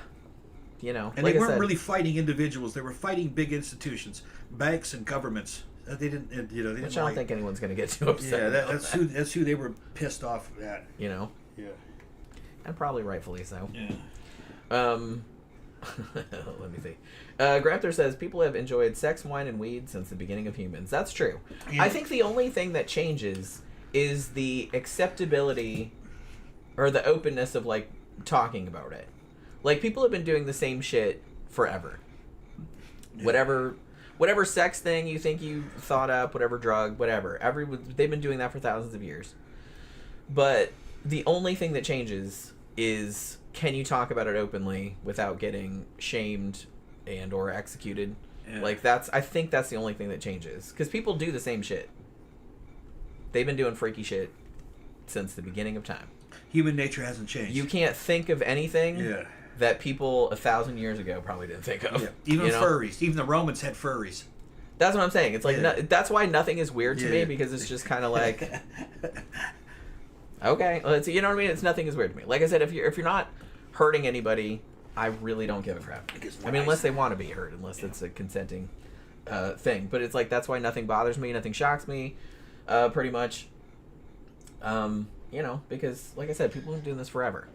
Speaker 3: You know,
Speaker 4: And
Speaker 3: like
Speaker 4: they
Speaker 3: I
Speaker 4: weren't
Speaker 3: said,
Speaker 4: really fighting individuals. They were fighting big institutions, banks and governments. They didn't, They
Speaker 3: which
Speaker 4: didn't
Speaker 3: I don't
Speaker 4: like.
Speaker 3: think anyone's going to get too upset.
Speaker 4: Yeah,
Speaker 3: about
Speaker 4: that's who they were pissed off at.
Speaker 3: You know,
Speaker 4: Yeah.
Speaker 3: and probably rightfully so.
Speaker 4: Yeah.
Speaker 3: Let me see. Granther says people have enjoyed sex, wine, and weed since the beginning of humans. That's true.
Speaker 4: Yeah.
Speaker 3: I think the only thing that changes is the acceptability or the openness of like talking about it. Like people have been doing the same shit forever.
Speaker 4: Yeah.
Speaker 3: Whatever sex thing you think you thought up, whatever drug, whatever. They've been doing that for thousands of years. But the only thing that changes is can you talk about it openly without getting shamed and or executed?
Speaker 4: Yeah.
Speaker 3: Like I think that's the only thing that changes because people do the same shit. They've been doing freaky shit since the beginning of time.
Speaker 4: Human nature hasn't changed.
Speaker 3: You can't think of anything
Speaker 4: Yeah.
Speaker 3: that people 1,000 years ago probably didn't think of.
Speaker 4: Yeah. Even
Speaker 3: you know?
Speaker 4: furries. Even the Romans had furries.
Speaker 3: That's what I'm saying. It's like
Speaker 4: Yeah.
Speaker 3: that's why nothing is weird to me
Speaker 4: Yeah.
Speaker 3: because it's just kind of like okay, well, you know what I mean? It's nothing is weird to me. Like I said, if you're not hurting anybody, I really don't give a crap. I mean, unless they want to be hurt, unless it's a consenting thing. But it's like that's why nothing bothers me, nothing shocks me, pretty much. You know, because like I said, people have been doing this forever.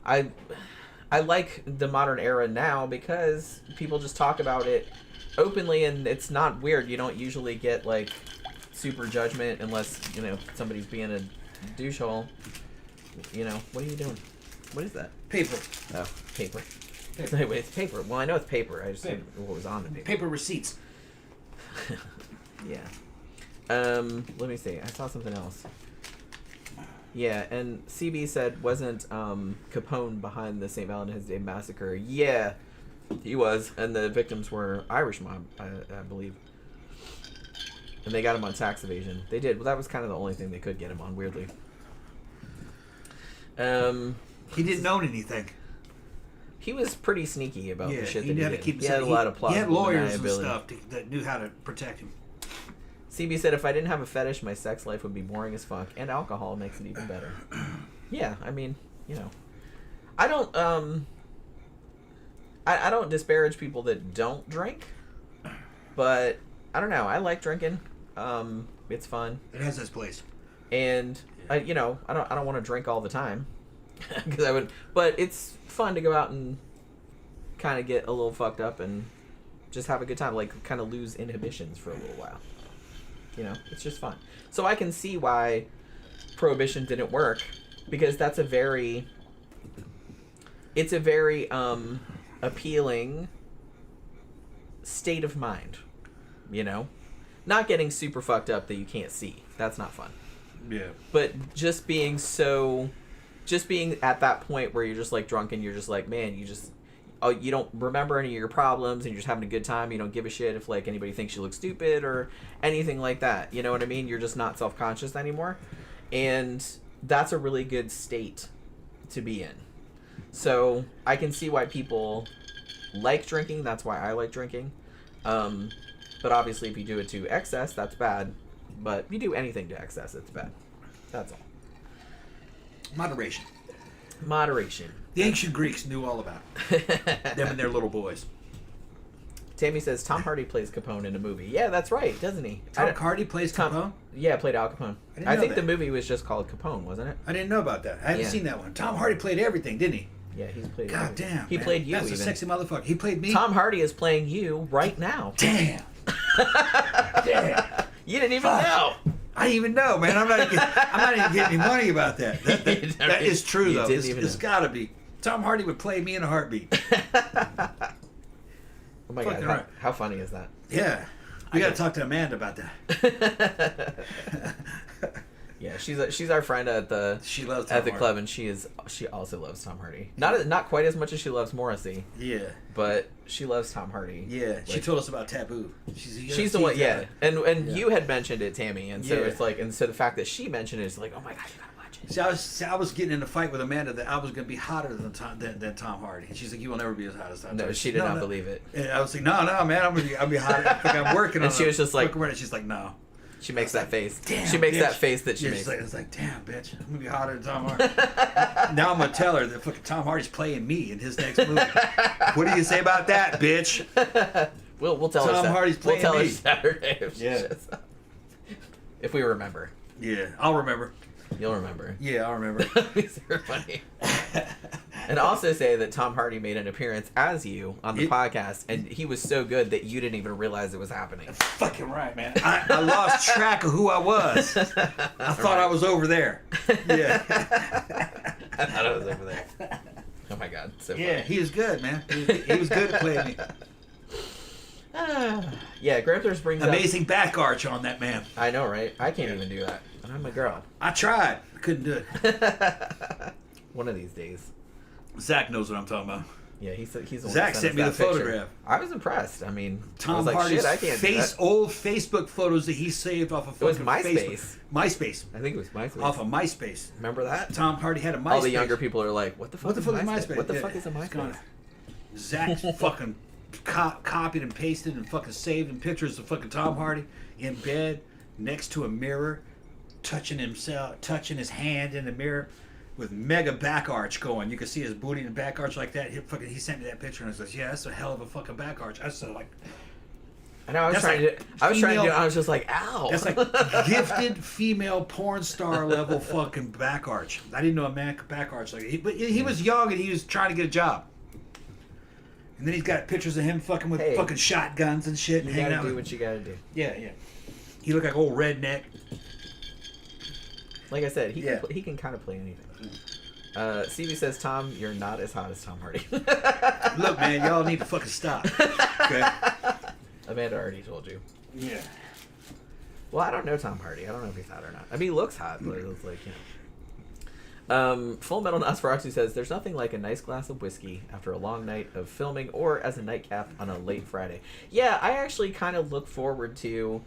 Speaker 3: I like the modern era now because people just talk about it openly and it's not weird. You don't usually get like super judgment unless, you know, somebody's being a douchehole. You know, what are you doing? What is that?
Speaker 4: Paper.
Speaker 3: Oh, paper.
Speaker 4: Paper.
Speaker 3: Wait, it's paper. Well, I know it's paper. I just
Speaker 4: Paper.
Speaker 3: didn't know what was on the paper.
Speaker 4: Paper receipts.
Speaker 3: Yeah. Let me see. I saw something else. Yeah, and CB said, wasn't Capone behind the St. Valentine's Day massacre? Yeah, he was, and the victims were Irish mob, I believe. And they got him on tax evasion. They did. Well, that was kind of the only thing they could get him on, weirdly.
Speaker 4: He didn't own anything.
Speaker 3: He was pretty sneaky about the shit that
Speaker 4: he
Speaker 3: he
Speaker 4: had
Speaker 3: did.
Speaker 4: to keep.
Speaker 3: He had a lot of
Speaker 4: He had
Speaker 3: plausible
Speaker 4: lawyers and
Speaker 3: deniability.
Speaker 4: stuff that knew how to protect him.
Speaker 3: CB said, if I didn't have a fetish, my sex life would be boring as fuck, and alcohol makes it even better. Yeah, I mean, you know. I don't, I don't disparage people that don't drink, but I don't know. I like drinking. It's fun.
Speaker 4: It has its place.
Speaker 3: And, I don't want to drink all the time, because I would, but it's fun to go out and kind of get a little fucked up and just have a good time, like kind of lose inhibitions for a little while. You know, it's just fun. So I can see why Prohibition didn't work because it's a very appealing state of mind, you know? Not getting super fucked up that you can't see. That's not fun.
Speaker 4: Yeah.
Speaker 3: But just being at that point where you're just like drunk and you're just like, man, you don't remember any of your problems and you're just having a good time. You don't give a shit if like anybody thinks you look stupid or anything like that. You know what I mean? You're just not self-conscious anymore. And that's a really good state to be in. So I can see why people like drinking. That's why I like drinking. But obviously if you do it to excess, that's bad. But if you do anything to excess, it's bad. That's all.
Speaker 4: Moderation.
Speaker 3: The
Speaker 4: ancient Greeks knew all about it. Them and their little boys.
Speaker 3: Tammy says Tom Hardy plays Capone in a movie. Yeah, that's right, doesn't he?
Speaker 4: Tom Hardy plays Capone?
Speaker 3: Yeah, played Al Capone.
Speaker 4: I
Speaker 3: think
Speaker 4: that.
Speaker 3: the movie was just called Capone, wasn't it?
Speaker 4: I didn't know about that. I haven't seen that one. Tom Hardy played everything, didn't he?
Speaker 3: Yeah, he's played
Speaker 4: God
Speaker 3: everything.
Speaker 4: damn.
Speaker 3: He
Speaker 4: man.
Speaker 3: played you.
Speaker 4: That's
Speaker 3: even.
Speaker 4: a sexy motherfucker. He played me.
Speaker 3: Tom Hardy is playing you right now.
Speaker 4: Damn. Damn.
Speaker 3: You didn't even know.
Speaker 4: I didn't even know, man. I'm not even getting any money about that. That is true, though. It's got to be. Tom Hardy would play me in a heartbeat.
Speaker 3: Oh my
Speaker 4: Fucking
Speaker 3: god,
Speaker 4: right.
Speaker 3: how funny is that?
Speaker 4: Yeah. We got to talk to Amanda about that.
Speaker 3: Yeah, she's our friend at the
Speaker 4: She loves Tom
Speaker 3: at the
Speaker 4: Hardy.
Speaker 3: club, and she also loves Tom Hardy. Not quite as much as she loves Morrissey,
Speaker 4: Yeah.
Speaker 3: but she loves Tom Hardy.
Speaker 4: Yeah. She
Speaker 3: Like,
Speaker 4: told us about Taboo.
Speaker 3: she's the one, yeah. And
Speaker 4: Yeah.
Speaker 3: you had mentioned it, Tammy, and so
Speaker 4: Yeah.
Speaker 3: it's like, and so the fact that she mentioned it is like, oh my god, you gotta watch it.
Speaker 4: See, I was getting in a fight with Amanda that I was going to be hotter than Tom Hardy. And she's like, you will never be as hot as Tom
Speaker 3: No,
Speaker 4: Hardy.
Speaker 3: she did not believe it.
Speaker 4: And I was like, no, man, I'll be hotter. I think I'm working on
Speaker 3: And she was just like-
Speaker 4: and she's like, no.
Speaker 3: She makes that face.
Speaker 4: Damn,
Speaker 3: She makes
Speaker 4: bitch.
Speaker 3: that face that she
Speaker 4: Yeah,
Speaker 3: makes.
Speaker 4: it's like, damn, bitch, I'm gonna be hotter than Tom Hardy. Now I'm gonna tell her that fucking Tom Hardy's playing me in his next movie. What do you say about that, bitch?
Speaker 3: We'll tell her.
Speaker 4: Tom Hardy's playing
Speaker 3: We'll tell
Speaker 4: me.
Speaker 3: her Saturday.
Speaker 4: Yeah.
Speaker 3: If we remember.
Speaker 4: Yeah, I'll remember.
Speaker 3: You'll remember.
Speaker 4: Yeah, I'll remember.
Speaker 3: These are funny. And also say that Tom Hardy made an appearance as you on the podcast, and he was so good that you didn't even realize it was happening.
Speaker 4: Fucking right, man. I lost track of who I was. I thought I was over there. Yeah.
Speaker 3: I thought I was over there. Oh my god, so
Speaker 4: Yeah,
Speaker 3: funny.
Speaker 4: he was good, man. He was good at playing me.
Speaker 3: Yeah, Gramps brings
Speaker 4: Amazing back arch on that man.
Speaker 3: up... I know, right? I can't even do that. And I'm a girl.
Speaker 4: I tried. I couldn't do it.
Speaker 3: One of these days.
Speaker 4: Zach knows what I'm talking about.
Speaker 3: Yeah, he's the one
Speaker 4: Zach
Speaker 3: that
Speaker 4: sent me
Speaker 3: us
Speaker 4: the
Speaker 3: that picture.
Speaker 4: photograph.
Speaker 3: I was impressed. I mean, I
Speaker 4: Tom
Speaker 3: was like,
Speaker 4: Hardy's
Speaker 3: shit, I can't do that.
Speaker 4: old Facebook photos that he saved off of
Speaker 3: It was
Speaker 4: fucking
Speaker 3: MySpace.
Speaker 4: Facebook. MySpace.
Speaker 3: I think it was MySpace.
Speaker 4: Off of MySpace.
Speaker 3: Remember that?
Speaker 4: Tom Hardy had a MySpace.
Speaker 3: All the younger people are like, what the fuck,
Speaker 4: What the fuck is MySpace?
Speaker 3: What the
Speaker 4: Yeah,
Speaker 3: fuck is a
Speaker 4: it's gone.
Speaker 3: MySpace?
Speaker 4: Zach fucking copied and pasted and fucking saved in pictures of fucking Tom Hardy in bed next to a mirror, touching his hand in the mirror with mega back arch going. You could see his booty and back arch like that. He sent me that picture and I was like, yeah, that's a hell of a fucking back arch. I was like,
Speaker 3: I know. I was
Speaker 4: That's
Speaker 3: trying
Speaker 4: like
Speaker 3: to. I was trying to do.
Speaker 4: female-
Speaker 3: I was just like, ow.
Speaker 4: that's like gifted female porn star level fucking back arch. I didn't know a man could back arch like it. But he was young and he was trying to get a job. And then he's got pictures of him fucking with
Speaker 3: Hey.
Speaker 4: fucking shotguns and shit.
Speaker 3: You
Speaker 4: And hanging
Speaker 3: gotta
Speaker 4: out
Speaker 3: do
Speaker 4: with-
Speaker 3: what you gotta do.
Speaker 4: Yeah, yeah. He looked like old redneck.
Speaker 3: Like I said,
Speaker 4: Yeah.
Speaker 3: he can kind of play anything. Stevie says, Tom, you're not as hot as Tom Hardy.
Speaker 4: Look, man, y'all need to fucking stop. Okay.
Speaker 3: Amanda already told you.
Speaker 4: Yeah.
Speaker 3: Well, I don't know Tom Hardy. I don't know if he's hot or not. I mean, he looks hot, but it looks like, you know. Full Metal Nosferatu says, there's nothing like a nice glass of whiskey after a long night of filming or as a nightcap on a late Friday. Yeah, I actually kind of look forward to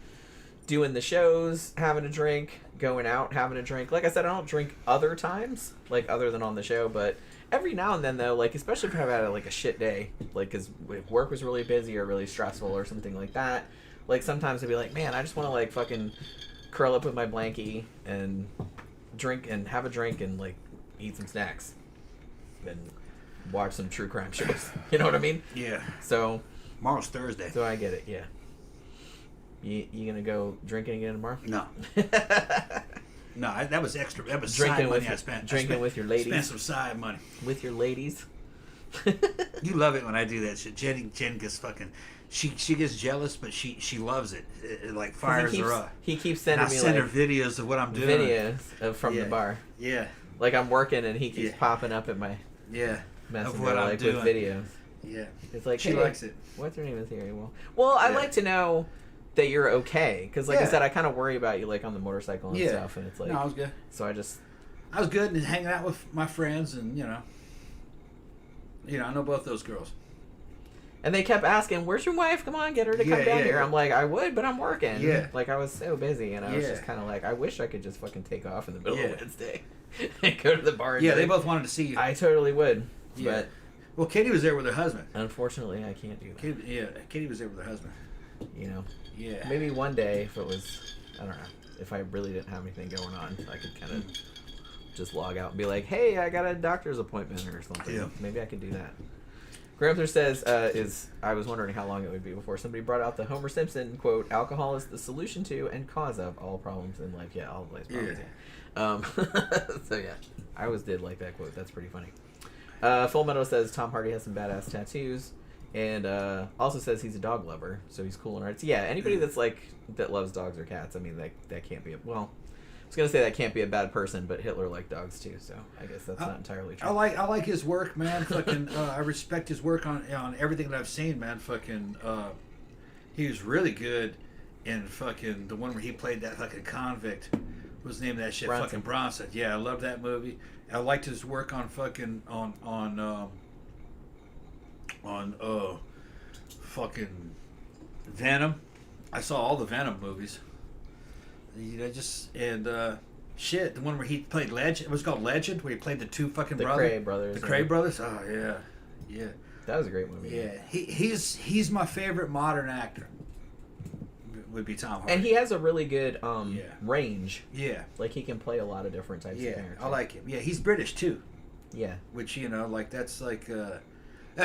Speaker 3: doing the shows, having a drink, going out, having a drink. Like I said, I don't drink other times, like other than on the show, but every now and then though, like especially if I've had like a shit day, like because if work was really busy or really stressful or something like that, like sometimes I'd be like, man, I just want to like fucking curl up with my blankie and drink and have a drink and like eat some snacks and watch some true crime shows. You know what I mean?
Speaker 4: Yeah.
Speaker 3: So
Speaker 4: Tomorrow's Thursday.
Speaker 3: I get it. Yeah. You gonna go drinking again tomorrow?
Speaker 4: No. No, that was extra. That was
Speaker 3: Drinking
Speaker 4: side
Speaker 3: with
Speaker 4: money
Speaker 3: your-
Speaker 4: I spent.
Speaker 3: drinking with your ladies.
Speaker 4: Spent some side money.
Speaker 3: With your ladies.
Speaker 4: You love it when I do that shit. Jen gets fucking. She gets jealous, but she loves it. It like fires her up.
Speaker 3: He keeps
Speaker 4: And
Speaker 3: sending
Speaker 4: I
Speaker 3: me
Speaker 4: send
Speaker 3: like
Speaker 4: her videos of what I'm doing.
Speaker 3: videos from the
Speaker 4: Yeah.
Speaker 3: bar.
Speaker 4: Yeah,
Speaker 3: Like I'm working and he keeps
Speaker 4: Yeah.
Speaker 3: popping up at my
Speaker 4: yeah.
Speaker 3: messenger
Speaker 4: Of what I'm
Speaker 3: like
Speaker 4: doing.
Speaker 3: with videos.
Speaker 4: Yeah.
Speaker 3: It's like,
Speaker 4: She
Speaker 3: hey,
Speaker 4: likes it.
Speaker 3: What's her name is here? Well, I
Speaker 4: Yeah.
Speaker 3: like to know that you're okay because, like I
Speaker 4: Yeah.
Speaker 3: said, I kind of worry about you like on the motorcycle and
Speaker 4: Yeah.
Speaker 3: stuff, and it's like,
Speaker 4: No, I was good.
Speaker 3: so I just
Speaker 4: I was good and hanging out with my friends, and you know, I know both those girls.
Speaker 3: and they kept asking, "Where's your wife? Come on, get her to come
Speaker 4: Yeah,
Speaker 3: down
Speaker 4: yeah,
Speaker 3: here."
Speaker 4: yeah.
Speaker 3: I'm like, I would, but I'm working.
Speaker 4: Yeah.
Speaker 3: Like I was so busy, and I was
Speaker 4: Yeah.
Speaker 3: just kind of like, I wish I could just fucking take off in the middle
Speaker 4: Yeah.
Speaker 3: of Wednesday and go to the bar. And
Speaker 4: Yeah, they
Speaker 3: drink.
Speaker 4: both wanted to see you.
Speaker 3: I totally would,
Speaker 4: Yeah.
Speaker 3: but
Speaker 4: Well, Katie was there with her husband.
Speaker 3: unfortunately, I can't do that.
Speaker 4: Katie was there with her husband.
Speaker 3: You know,
Speaker 4: Yeah.
Speaker 3: maybe one day if it was, I don't know, if I really didn't have anything going on, I could kind of just log out and be like, hey, I got a doctor's appointment or something.
Speaker 4: Yeah.
Speaker 3: Maybe I could do that. Gramps says, I was wondering how long it would be before somebody brought out the Homer Simpson quote, alcohol is the solution to and cause of all problems in life. Yeah, all life's problems. Yeah. So yeah, I always did like that quote. That's pretty funny. Full Metal says Tom Hardy has some badass tattoos, and also says he's a dog lover, so he's cool and right. So yeah, anybody that's like that loves dogs or cats, I mean that can't be I was gonna say that can't be a bad person, but Hitler liked dogs too, so I guess that's not entirely true.
Speaker 4: I like his work, man. Fucking, I respect his work on everything that I've seen, man. Fucking, he was really good in fucking the one where he played that fucking convict. What was the name of that shit?
Speaker 3: Bronson.
Speaker 4: Fucking Bronson. Yeah, I love that movie. I liked his work on fucking fucking Venom. I saw all the Venom movies. You know, shit, the one where he played Legend. It was called Legend, where he played the two fucking
Speaker 3: The
Speaker 4: brothers.
Speaker 3: Cray brothers.
Speaker 4: The Cray brothers. Oh yeah, yeah,
Speaker 3: That was a great movie.
Speaker 4: yeah. He's my favorite modern actor. would be Tom Hardy.
Speaker 3: And he has a really good
Speaker 4: Yeah.
Speaker 3: range.
Speaker 4: Yeah.
Speaker 3: Like, he can play a lot of different types of
Speaker 4: Yeah,
Speaker 3: characters.
Speaker 4: I like him. Yeah, he's British too,
Speaker 3: Yeah.
Speaker 4: which that's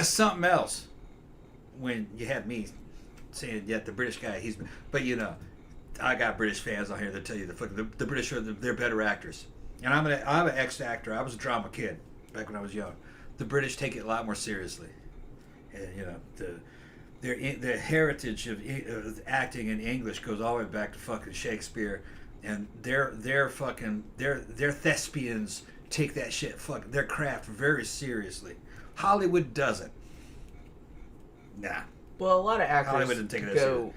Speaker 4: something else. When you have me saying, yeah, the British guy, but I got British fans on here that tell you the British they're better actors. And I'm an ex-actor. I was a drama kid back when I was young. The British take it a lot more seriously. And, their heritage of acting in English goes all the way back to fucking Shakespeare, and their thespians take that shit their craft very seriously. Hollywood doesn't. Nah.
Speaker 3: Well, a lot of actors
Speaker 4: Hollywood didn't take it as
Speaker 3: go,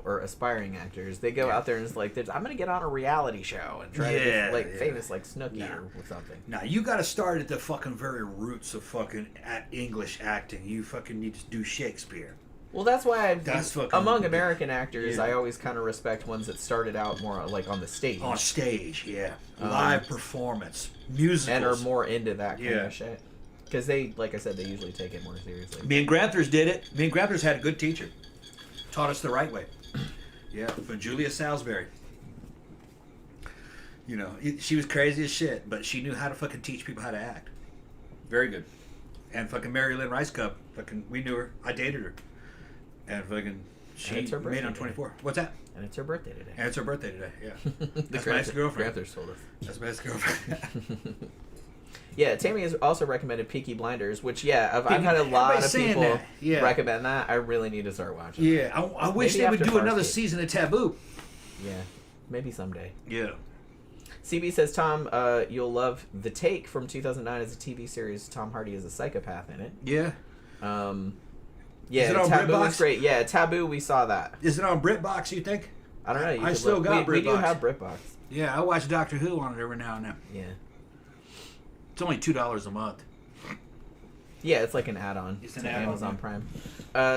Speaker 3: or aspiring actors, they go out there and it's like, I'm going to get on a reality show and try to be famous like Snooki or something.
Speaker 4: Nah, you got to start at the fucking very roots of fucking English acting. You fucking need to do Shakespeare.
Speaker 3: Well, that's why among American actors,
Speaker 4: Yeah.
Speaker 3: I always kind of respect ones that started out more like on the stage.
Speaker 4: On stage, yeah. Live performance. Musicals.
Speaker 3: And are more into that kind of shit. Because they, like I said, they usually take it more seriously.
Speaker 4: Me and Granthers did it. Me and Granthers had a good teacher. Taught us the right way. Yeah, from Julia Salisbury. She was crazy as shit, but she knew how to fucking teach people how to act. Very good. And fucking Mary Lynn Rice Cup, we knew her. I dated her. And fucking, she
Speaker 3: it's her
Speaker 4: made on
Speaker 3: birthday
Speaker 4: 24. What's that?
Speaker 3: And it's her birthday today.
Speaker 4: And it's her birthday today, yeah.
Speaker 3: That's
Speaker 4: my ex-girlfriend.
Speaker 3: Granthers told us.
Speaker 4: That's my ex-girlfriend.
Speaker 3: Yeah, Tammy has also recommended Peaky Blinders, which, I've had a lot of people recommend that. I really need to start watching it.
Speaker 4: Yeah, I wish
Speaker 3: Maybe
Speaker 4: they would
Speaker 3: after
Speaker 4: do another
Speaker 3: Farscape.
Speaker 4: season of Taboo.
Speaker 3: Yeah, maybe someday.
Speaker 4: Yeah.
Speaker 3: CB says, Tom, you'll love The Take from 2009 as a TV series. Tom Hardy is a psychopath in it.
Speaker 4: Yeah.
Speaker 3: Yeah,
Speaker 4: Is it on
Speaker 3: Taboo
Speaker 4: BritBox?
Speaker 3: is great. Yeah, Taboo, we saw that.
Speaker 4: Is it on BritBox, you think?
Speaker 3: I don't know. You
Speaker 4: I
Speaker 3: could
Speaker 4: still
Speaker 3: look.
Speaker 4: got
Speaker 3: we do
Speaker 4: BritBox.
Speaker 3: have BritBox.
Speaker 4: Yeah, I watch Doctor Who on it every now and then.
Speaker 3: Yeah.
Speaker 4: It's only $2 a month.
Speaker 3: Yeah, it's like an add-on
Speaker 4: It's an
Speaker 3: to
Speaker 4: add-on,
Speaker 3: Amazon
Speaker 4: yeah.
Speaker 3: Prime.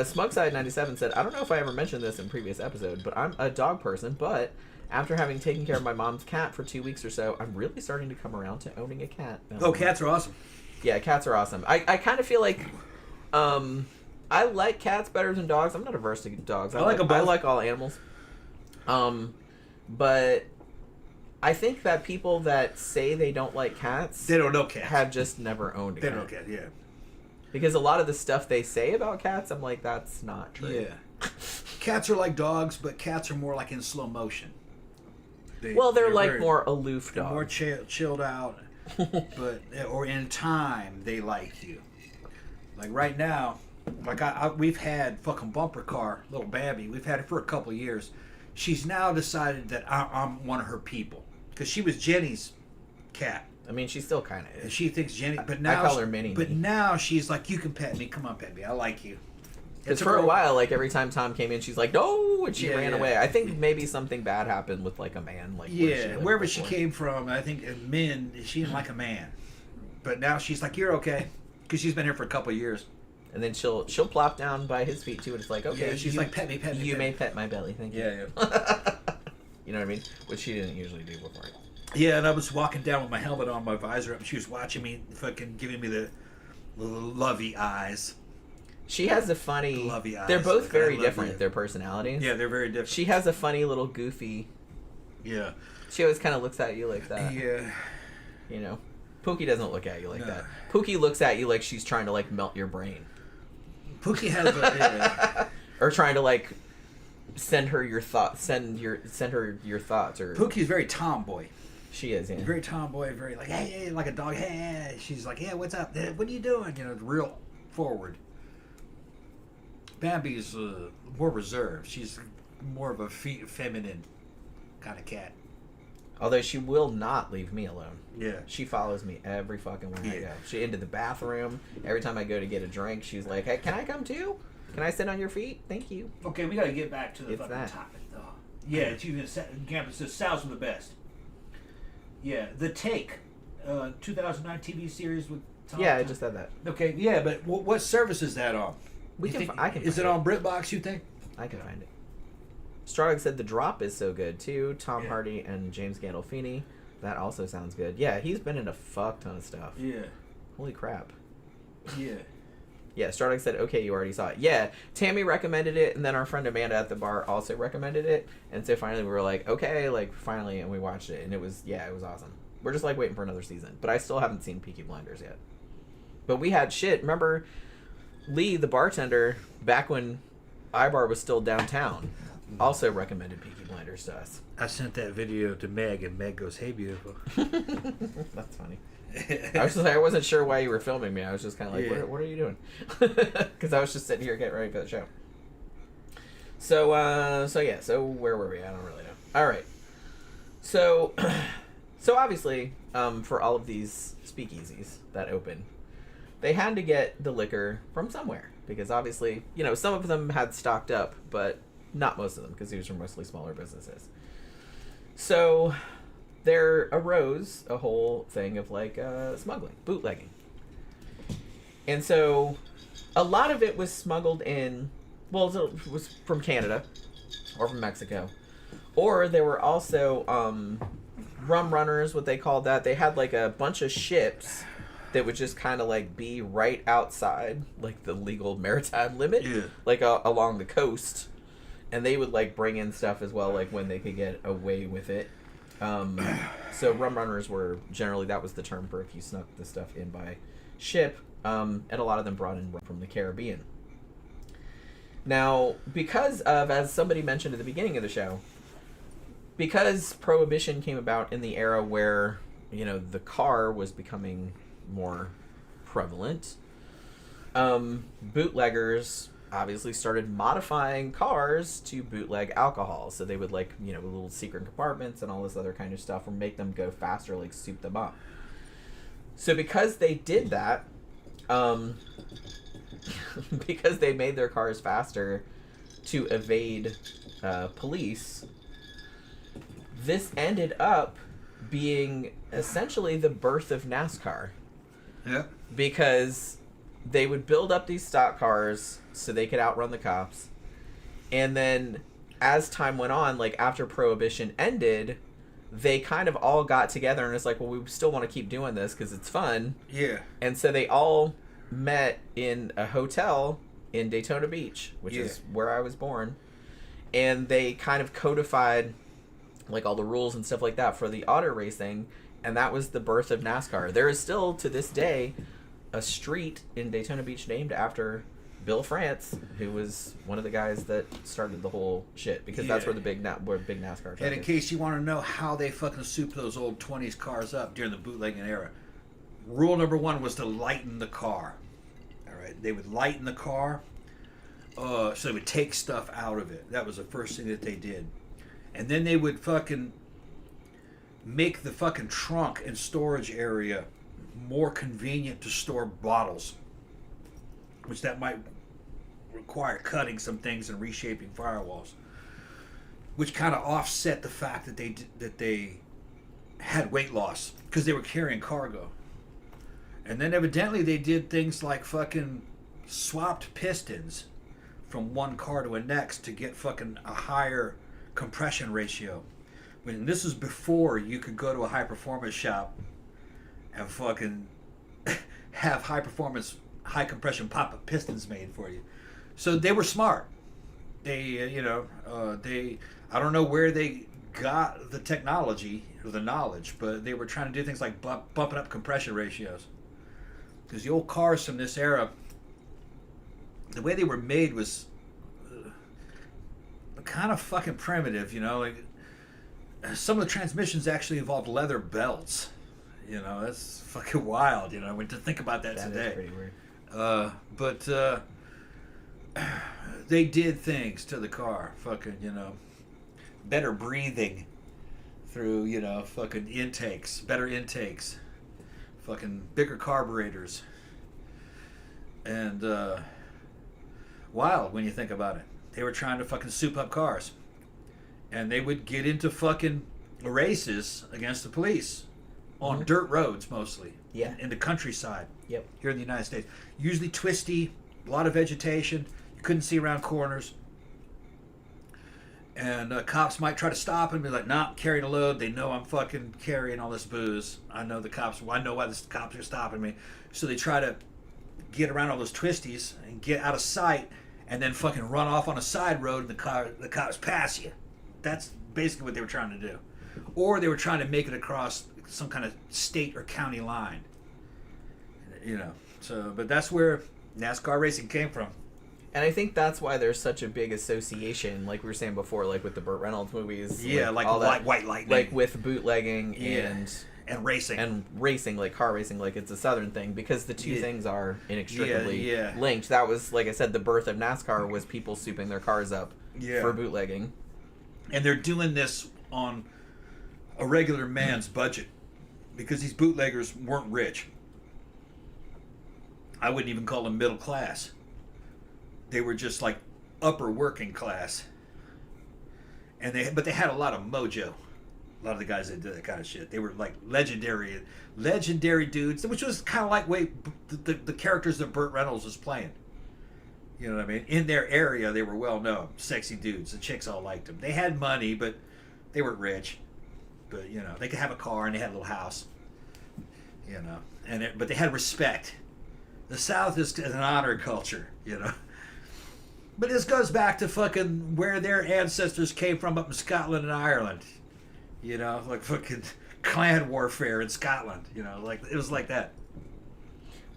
Speaker 3: Smugside97 said, I don't know if I ever mentioned this in previous episode, but I'm a dog person, but after having taken care of my mom's cat for 2 weeks or so, I'm really starting to come around to owning a cat.
Speaker 4: Oh, cats are awesome.
Speaker 3: Yeah, cats are awesome. I kind of feel like I like cats better than dogs. I'm not averse to dogs.
Speaker 4: I like them both.
Speaker 3: I like all animals. But I think that people that say they don't like cats
Speaker 4: They don't know cats.
Speaker 3: have just never owned a
Speaker 4: They
Speaker 3: cat.
Speaker 4: don't know cats, yeah.
Speaker 3: Because a lot of the stuff they say about cats, I'm like, that's not true.
Speaker 4: Yeah. Cats are like dogs, but cats are more like in slow motion.
Speaker 3: They're like
Speaker 4: very-
Speaker 3: more aloof
Speaker 4: they're
Speaker 3: dogs.
Speaker 4: more chilled out, or in time they like you. Like right now, we've had fucking bumper car, little Babby. We've had her for a couple of years. She's now decided that I'm one of her people because she was Jenny's cat.
Speaker 3: I mean, she still kind of
Speaker 4: And
Speaker 3: is.
Speaker 4: she thinks Jenny, but now
Speaker 3: I call her Minnie.
Speaker 4: But now she's like, you can pet me. Come on, pet me. I like you.
Speaker 3: Because for a while, like every time Tom came in, she's like, no, and she ran
Speaker 4: yeah.
Speaker 3: away. I think maybe something bad happened with like a man. Like
Speaker 4: Wherever she came from, I think men, she didn't like a man. But now she's like, you're okay. Because she's been here for a couple of years.
Speaker 3: And then she'll plop down by his feet too, and it's like, okay,
Speaker 4: Yeah, she's like, pet me, pet me.
Speaker 3: You
Speaker 4: pet
Speaker 3: may
Speaker 4: me.
Speaker 3: pet my belly, thank you.
Speaker 4: Yeah,
Speaker 3: You know what I mean? Which she didn't usually do before.
Speaker 4: Yeah, and I was walking down with my helmet on, my visor up, and she was watching me, fucking giving me the lovey eyes.
Speaker 3: She has a funny.
Speaker 4: Lovey eyes.
Speaker 3: They're both
Speaker 4: Like,
Speaker 3: very
Speaker 4: I love
Speaker 3: different.
Speaker 4: you.
Speaker 3: Their personalities.
Speaker 4: Yeah, they're very different.
Speaker 3: She has a funny little goofy.
Speaker 4: Yeah.
Speaker 3: She always kind of looks at you like that.
Speaker 4: Yeah.
Speaker 3: You know, Pookie doesn't look at you like
Speaker 4: No.
Speaker 3: that. Pookie looks at you like she's trying to like melt your brain,
Speaker 4: Pookie has a...
Speaker 3: or trying to like send her your thoughts, send her your thoughts. Or
Speaker 4: Pookie's very tomboy.
Speaker 3: she is. Yeah.
Speaker 4: Very tomboy, very like, hey, like a dog. Hey, she's like, yeah, what's up? What are you doing? You know, real forward. Bambi's more reserved. She's more of a feminine kind of cat.
Speaker 3: Although she will not leave me alone.
Speaker 4: Yeah.
Speaker 3: She follows me every fucking where I
Speaker 4: Yeah.
Speaker 3: go. She into the bathroom. Every time I go to get a drink, she's like, hey, can I come too? Can I sit on your feet? Thank you.
Speaker 4: Okay, we got to get back to the
Speaker 3: It's
Speaker 4: fucking
Speaker 3: that.
Speaker 4: topic, though. Yeah, it's even campus says Sal's are the best. Yeah, The Take, 2009 TV series with Tom.
Speaker 3: Yeah, I just said that.
Speaker 4: Okay, yeah, but what service is that on?
Speaker 3: We
Speaker 4: You
Speaker 3: can.
Speaker 4: think-
Speaker 3: I can.
Speaker 4: Is it
Speaker 3: find
Speaker 4: on BritBox? You think?
Speaker 3: I can find it. Strawdog said The Drop is so good too. Tom
Speaker 4: Yeah.
Speaker 3: Hardy and James Gandolfini. That also sounds good. Yeah, he's been in a fuck ton of stuff.
Speaker 4: Yeah,
Speaker 3: Holy crap.
Speaker 4: yeah.
Speaker 3: Yeah, Stardog said, okay, you already saw it. Yeah, Tammy recommended it, and then our friend Amanda at the bar also recommended it. And so finally we were like, okay, like, finally, and we watched it. And it was awesome. We're just, like, waiting for another season. But I still haven't seen Peaky Blinders yet. But we had shit. Remember Lee, the bartender, back when Ibar was still downtown, also recommended Peaky Blinders to us.
Speaker 4: I sent that video to Meg, and Meg goes, "Hey, beautiful."
Speaker 3: That's funny. I was just like, I wasn't sure why you were filming me. I was just kind of like,
Speaker 4: Yeah.
Speaker 3: what are you doing? Because I was just sitting here getting ready for the show. So where were we? I don't really know. All right. So obviously, for all of these speakeasies that open, they had to get the liquor from somewhere because obviously, some of them had stocked up, but not most of them because these were mostly smaller businesses. So there arose a whole thing of like smuggling, bootlegging. And so a lot of it was smuggled in, well, it was from Canada or from Mexico. Or there were also rum runners, what they called that. They had like a bunch of ships that would just kind of like be right outside like the legal maritime limit, like along the coast. And they would like bring in stuff as well, like when they could get away with it. So rum runners were generally, that was the term for if you snuck the stuff in by ship. And a lot of them brought in rum from the Caribbean. Now, because of, as somebody mentioned at the beginning of the show, because Prohibition came about in the era where, the car was becoming more prevalent, bootleggers obviously started modifying cars to bootleg alcohol. So they would like, little secret compartments and all this other kind of stuff or make them go faster, like soup them up. So because they did that, because they made their cars faster to evade police, this ended up being essentially the birth of NASCAR.
Speaker 4: Yeah.
Speaker 3: Because they would build up these stock cars so they could outrun the cops. And then as time went on, like after Prohibition ended, they kind of all got together and it's like, well, we still want to keep doing this because it's fun.
Speaker 4: Yeah.
Speaker 3: And so they all met in a hotel in Daytona Beach, which is where I was born. And they kind of codified like all the rules and stuff like that for the auto racing. And that was the birth of NASCAR. There is still, to this day, a street in Daytona Beach named after Bill France, who was one of the guys that started the whole shit, because that's where the big NASCAR track
Speaker 4: And in
Speaker 3: is.
Speaker 4: case you want to know how they fucking souped those old 20s cars up during the bootlegging era, rule number one was to lighten the car. All right, they would lighten the car, so they would take stuff out of it. That was the first thing that they did. And then they would fucking make the fucking trunk and storage area more convenient to store bottles, which that might require cutting some things and reshaping firewalls, which kind of offset the fact that they had weight loss because they were carrying cargo. And then evidently they did things like fucking swapped pistons from one car to the next to get fucking a higher compression ratio. When this is before you could go to a high performance shop and fucking have high compression pop-up pistons made for you. So they were smart. They, I don't know where they got the technology or the knowledge, but they were trying to do things like bumping up compression ratios. Because the old cars from this era, the way they were made was kind of fucking primitive, like some of the transmissions actually involved leather belts. That's fucking wild, when to think about that today.
Speaker 3: Is pretty weird.
Speaker 4: But they did things to the car, fucking, better breathing through, fucking intakes, better intakes, fucking bigger carburetors. And wild when you think about it. They were trying to fucking soup up cars. And they would get into fucking races against the police on dirt roads mostly.
Speaker 3: Yeah.
Speaker 4: In the countryside.
Speaker 3: Yep.
Speaker 4: Here in the United States. Usually twisty, a lot of vegetation. You couldn't see around corners. And cops might try to stop and be like, nah, I'm carrying a load. They know I'm fucking carrying all this booze. I know the cops. I know why the cops are stopping me. So they try to get around all those twisties and get out of sight, and then fucking run off on a side road and the cops pass you. That's basically what they were trying to do. Or they were trying to make it across some kind of state or county line. So, but that's where NASCAR racing came from.
Speaker 3: And I think that's why there's such a big association, like we were saying before, like with the Burt Reynolds movies.
Speaker 4: Yeah, like all that, White Lightning.
Speaker 3: Like with bootlegging
Speaker 4: and racing.
Speaker 3: And racing, like car racing, like it's a Southern thing, because the two things are inextricably linked. That was, like I said, the birth of NASCAR was people souping their cars up for bootlegging.
Speaker 4: And they're doing this on a regular man's budget, because these bootleggers weren't rich. I wouldn't even call them middle class. They were just like upper working class. But they had a lot of mojo. A lot of the guys that did that kind of shit. They were like legendary dudes, which was kind of like the characters that Burt Reynolds was playing. You know what I mean? In their area, they were well known, sexy dudes. The chicks all liked them. They had money, but they weren't rich. But they could have a car and they had a little house. But they had respect. The South is an honor culture. But this goes back to fucking where their ancestors came from up in Scotland and Ireland. Like fucking clan warfare in Scotland. Like it was like that.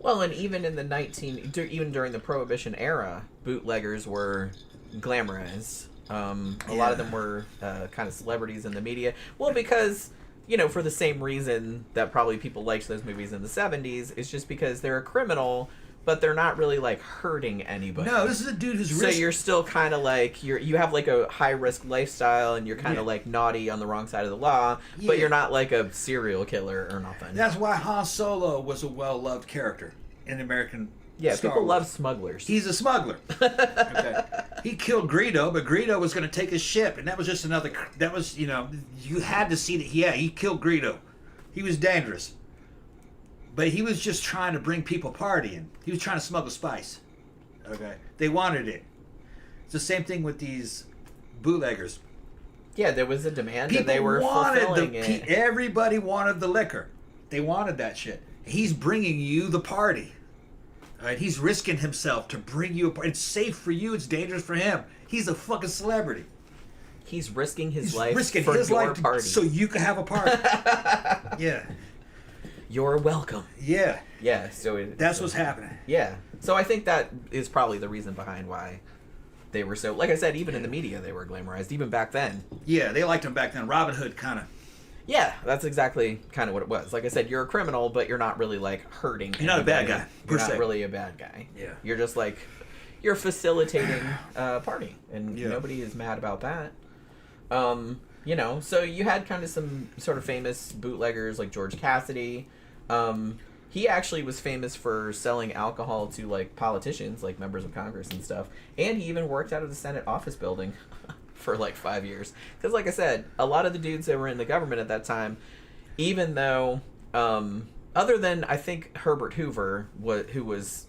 Speaker 3: Well, and even in the even during the Prohibition era, bootleggers were glamorized. A lot of them were kind of celebrities in the media. Well, because for the same reason that probably people liked those movies in the 70s, it's just because they're a criminal, but they're not really like hurting anybody.
Speaker 4: No, this is a dude who's
Speaker 3: so you're still kind of like you have like a high risk lifestyle, and you're kind of like naughty on the wrong side of the law, but you're not like a serial killer or nothing.
Speaker 4: That's why Han Solo was a well loved character in American.
Speaker 3: Yeah,
Speaker 4: Star
Speaker 3: people
Speaker 4: Wars.
Speaker 3: love smugglers.
Speaker 4: He's a smuggler. Okay. He killed Greedo, but Greedo was going to take his ship, and that was just another. That was you had to see that. Yeah, he killed Greedo. He was dangerous. But he was just trying to bring people partying. He was trying to smuggle spice. Okay. They wanted it. It's the same thing with these bootleggers.
Speaker 3: Yeah, there was a demand,
Speaker 4: People
Speaker 3: and they were fulfilling it.
Speaker 4: Everybody wanted the liquor. They wanted that shit. He's bringing you the party. All right. He's risking himself to bring you a party. It's safe for you. It's dangerous for him. He's a fucking celebrity.
Speaker 3: He's risking his life
Speaker 4: risking
Speaker 3: for
Speaker 4: his
Speaker 3: your
Speaker 4: life
Speaker 3: party.
Speaker 4: so you can have a party. Yeah.
Speaker 3: You're welcome.
Speaker 4: Yeah.
Speaker 3: Yeah,
Speaker 4: That's what's happening.
Speaker 3: Yeah. So I think that is probably the reason behind why they were so... Like I said, even in the media, they were glamorized, even back then.
Speaker 4: Yeah, they liked him back then. Robin Hood kind of...
Speaker 3: Yeah, that's exactly kind of what it was. Like I said, you're a criminal, but you're not really, like, hurting
Speaker 4: You're not a bad guy,
Speaker 3: You're
Speaker 4: per
Speaker 3: not
Speaker 4: se.
Speaker 3: really a bad guy.
Speaker 4: Yeah.
Speaker 3: You're just, like... You're facilitating a party, and nobody is mad about that. So you had kind of some sort of famous bootleggers like George Cassidy. He actually was famous for selling alcohol to like politicians, like members of Congress and stuff. And he even worked out of the Senate office building for like 5 years. Because like I said, a lot of the dudes that were in the government at that time, even though, other than I think Herbert Hoover, who was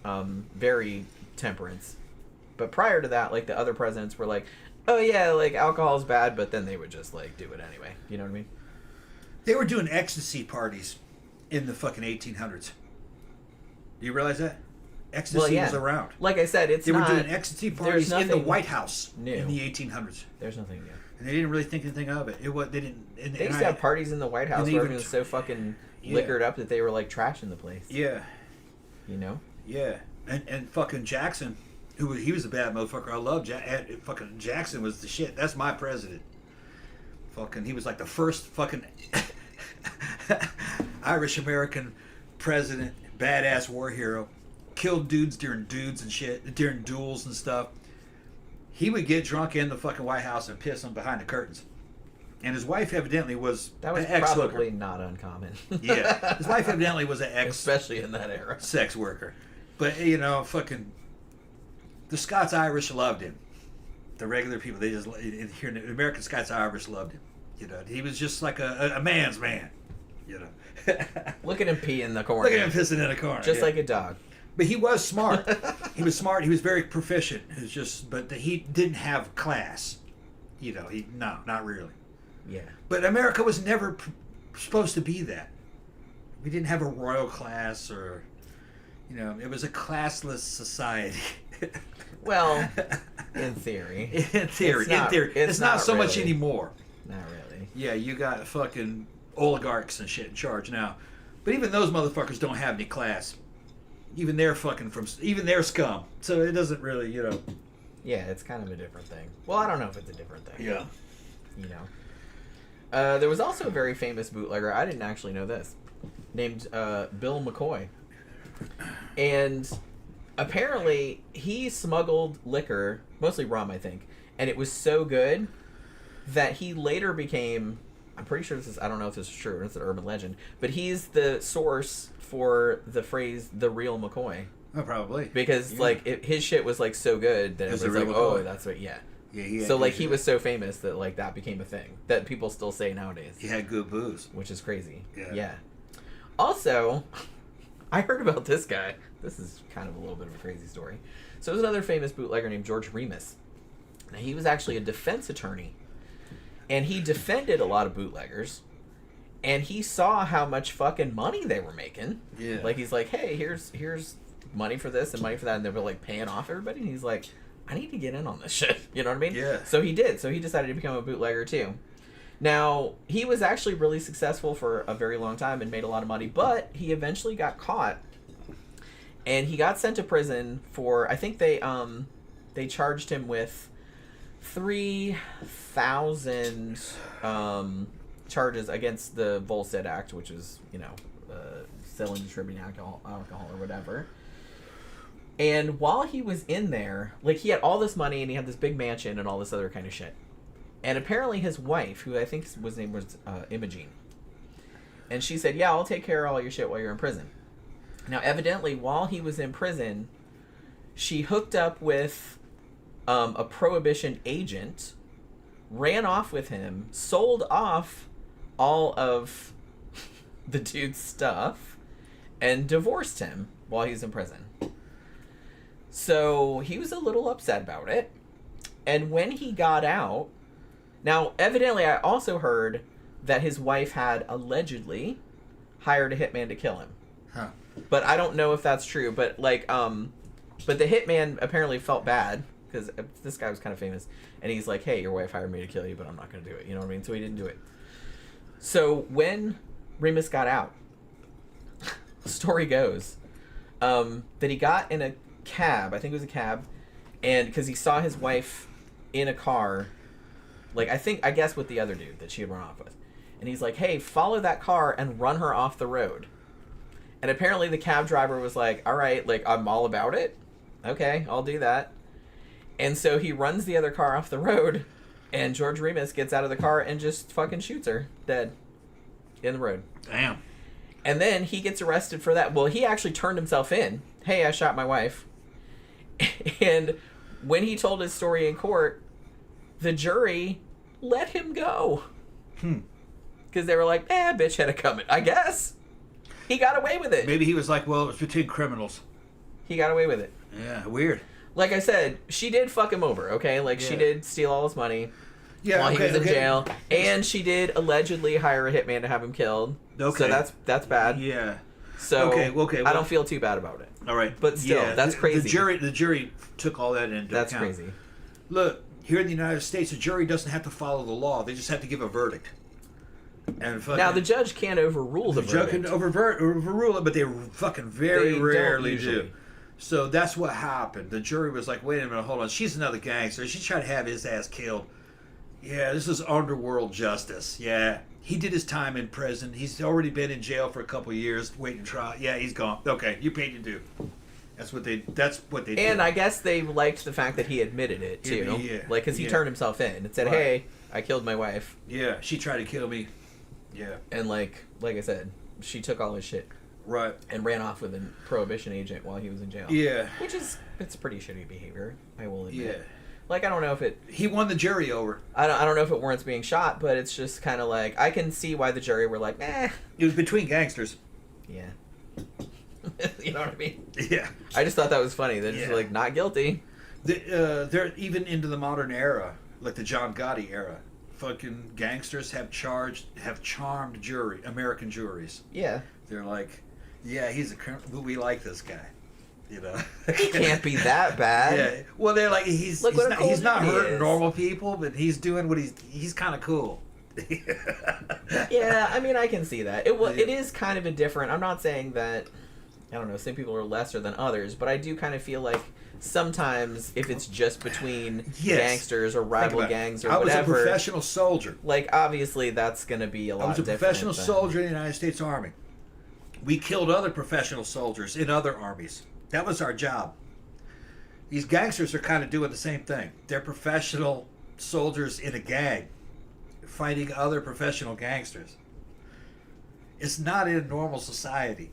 Speaker 3: very temperance. But prior to that, like the other presidents were like, oh yeah, like alcohol's bad, but then they would just like do it anyway. You know what I mean?
Speaker 4: They were doing ecstasy parties in the fucking 1800s. Do you realize that? Ecstasy was around.
Speaker 3: Like I said,
Speaker 4: they were doing ecstasy parties in the White House
Speaker 3: new.
Speaker 4: In the 1800s.
Speaker 3: There's nothing new.
Speaker 4: And they didn't really think anything of it. They didn't.
Speaker 3: They used to have parties in the White House where everyone was so fucking liquored up that they were like trashing the place.
Speaker 4: Yeah.
Speaker 3: You know?
Speaker 4: Yeah. And fucking Jackson, he was a bad motherfucker. I love fucking Jackson was the shit. That's my president. Fucking, he was like the first fucking Irish American president, badass war hero, killed dudes during duels and stuff. He would get drunk in the fucking White House and piss them behind the curtains. And his wife evidently was
Speaker 3: that was
Speaker 4: an ex-hooker.
Speaker 3: Probably not uncommon.
Speaker 4: Yeah, his wife evidently was an
Speaker 3: especially in that era,
Speaker 4: sex worker. But fucking the Scots-Irish loved him. The regular people, they just here in the American Scots-Irish loved him. He was just like a man's man.
Speaker 3: Look at him pee in the corner.
Speaker 4: Look at him pissing in a corner.
Speaker 3: Just like a dog.
Speaker 4: But he was smart. He was smart. He was very proficient. But he didn't have class. Not really.
Speaker 3: Yeah.
Speaker 4: But America was never supposed to be that. We didn't have a royal class or, You know, it was a classless society.
Speaker 3: Well, in theory.
Speaker 4: In theory. It's not so much
Speaker 3: really.
Speaker 4: anymore.
Speaker 3: Not really.
Speaker 4: Yeah, you got fucking oligarchs and shit in charge now. But even those motherfuckers don't have any class. Even they're scum. So it doesn't really, you know.
Speaker 3: Yeah, it's kind of a different thing. Well, I don't know if it's a different thing.
Speaker 4: Yeah.
Speaker 3: You know. There was also a very famous bootlegger, I didn't actually know this, named Bill McCoy. And apparently he smuggled liquor, mostly rum, I think, and it was so good that he later became, I'm pretty sure I don't know if this is true, it's an urban legend, but he's the source for the phrase, the real McCoy.
Speaker 4: Oh, probably.
Speaker 3: Because, like, his shit was, like, so good that it was like, oh, that's what, yeah.
Speaker 4: Yeah,
Speaker 3: so, like, he was so famous that, like, that became a thing that people still say nowadays.
Speaker 4: He had good booze.
Speaker 3: Which is crazy.
Speaker 4: Yeah.
Speaker 3: Also, I heard about this guy. This is kind of a little bit of a crazy story. So, there's another famous bootlegger named George Remus. Now, he was actually a defense attorney. And he defended a lot of bootleggers. And he saw how much fucking money they were making.
Speaker 4: Yeah.
Speaker 3: Like, he's like, hey, here's money for this and money for that, and they were like paying off everybody, and he's like, I need to get in on this shit. You know what I mean?
Speaker 4: Yeah.
Speaker 3: So he did. So he decided to become a bootlegger too. Now, he was actually really successful for a very long time and made a lot of money, but he eventually got caught and he got sent to prison for, I think they charged him with 3,000 charges against the Volstead Act, which is, you know, selling, distributing alcohol or whatever. And while he was in there, like, he had all this money and he had this big mansion and all this other kind of shit. And apparently his wife, who I think was name was Imogene, and she said, yeah, I'll take care of all your shit while you're in prison. Now, evidently, while he was in prison, she hooked up with a Prohibition agent, ran off with him, sold off all of the dude's stuff, and divorced him while he was in prison. So he was a little upset about it. And when he got out, now evidently I also heard that his wife had allegedly hired a hitman to kill him.
Speaker 4: Huh.
Speaker 3: But I don't know if that's true. But like, but the hitman apparently felt bad because this guy was kind of famous, and he's like, "Hey, your wife hired me to kill you, but I'm not going to do it." You know what I mean? So he didn't do it. So when Remus got out, the story goes that he got in a cab, I think it was a cab, and because he saw his wife in a car, like I guess with the other dude that she had run off with, and he's like, hey, follow that car and run her off the road. And apparently the cab driver was like, all right, like, I'm all about it, okay, I'll do that. And so he runs the other car off the road, and George Remus gets out of the car and just fucking shoots her dead in the road.
Speaker 4: Damn.
Speaker 3: And then he gets arrested for that. Well, he actually turned himself in. Hey, I shot my wife. And when he told his story in court, the jury let him go. Because they were like, bitch had it coming. I guess. He got away with it.
Speaker 4: Maybe he was like, well, it was between criminals.
Speaker 3: He got away with it.
Speaker 4: Yeah, weird.
Speaker 3: Like I said, she did fuck him over, okay? Like, she did steal all his money while he was in jail. And she did allegedly hire a hitman to have him killed.
Speaker 4: Okay.
Speaker 3: So that's bad.
Speaker 4: Yeah.
Speaker 3: So
Speaker 4: okay,
Speaker 3: I don't feel too bad about it.
Speaker 4: All right.
Speaker 3: But still, that's crazy.
Speaker 4: The jury took all that into account.
Speaker 3: That's crazy.
Speaker 4: Look, here in the United States, a jury doesn't have to follow the law. They just have to give a verdict. And
Speaker 3: now, the judge can't overrule the verdict.
Speaker 4: The judge can overrule it, but they fucking very rarely do. So that's what happened. The jury was like, wait a minute, hold on. She's another gangster. She's trying to have his ass killed. Yeah, this is underworld justice. Yeah. He did his time in prison. He's already been in jail for a couple of years, waiting trial. Yeah, he's gone. Okay, you paid your due. That's what they did.
Speaker 3: And I guess they liked the fact that he admitted it, too.
Speaker 4: Yeah.
Speaker 3: Like, because he turned himself in and said, hey, I killed my wife.
Speaker 4: Yeah, she tried to kill me. Yeah.
Speaker 3: And, like I said, she took all his shit.
Speaker 4: Right.
Speaker 3: And ran off with a Prohibition agent while he was in jail.
Speaker 4: Yeah.
Speaker 3: Which is, it's pretty shitty behavior, I will admit.
Speaker 4: Yeah.
Speaker 3: Like, I don't know if it...
Speaker 4: He won the jury over.
Speaker 3: I don't know if it warrants being shot, but it's just kind of like... I can see why the jury were like,
Speaker 4: It was between gangsters.
Speaker 3: Yeah. You know what I mean?
Speaker 4: Yeah.
Speaker 3: I just thought that was funny. They're just like, not guilty.
Speaker 4: They're even into the modern era, like the John Gotti era. Fucking gangsters have charmed American juries.
Speaker 3: Yeah.
Speaker 4: They're like, yeah, he's a criminal, but we like this guy. You know,
Speaker 3: He can't be that bad.
Speaker 4: Yeah. Well, they're like he's
Speaker 3: Look what a cool
Speaker 4: he's not
Speaker 3: dude he
Speaker 4: hurting
Speaker 3: is.
Speaker 4: normal people, but he's doing what he's kind of cool.
Speaker 3: Yeah, I mean, I can see that. It is kind of a different. I'm not saying that. I don't know. Some people are lesser than others, but I do kind of feel like sometimes if it's just between gangsters or rival gangs or whatever.
Speaker 4: I was a professional soldier.
Speaker 3: Like, obviously, that's going to be a lot
Speaker 4: I was a
Speaker 3: different
Speaker 4: professional
Speaker 3: than-
Speaker 4: soldier in the United States Army. We killed other professional soldiers in other armies. That was our job. These gangsters are kind of doing the same thing. They're professional soldiers in a gang fighting other professional gangsters. It's not in a normal society.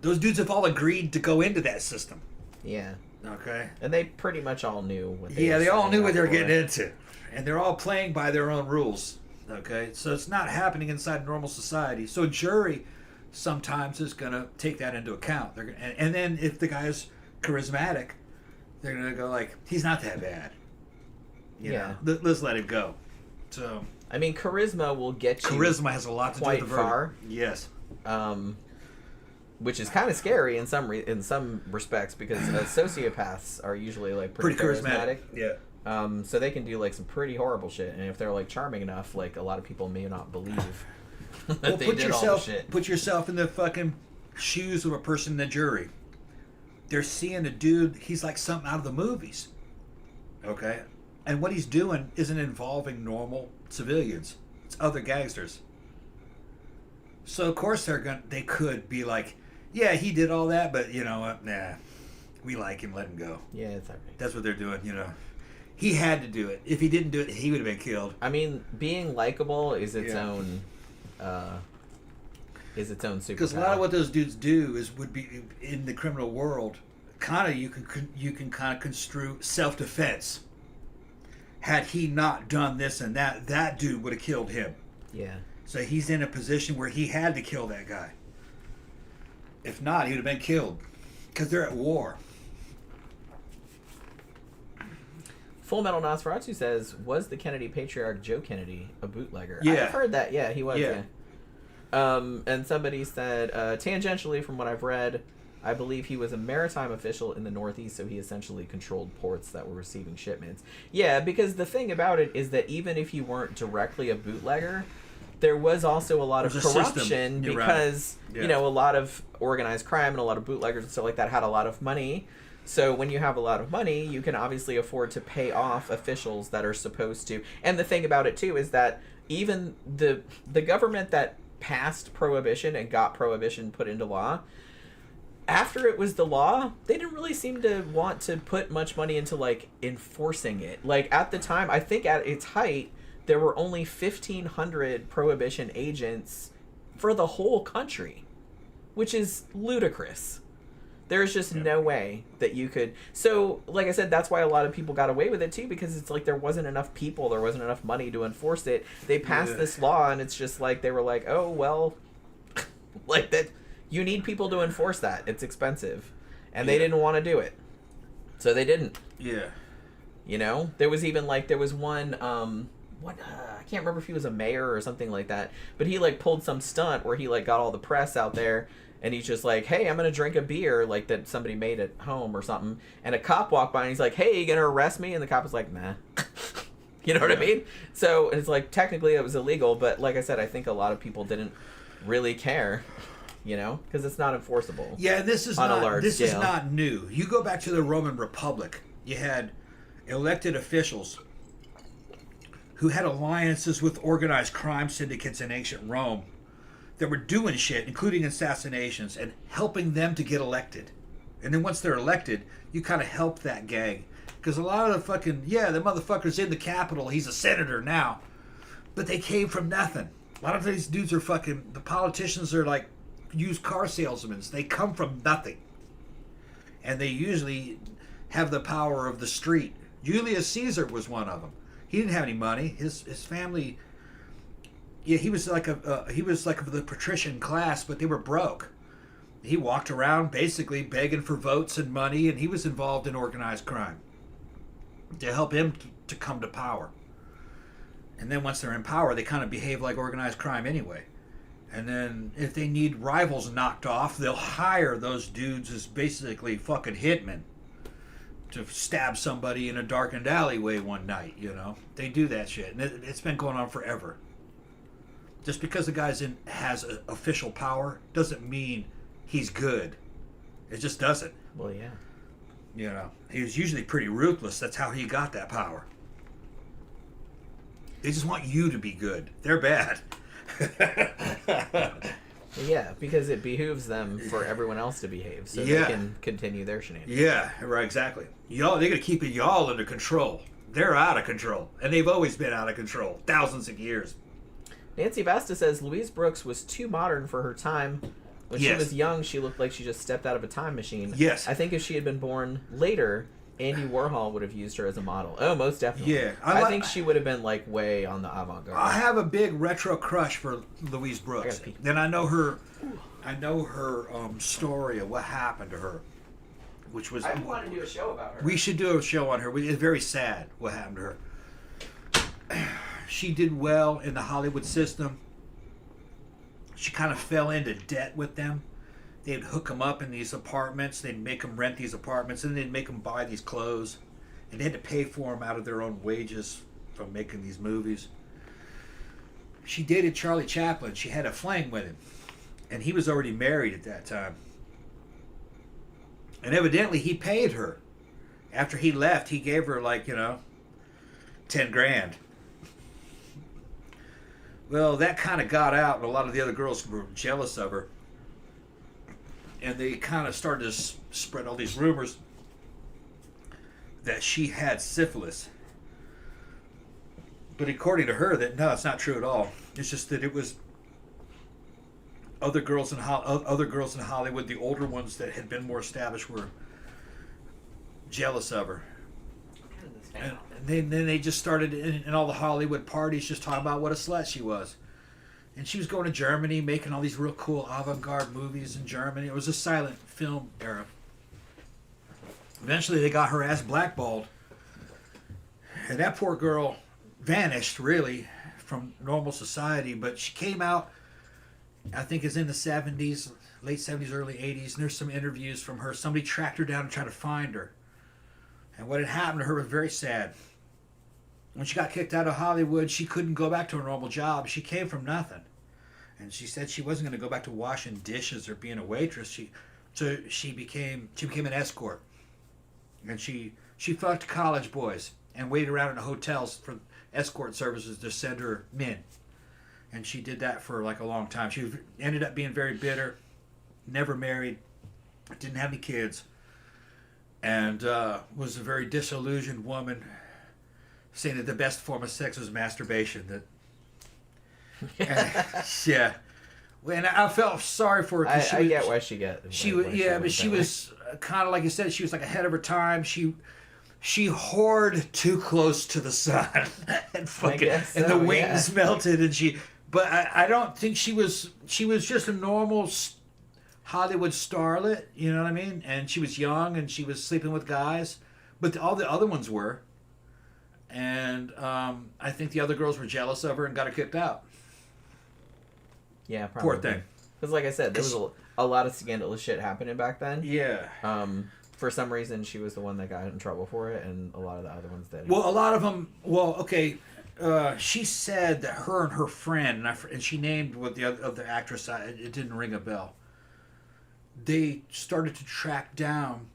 Speaker 4: Those dudes have all agreed to go into that system.
Speaker 3: Yeah.
Speaker 4: Okay?
Speaker 3: And they pretty much all knew what they
Speaker 4: Yeah,
Speaker 3: were
Speaker 4: they all
Speaker 3: signing
Speaker 4: knew what
Speaker 3: up
Speaker 4: they were
Speaker 3: for.
Speaker 4: getting into. And they're all playing by their own rules. Okay? So it's not happening inside normal society. So a jury sometimes is going to take that into account. They're gonna, and then if the guy's charismatic, they're going to go like, he's not that bad. You know, let's let him go. So
Speaker 3: I mean, charisma will get you
Speaker 4: charisma has a lot to do with
Speaker 3: quite
Speaker 4: the verdict.
Speaker 3: far.
Speaker 4: Yes.
Speaker 3: Which is kind of scary in some respects because sociopaths are usually like pretty charismatic.
Speaker 4: Yeah.
Speaker 3: So they can do like some pretty horrible shit, and if they're like charming enough, like a lot of people may not believe that
Speaker 4: Well,
Speaker 3: they
Speaker 4: put
Speaker 3: did all the
Speaker 4: yourself
Speaker 3: shit.
Speaker 4: put yourself in the fucking shoes of a person in the jury. They're seeing a dude, he's like something out of the movies. Okay? And what he's doing isn't involving normal civilians. It's other gangsters. So of course they could be like, yeah, he did all that, but you know what? Nah. We like him, let him go.
Speaker 3: Yeah, it's alright.
Speaker 4: That's what they're doing, you know. He had to do it. If he didn't do it, he would have been killed.
Speaker 3: I mean, being likable is its own superpower.
Speaker 4: Because a lot of what those dudes do would be in the criminal world. Kind of, you can kind of construe self-defense. Had he not done this and that dude would have killed him.
Speaker 3: Yeah.
Speaker 4: So he's in a position where he had to kill that guy. If not, he would have been killed. Because they're at war.
Speaker 3: Full Metal Nosferatu says, was the Kennedy patriarch Joe Kennedy a bootlegger?
Speaker 4: Yeah.
Speaker 3: I've heard that. Yeah, he was.
Speaker 4: Yeah.
Speaker 3: And somebody said, tangentially from what I've read, I believe he was a maritime official in the Northeast, so he essentially controlled ports that were receiving shipments. Yeah, because the thing about it is that even if you weren't directly a bootlegger, there was also a lot of
Speaker 4: There's a system.
Speaker 3: corruption
Speaker 4: You're right.
Speaker 3: because,
Speaker 4: Yeah.
Speaker 3: you know, a lot of organized crime and a lot of bootleggers and stuff like that had a lot of money. So when you have a lot of money, you can obviously afford to pay off officials that are supposed to. And the thing about it, too, is that even the government that passed Prohibition and got Prohibition put into law, after it was the law, they didn't really seem to want to put much money into, like, enforcing it. Like, at the time, I think at its height, there were only 1,500 Prohibition agents for the whole country, which is ludicrous. There's just no way that you could... So, like I said, that's why a lot of people got away with it, too, because it's like there wasn't enough people, there wasn't enough money to enforce it. They passed this law, and it's just like, they were like, oh, well, like that... You need people to enforce that. It's expensive. And they didn't want to do it. So they didn't.
Speaker 4: Yeah.
Speaker 3: You know? There was even, like, there was one, I can't remember if he was a mayor or something like that, but he, like, pulled some stunt where he, like, got all the press out there, and he's just like, hey, I'm going to drink a beer, like, that somebody made at home or something, and a cop walked by, and he's like, hey, you going to arrest me? And the cop was like, nah. You know what I mean? So it's like, technically it was illegal, but like I said, I think a lot of people didn't really care. You know, because it's not enforceable.
Speaker 4: Yeah, this is
Speaker 3: on
Speaker 4: not
Speaker 3: a large
Speaker 4: this is
Speaker 3: scale.
Speaker 4: not new. You go back to the Roman Republic. You had elected officials who had alliances with organized crime syndicates in ancient Rome that were doing shit, including assassinations, and helping them to get elected. And then once they're elected, you kind of help that gang. Because a lot of the fucking, the motherfucker's in the Capitol. He's a senator now. But they came from nothing. A lot of these dudes are fucking, the politicians are like used car salesmen. They come from nothing. And they usually have the power of the street. Julius Caesar was one of them. He didn't have any money. His family, he was like of the patrician class, but they were broke. He walked around basically begging for votes and money, and he was involved in organized crime to help him to come to power. And then once they're in power, they kind of behave like organized crime anyway. And then if they need rivals knocked off, they'll hire those dudes as basically fucking hitmen to stab somebody in a darkened alleyway one night, you know? They do that shit. And it's been going on forever. Just because the guy's has official power doesn't mean he's good. It just doesn't.
Speaker 3: Well, yeah.
Speaker 4: You know, he was usually pretty ruthless. That's how he got that power. They just want you to be good. They're bad.
Speaker 3: Yeah, because it behooves them for everyone else to behave so
Speaker 4: Yeah.
Speaker 3: they can continue their shenanigans.
Speaker 4: Yeah, right, exactly. Y'all, they're gonna keep y'all under control. They're out of control, and they've always been out of control, thousands of years.
Speaker 3: Nancy Basta says Louise Brooks was too modern for her time. When she
Speaker 4: Yes.
Speaker 3: was young, she looked like she just stepped out of a time machine.
Speaker 4: Yes.
Speaker 3: I think if she had been born later, Andy Warhol would have used her as a model. Oh, most definitely.
Speaker 4: Yeah,
Speaker 3: I think she would have been like way on the avant-garde.
Speaker 4: I have a big retro crush for Louise Brooks.
Speaker 3: I gotta pee.
Speaker 4: Then I know her story of what happened to her, which was.
Speaker 3: I want to do a show about her.
Speaker 4: We should do a show on her. It's very sad what happened to her. She did well in the Hollywood system. She kind of fell into debt with them. They'd hook them up in these apartments. They'd make them rent these apartments, and they'd make them buy these clothes. And they had to pay for them out of their own wages from making these movies. She dated Charlie Chaplin. She had a fling with him. And he was already married at that time. And evidently he paid her. After he left, he gave her like, 10 grand. Well, that kind of got out, and a lot of the other girls were jealous of her. And they kind of started to spread all these rumors that she had syphilis. But according to her, no, it's not true at all. It's just that it was other girls in Hollywood, the older ones that had been more established, were jealous of her. And then they just started in all the Hollywood parties just talking about what a slut she was. And she was going to Germany, making all these real cool avant-garde movies in Germany. It was a silent film era. Eventually they got her ass blackballed. And that poor girl vanished, really, from normal society. But she came out, I think it's in the 70s, late 70s, early 80s. And there's some interviews from her. Somebody tracked her down and tried to find her. And what had happened to her was very sad. When she got kicked out of Hollywood, she couldn't go back to her normal job. She came from nothing. And she said she wasn't going to go back to washing dishes or being a waitress. She became an escort. And she fucked college boys and waited around in hotels for escort services to send her men. And she did that for like a long time. She ended up being very bitter, never married, didn't have any kids, and was a very disillusioned woman, saying that the best form of sex was masturbation. Yeah. And I felt sorry for her.
Speaker 3: I get why she got.
Speaker 4: She was, yeah, but she was kind of like you said. She was like ahead of her time. She whored too close to the sun, and fucking, and the wings melted, and she. But I don't think she was. She was just a normal Hollywood starlet. You know what I mean? And she was young, and she was sleeping with guys, but all the other ones were. And I think the other girls were jealous of her and got her kicked out.
Speaker 3: Yeah, probably.
Speaker 4: Poor thing.
Speaker 3: Because, like I said, there was a lot of scandalous shit happening back then.
Speaker 4: Yeah.
Speaker 3: For some reason, she was the one that got in trouble for it, and a lot of the other ones did.
Speaker 4: Well, a lot of them. Well, okay. She said that her and her friend, and she named what the other actress. It didn't ring a bell. They started to track down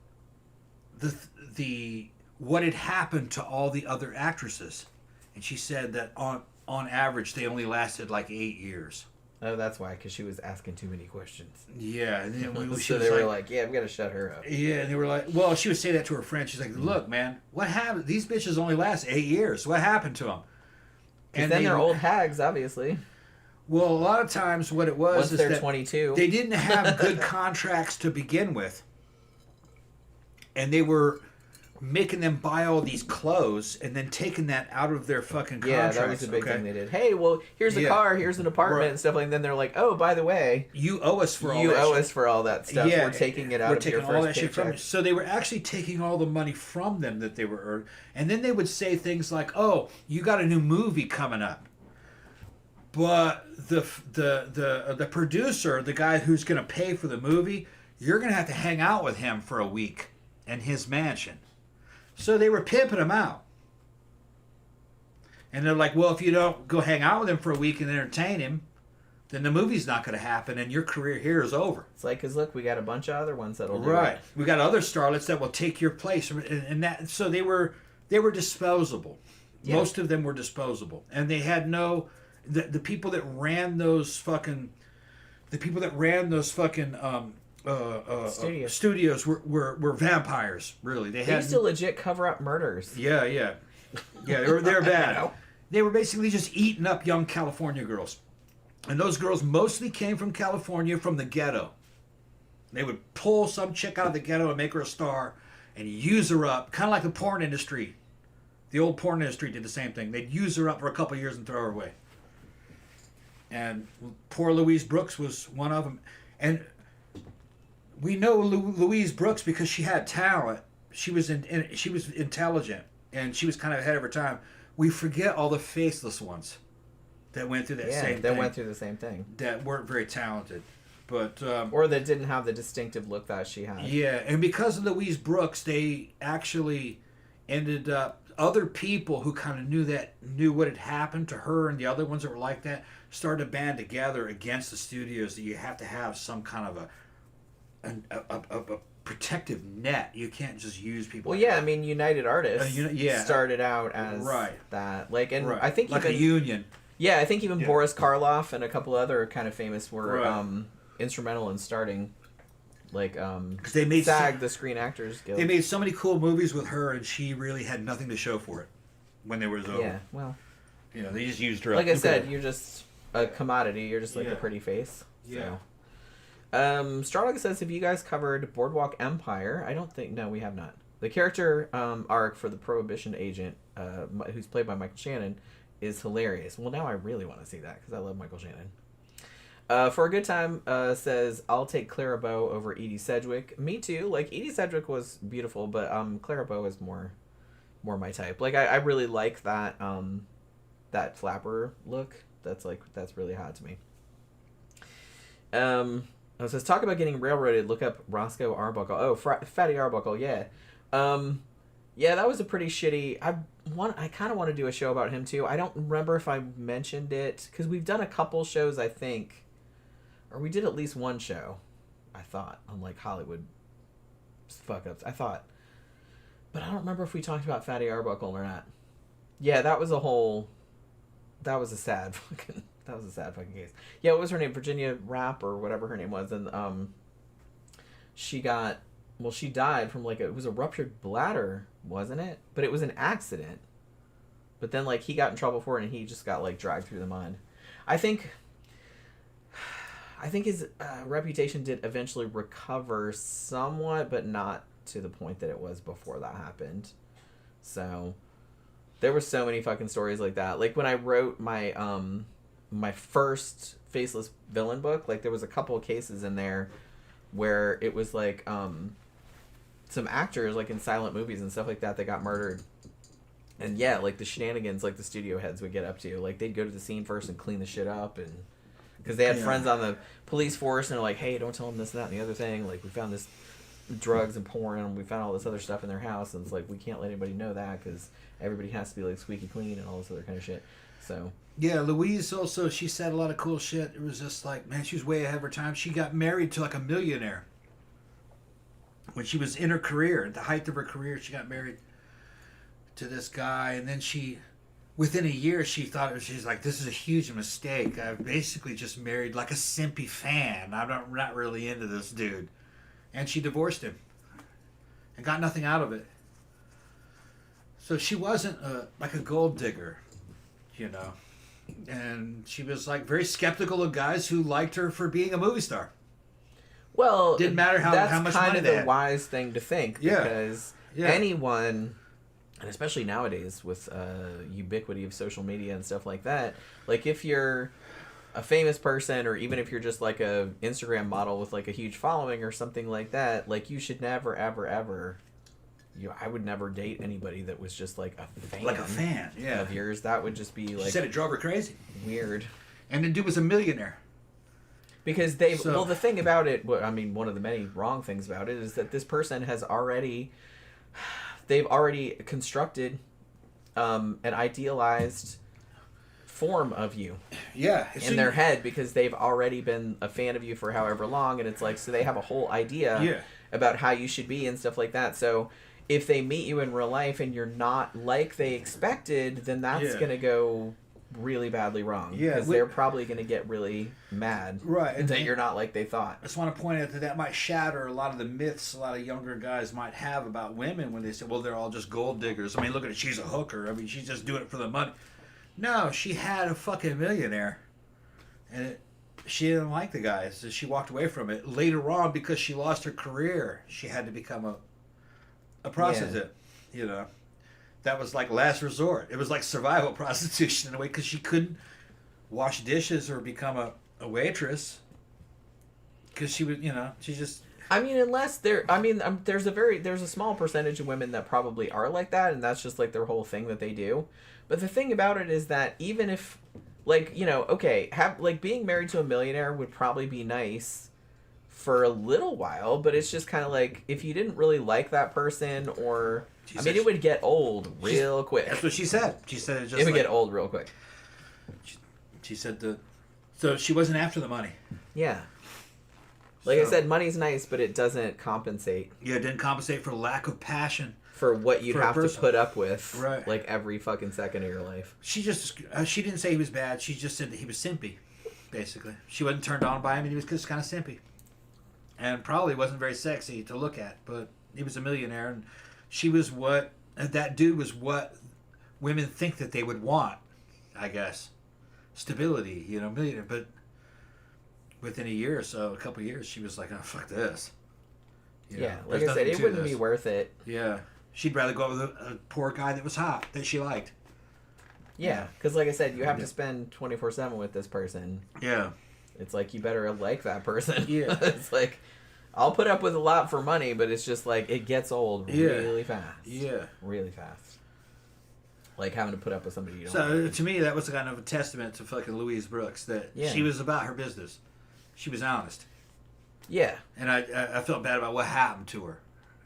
Speaker 4: the what had happened to all the other actresses, and she said that on average they only lasted like 8 years.
Speaker 3: Oh, that's why, because she was asking too many questions.
Speaker 4: Yeah, and then
Speaker 3: so they were like, "Yeah, we got to shut her up."
Speaker 4: Yeah, and they were like, well, she would say that to her friend. She's like, "Look, man, what happened? These bitches only last 8 years. What happened to them?"
Speaker 3: And then they're old hags, obviously.
Speaker 4: Well, a lot of times what it was
Speaker 3: Once
Speaker 4: is
Speaker 3: they're
Speaker 4: that
Speaker 3: 22,
Speaker 4: they didn't have good contracts to begin with, and they were making them buy all these clothes and then taking that out of their fucking contracts.
Speaker 3: Yeah, that was a big thing they did. Hey, well, here's a car, here's an apartment,
Speaker 4: right,
Speaker 3: and stuff like that. And then they're like, "Oh, by the way,
Speaker 4: you owe us for all
Speaker 3: you
Speaker 4: that
Speaker 3: owe
Speaker 4: shit.
Speaker 3: us for all that stuff.
Speaker 4: Yeah,
Speaker 3: we're taking it out
Speaker 4: we're
Speaker 3: of
Speaker 4: taking
Speaker 3: your
Speaker 4: all
Speaker 3: first
Speaker 4: that shit from you."
Speaker 3: paycheck."
Speaker 4: So they were actually taking all the money from them that they were earning, and then they would say things like, "Oh, you got a new movie coming up, But the producer, the guy who's going to pay for the movie, you're going to have to hang out with him for a week in his mansion. So they were pimping him out. And they're like, well, if you don't go hang out with him for a week and entertain him, then the movie's not going to happen and your career here is over.
Speaker 3: It's like, because look, we got a bunch of other ones that'll do
Speaker 4: Right.
Speaker 3: it.
Speaker 4: We got other starlets that will take your place. And that, so they were disposable.
Speaker 3: Yeah.
Speaker 4: Most of them were disposable. And they had no... The people that ran those fucking... studios were vampires, really.
Speaker 3: They used to legit cover up murders.
Speaker 4: Yeah. Yeah, they were bad.
Speaker 3: You know?
Speaker 4: They were basically just eating up young California girls. And those girls mostly came from California, from the ghetto. They would pull some chick out of the ghetto and make her a star and use her up, kind of like the porn industry. The old porn industry did the same thing. They'd use her up for a couple of years and throw her away. And poor Louise Brooks was one of them. And we know Louise Brooks because she had talent. She was intelligent, and she was kind of ahead of her time. We forget all the faceless ones that went through that same thing.
Speaker 3: That went through the same thing.
Speaker 4: That weren't very talented. But
Speaker 3: or that didn't have the distinctive look that she had.
Speaker 4: Yeah, and because of Louise Brooks, they actually ended up... Other people who kind of knew what had happened to her and the other ones that were like that started to band together against the studios that you have to have some kind of a protective net. You can't just use people.
Speaker 3: Well,
Speaker 4: like
Speaker 3: yeah,
Speaker 4: that.
Speaker 3: I mean, United Artists started out as
Speaker 4: right.
Speaker 3: that. Like, and
Speaker 4: right.
Speaker 3: I think
Speaker 4: like
Speaker 3: even,
Speaker 4: a union.
Speaker 3: Yeah, I think even Boris Karloff and a couple other kind of famous were
Speaker 4: Right.
Speaker 3: Instrumental in starting. Like,
Speaker 4: because they made
Speaker 3: SAG, the Screen Actors Guild.
Speaker 4: They made so many cool movies with her, and she really had nothing to show for it when they were over.
Speaker 3: Yeah, well,
Speaker 4: they just used her.
Speaker 3: Like I said, you're just a commodity. You're just like a pretty face.
Speaker 4: Yeah.
Speaker 3: So. Strawdog says, have you guys covered Boardwalk Empire? I don't think... No, we have not. The character arc for the Prohibition agent, who's played by Michael Shannon, is hilarious. Well, now I really want to see that, because I love Michael Shannon. For a good time, says, I'll take Clara Bow over Edie Sedgwick. Me too. Like, Edie Sedgwick was beautiful, but Clara Bow is more my type. Like, I really like that that flapper look. That's really hot to me. It says, talk about getting railroaded. Look up Roscoe Arbuckle. Oh, Fatty Arbuckle, yeah. Yeah, that was a pretty shitty... I kind of want to do a show about him, too. I don't remember if I mentioned it, because we've done a couple shows, I think... Or we did at least one show, I thought, on, like, Hollywood fuck-ups. I thought. But I don't remember if we talked about Fatty Arbuckle or not. Yeah, that was a sad fucking case. Yeah, what was her name? Virginia Rapp or whatever her name was. And she died from, like, it was a ruptured bladder, wasn't it? But it was an accident. But then, like, he got in trouble for it and he just got, like, dragged through the mud. I think his reputation did eventually recover somewhat, but not to the point that it was before that happened. So there were so many fucking stories like that. Like when I wrote my my first faceless villain book, like there was a couple of cases in there where it was like some actors like in silent movies and stuff like that got murdered. And yeah, like the shenanigans like the studio heads would get up to. Like they'd go to the scene first and clean the shit up, and because they had friends on the police force and they're like, hey, don't tell them this, that, and the other thing. Like we found this drugs and porn and we found all this other stuff in their house, and it's like we can't let anybody know that because everybody has to be like squeaky clean and all this other kind of shit. So
Speaker 4: yeah, Louise also, she said a lot of cool shit. It was just like, man, she was way ahead of her time. She got married to like a millionaire when she was in her career, at the height of her career. She got married to this guy, and then she, within a year, she's like, this is a huge mistake. I've basically just married like a simpy fan. I'm not really into this dude. And she divorced him and got nothing out of it. So she wasn't like a gold digger, you know. And she was like very skeptical of guys who liked her for being a movie star.
Speaker 3: Well,
Speaker 4: didn't matter how much money they had.
Speaker 3: That's kind of the wise thing to think, because
Speaker 4: Yeah.
Speaker 3: anyone, and especially nowadays with ubiquity of social media and stuff like that, like if you're a famous person, or even if you're just like a Instagram model with like a huge following or something like that, like you should never ever I would never date anybody that was just like a fan
Speaker 4: Like a fan, yeah.
Speaker 3: of yours. That would just be like,
Speaker 4: She said it drove her crazy.
Speaker 3: Weird.
Speaker 4: And the dude was a millionaire.
Speaker 3: Because well, the thing about it, I mean, one of the many wrong things about it is that this person they've already constructed an idealized form of you.
Speaker 4: Yeah.
Speaker 3: In their head, because they've already been a fan of you for however long, and it's like, so they have a whole idea about how you should be and stuff like that. So if they meet you in real life and you're not like they expected, then that's going to go really badly wrong. Yeah, because they're probably going to get really mad that you're not like they thought.
Speaker 4: I just want to point out that might shatter a lot of the myths a lot of younger guys might have about women when they say, well, they're all just gold diggers. I mean, look at it, she's a hooker. I mean, she's just doing it for the money. No, she had a fucking millionaire. And she didn't like the guy, so she walked away from it. Later on, because she lost her career, she had to become a prostitute, you know. That was like last resort. It was like survival prostitution in a way, because she couldn't wash dishes or become a waitress. Because she would, you know, she just...
Speaker 3: I mean, there's a small percentage of women that probably are like that, and that's just like their whole thing that they do. But the thing about it is that even if, like, you know, okay, being married to a millionaire would probably be nice for a little while, but it's just kind of like, if you didn't really like that person, or... I mean, it would get old real quick.
Speaker 4: That's what she said. She said it
Speaker 3: would get old real quick.
Speaker 4: She said so she wasn't after the money.
Speaker 3: Yeah. Like I said, money's nice, but it doesn't compensate.
Speaker 4: Yeah, it didn't compensate for lack of passion.
Speaker 3: For what you'd have to put up with,
Speaker 4: right,
Speaker 3: like every fucking second of your life.
Speaker 4: She didn't say he was bad. She just said that he was simpy, basically. She wasn't turned on by him, and he was just kind of simpy. And probably wasn't very sexy to look at, but he was a millionaire, and that dude was what women think that they would want, I guess. Stability, you know, millionaire. But within a couple of years, she was like, oh, fuck this. You know,
Speaker 3: like I said, it wouldn't be worth it.
Speaker 4: Yeah. She'd rather go with a poor guy that was hot, that she liked.
Speaker 3: Yeah, because like I said, you have to spend 24/7 with this person.
Speaker 4: Yeah.
Speaker 3: It's like, you better like that person.
Speaker 4: Yeah.
Speaker 3: It's like, I'll put up with a lot for money, but it's just like, it gets old really fast.
Speaker 4: Yeah.
Speaker 3: Really fast. Like having to put up with somebody you don't
Speaker 4: like. To me, that was kind of a testament to fucking Louise Brooks, that she was about her business. She was honest.
Speaker 3: Yeah.
Speaker 4: And I felt bad about what happened to her,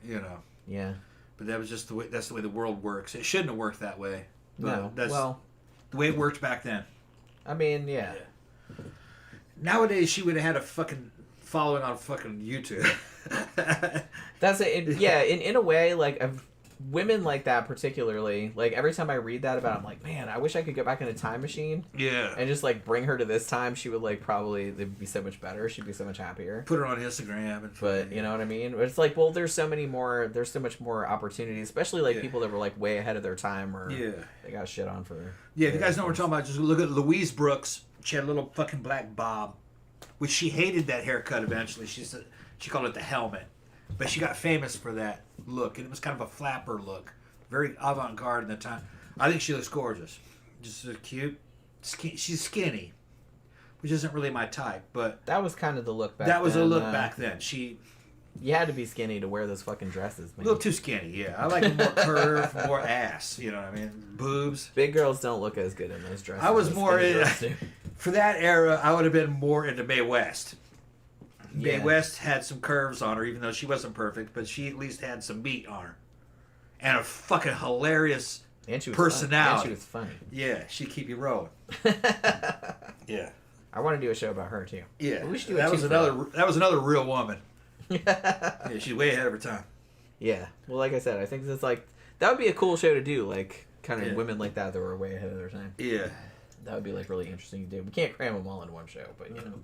Speaker 4: you know.
Speaker 3: Yeah.
Speaker 4: But that was just that's the way the world works. It shouldn't have worked that way.
Speaker 3: No.
Speaker 4: That's the way it worked back then.
Speaker 3: I mean, yeah.
Speaker 4: Nowadays, she would have had a fucking following on fucking YouTube.
Speaker 3: That's it. Yeah, in a way, like, women like that particularly, like, every time I read that about it, I'm like, man, I wish I could go back in a time machine.
Speaker 4: Yeah. And
Speaker 3: just, like, bring her to this time. She would, like, probably, it would be so much better. She'd be so much happier.
Speaker 4: Put her on Instagram.
Speaker 3: But, you know what I mean? It's like, well, there's so much more opportunities, especially, like, people that were, like, way ahead of their time, or they got shit on for...
Speaker 4: Yeah, if you guys know what we're talking about, just look at Louise Brooks. She had a little fucking black bob, which she hated that haircut eventually. She called it the helmet. But she got famous for that look, and it was kind of a flapper look. Very avant-garde in the time. I think she looks gorgeous. Just so cute. She's skinny, which isn't really my type, but...
Speaker 3: That was kind of the look back then.
Speaker 4: That was a look back then.
Speaker 3: You had to be skinny to wear those fucking dresses, man.
Speaker 4: A little too skinny, yeah. I like more curve, more ass, you know what I mean? Boobs.
Speaker 3: Big girls don't look as good in those dresses.
Speaker 4: I was more... For that era, I would have been more into Mae West. Mae West had some curves on her, even though she wasn't perfect, but she at least had some meat on her. And a fucking hilarious personality.
Speaker 3: And she was funny.
Speaker 4: Yeah, she'd keep you rolling. Yeah.
Speaker 3: I want to do a show about her, too.
Speaker 4: Yeah.
Speaker 3: We should do
Speaker 4: that was another real woman. Yeah, she's way ahead of her time.
Speaker 3: Yeah. Well, like I said, I think it's like, that would be a cool show to do, like, kind of women like that were way ahead of their time.
Speaker 4: Yeah.
Speaker 3: That would be, like, really interesting to do. We can't cram them all in one show, but, you know.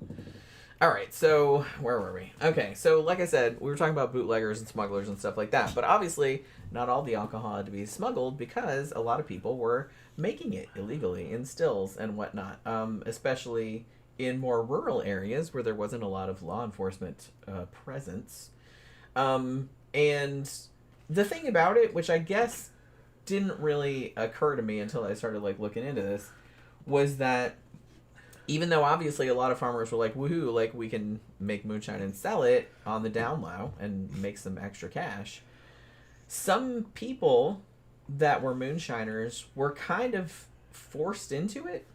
Speaker 3: All right, so where were we? Okay, so like I said, we were talking about bootleggers and smugglers and stuff like that. But obviously, not all the alcohol had to be smuggled, because a lot of people were making it illegally in stills and whatnot, especially in more rural areas where there wasn't a lot of law enforcement presence. And the thing about it, which I guess didn't really occur to me until I started like looking into this, was that even though obviously a lot of farmers were like, woohoo, like we can make moonshine and sell it on the down low and make some extra cash, some people that were moonshiners were kind of forced into it.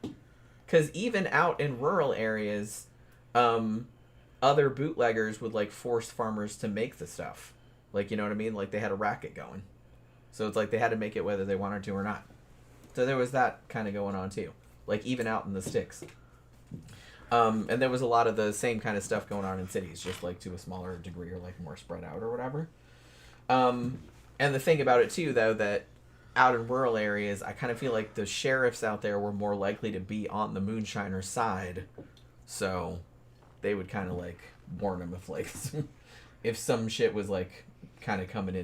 Speaker 3: Because even out in rural areas, other bootleggers would like force farmers to make the stuff. Like, you know what I mean? Like they had a racket going. So it's like they had to make it whether they wanted to or not. So there was that kind of going on too. Like even out in the sticks. And there was a lot of the same kind of stuff going on in cities, just like to a smaller degree or like more spread out or whatever. And the thing about it too, though, that out in rural areas, I kind of feel like the sheriffs out there were more likely to be on the moonshiner's side. So they would kind of like warn them if like if some shit was like kind of coming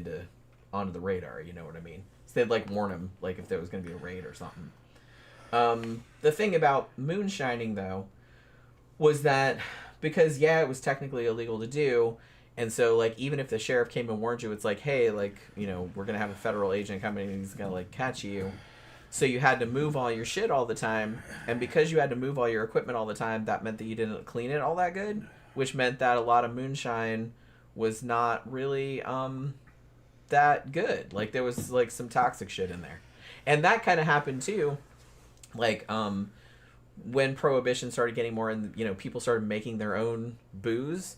Speaker 3: onto the radar, you know what I mean? So they'd like warn them like if there was going to be a raid or something. The thing about moonshining though was that because it was technically illegal to do, and so like even if the sheriff came and warned you, it's like, hey, like, you know, we're gonna have a federal agent coming and he's gonna like catch you. So you had to move all your shit all the time, and because you had to move all your equipment all the time, that meant that you didn't clean it all that good, which meant that a lot of moonshine was not really that good. Like there was like some toxic shit in there. And that kind of happened too. Like when Prohibition started getting more in, you know, people started making their own booze.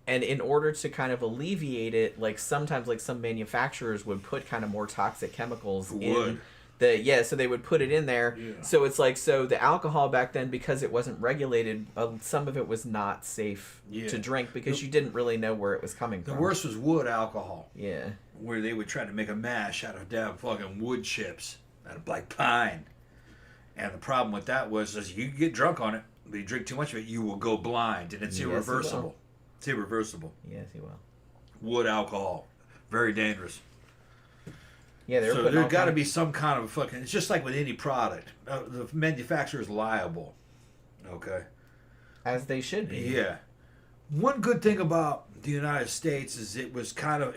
Speaker 3: And in order to kind of alleviate it, like sometimes like some manufacturers would put kind of more toxic chemicals in so they would put it in there. Yeah. So it's like, so the alcohol back then, because it wasn't regulated, some of it was not safe to drink because you didn't really know where it was coming from.
Speaker 4: The worst was wood alcohol.
Speaker 3: Yeah.
Speaker 4: Where they would try to make a mash out of damn fucking wood chips, out of like pine. And the problem with that was you could get drunk on it, but you drink too much of it, you will go blind, and it's irreversible. It's irreversible.
Speaker 3: Yes, he will.
Speaker 4: Wood alcohol, very dangerous.
Speaker 3: Yeah,
Speaker 4: so there's got to be some kind of fucking. It's just like with any product, the manufacturer is liable. Okay. As
Speaker 3: they should be.
Speaker 4: Yeah. One good thing about the United States is it was kind of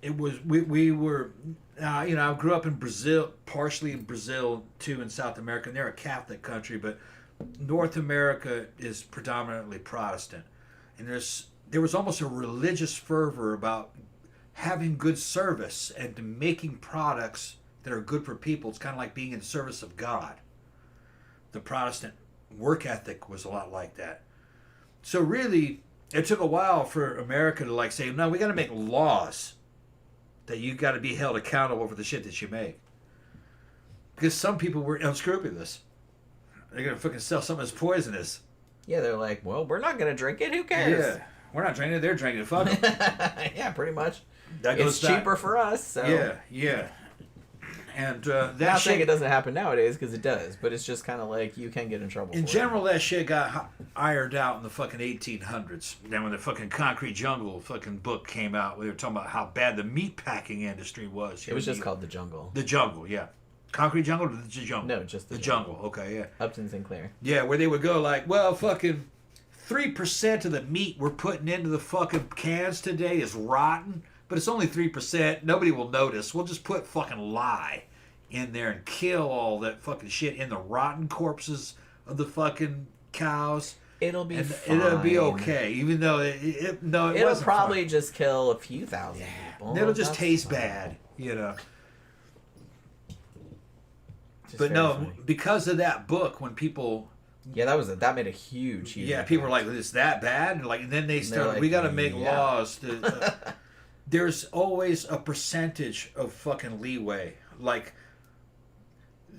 Speaker 4: it was we were. You know, I grew up in Brazil, partially in Brazil too, in South America, and they're a Catholic country, but North America is predominantly Protestant, and there was almost a religious fervor about having good service and making products that are good for people. It's kind of like being in service of God. The Protestant work ethic was a lot like that. So really, it took a while for America to like say, no, we got to make laws that you got to be held accountable for the shit that you make. Because some people were unscrupulous. They're going to fucking sell something that's poisonous.
Speaker 3: Yeah, they're like, well, we're not going to drink it. Who cares?
Speaker 4: Yeah, we're not drinking it. They're drinking it. Fuck them.
Speaker 3: Yeah, pretty much.
Speaker 4: It's
Speaker 3: cheaper for us. So.
Speaker 4: Yeah. And
Speaker 3: that not shit, saying it doesn't happen nowadays, because it does, but it's just kind of like you can get in trouble.
Speaker 4: In general, that shit got ironed out in the fucking 1800s. Then when the fucking Concrete Jungle fucking book came out, we were talking about how bad the meat packing industry was.
Speaker 3: It was just called The Jungle.
Speaker 4: The Jungle, yeah. Concrete Jungle or The Jungle?
Speaker 3: No, just
Speaker 4: The Jungle. Okay, yeah.
Speaker 3: Upton Sinclair.
Speaker 4: Yeah, where they would go like, well, fucking 3% of the meat we're putting into the fucking cans today is rotten, but it's only 3%. Nobody will notice. We'll just put fucking lye in there and kill all that fucking shit in the rotten corpses of the fucking cows.
Speaker 3: It'll be fine.
Speaker 4: It'll be okay, even though it
Speaker 3: it'll probably just kill a few thousand people.
Speaker 4: It'll just taste bad, you know. But no, funny. Because of that book, when people...
Speaker 3: Yeah, that made a huge
Speaker 4: Yeah, people were like, "Is that bad?" And then they started, like, we got to make laws. There's always a percentage of fucking leeway. Like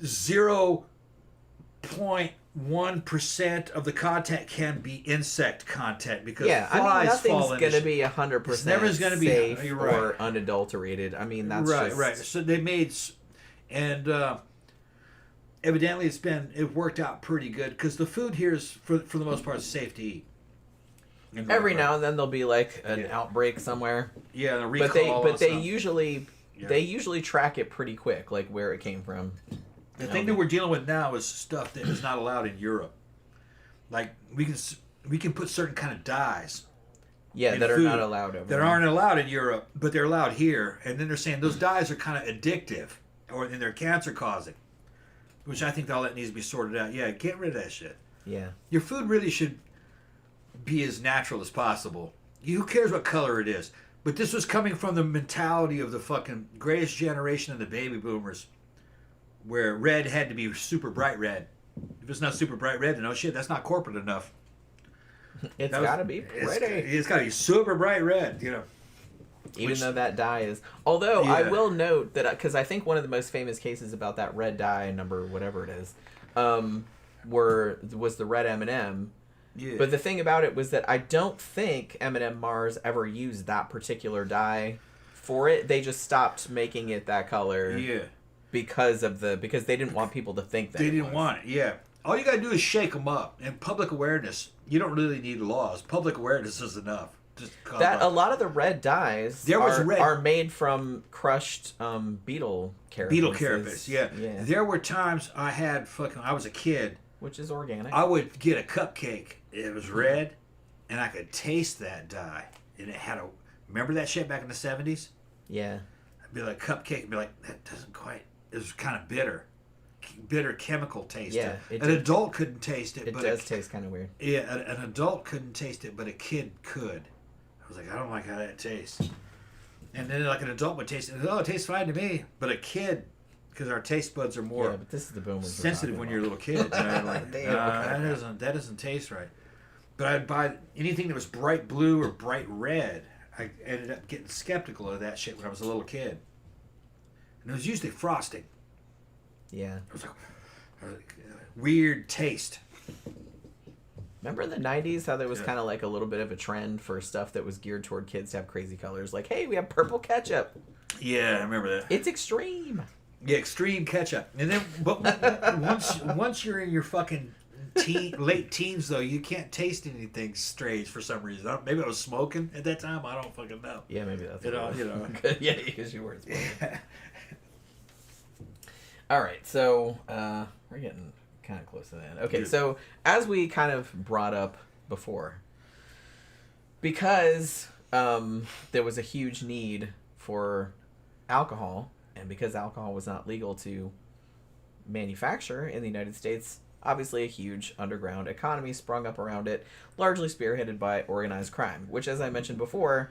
Speaker 4: 0.1% of the content can be insect content because flies
Speaker 3: nothing's
Speaker 4: fall
Speaker 3: going to be 100%
Speaker 4: it's never going to be
Speaker 3: safe or unadulterated. I mean, that's
Speaker 4: right. So they made, and evidently it worked out pretty good because the food here is for the most part safe to eat.
Speaker 3: Every now and then there'll be like an outbreak somewhere.
Speaker 4: Yeah, and a recall.
Speaker 3: But they usually track it pretty quick, like where it came from.
Speaker 4: The thing that we're dealing with now is stuff that is not allowed in Europe. Like we can put certain kind of dyes.
Speaker 3: Yeah, that are not allowed over
Speaker 4: that aren't allowed in Europe, but they're allowed here. And then they're saying those dyes are kind of addictive, and they're cancer causing. Which I think all that needs to be sorted out. Yeah, get rid of that shit.
Speaker 3: Yeah.
Speaker 4: Your food really should be as natural as possible. Who cares what color it is? But this was coming from the mentality of the fucking greatest generation of the baby boomers, where red had to be super bright red. If it's not super bright red, then oh shit, that's not corporate enough.
Speaker 3: It's got to be pretty.
Speaker 4: It's got to be super bright red, you know.
Speaker 3: Even though that dye is... Although, I
Speaker 4: Yeah.
Speaker 3: will note that... Because I think one of the most famous cases about that red dye, number whatever it is, was the red M&M.
Speaker 4: Yeah.
Speaker 3: But the thing about it was that I don't think M&M Mars ever used that particular dye for it. They just stopped making it that color.
Speaker 4: Yeah.
Speaker 3: Because they didn't want people to think that
Speaker 4: They
Speaker 3: it
Speaker 4: didn't
Speaker 3: was.
Speaker 4: want it, yeah. All you got to do is shake them up. And public awareness, you don't really need laws. Public awareness is enough. Just
Speaker 3: That a lot of the red dyes are made from crushed beetle carapaces.
Speaker 4: beetle carapace, yeah.
Speaker 3: Yeah.
Speaker 4: There were times I was a kid.
Speaker 3: Which is organic.
Speaker 4: I would get a cupcake. It was red, and I could taste that dye. And it had remember that shit back in the 70s?
Speaker 3: Yeah.
Speaker 4: I'd be like, cupcake, and be like, that doesn't quite, it was kind of bitter. Bitter chemical taste.
Speaker 3: Yeah.
Speaker 4: An adult couldn't taste it.
Speaker 3: It
Speaker 4: but
Speaker 3: does taste kind of weird.
Speaker 4: Yeah, an adult couldn't taste it, but a kid could. I was like, I don't like how that tastes. And then like an adult would taste it. Oh, it tastes fine to me. But a kid, because our taste buds are more
Speaker 3: but this is the boomers
Speaker 4: sensitive when you're a little kid. You know, like, that doesn't taste right. But I'd buy anything that was bright blue or bright red. I ended up getting skeptical of that shit when I was a little kid. And it was usually frosting.
Speaker 3: Yeah.
Speaker 4: It was like weird taste.
Speaker 3: Remember in the 90s how there was kind of like a little bit of a trend for stuff that was geared toward kids to have crazy colors? Like, hey, we have purple ketchup.
Speaker 4: Yeah, I remember that.
Speaker 3: It's extreme.
Speaker 4: Yeah, extreme ketchup. And then, but once you're in your fucking late teens, though, you can't taste anything strange for some reason. Maybe I was smoking at that time. I don't fucking know.
Speaker 3: Yeah, maybe that's
Speaker 4: You know.
Speaker 3: Yeah, because you were smoking. All right, so we're getting kind of close to the end. Okay,
Speaker 4: Good.
Speaker 3: so as we kind of brought up before, because there was a huge need for alcohol, and because alcohol was not legal to manufacture in the United States, obviously a huge underground economy sprung up around it, largely spearheaded by organized crime, which, as I mentioned before,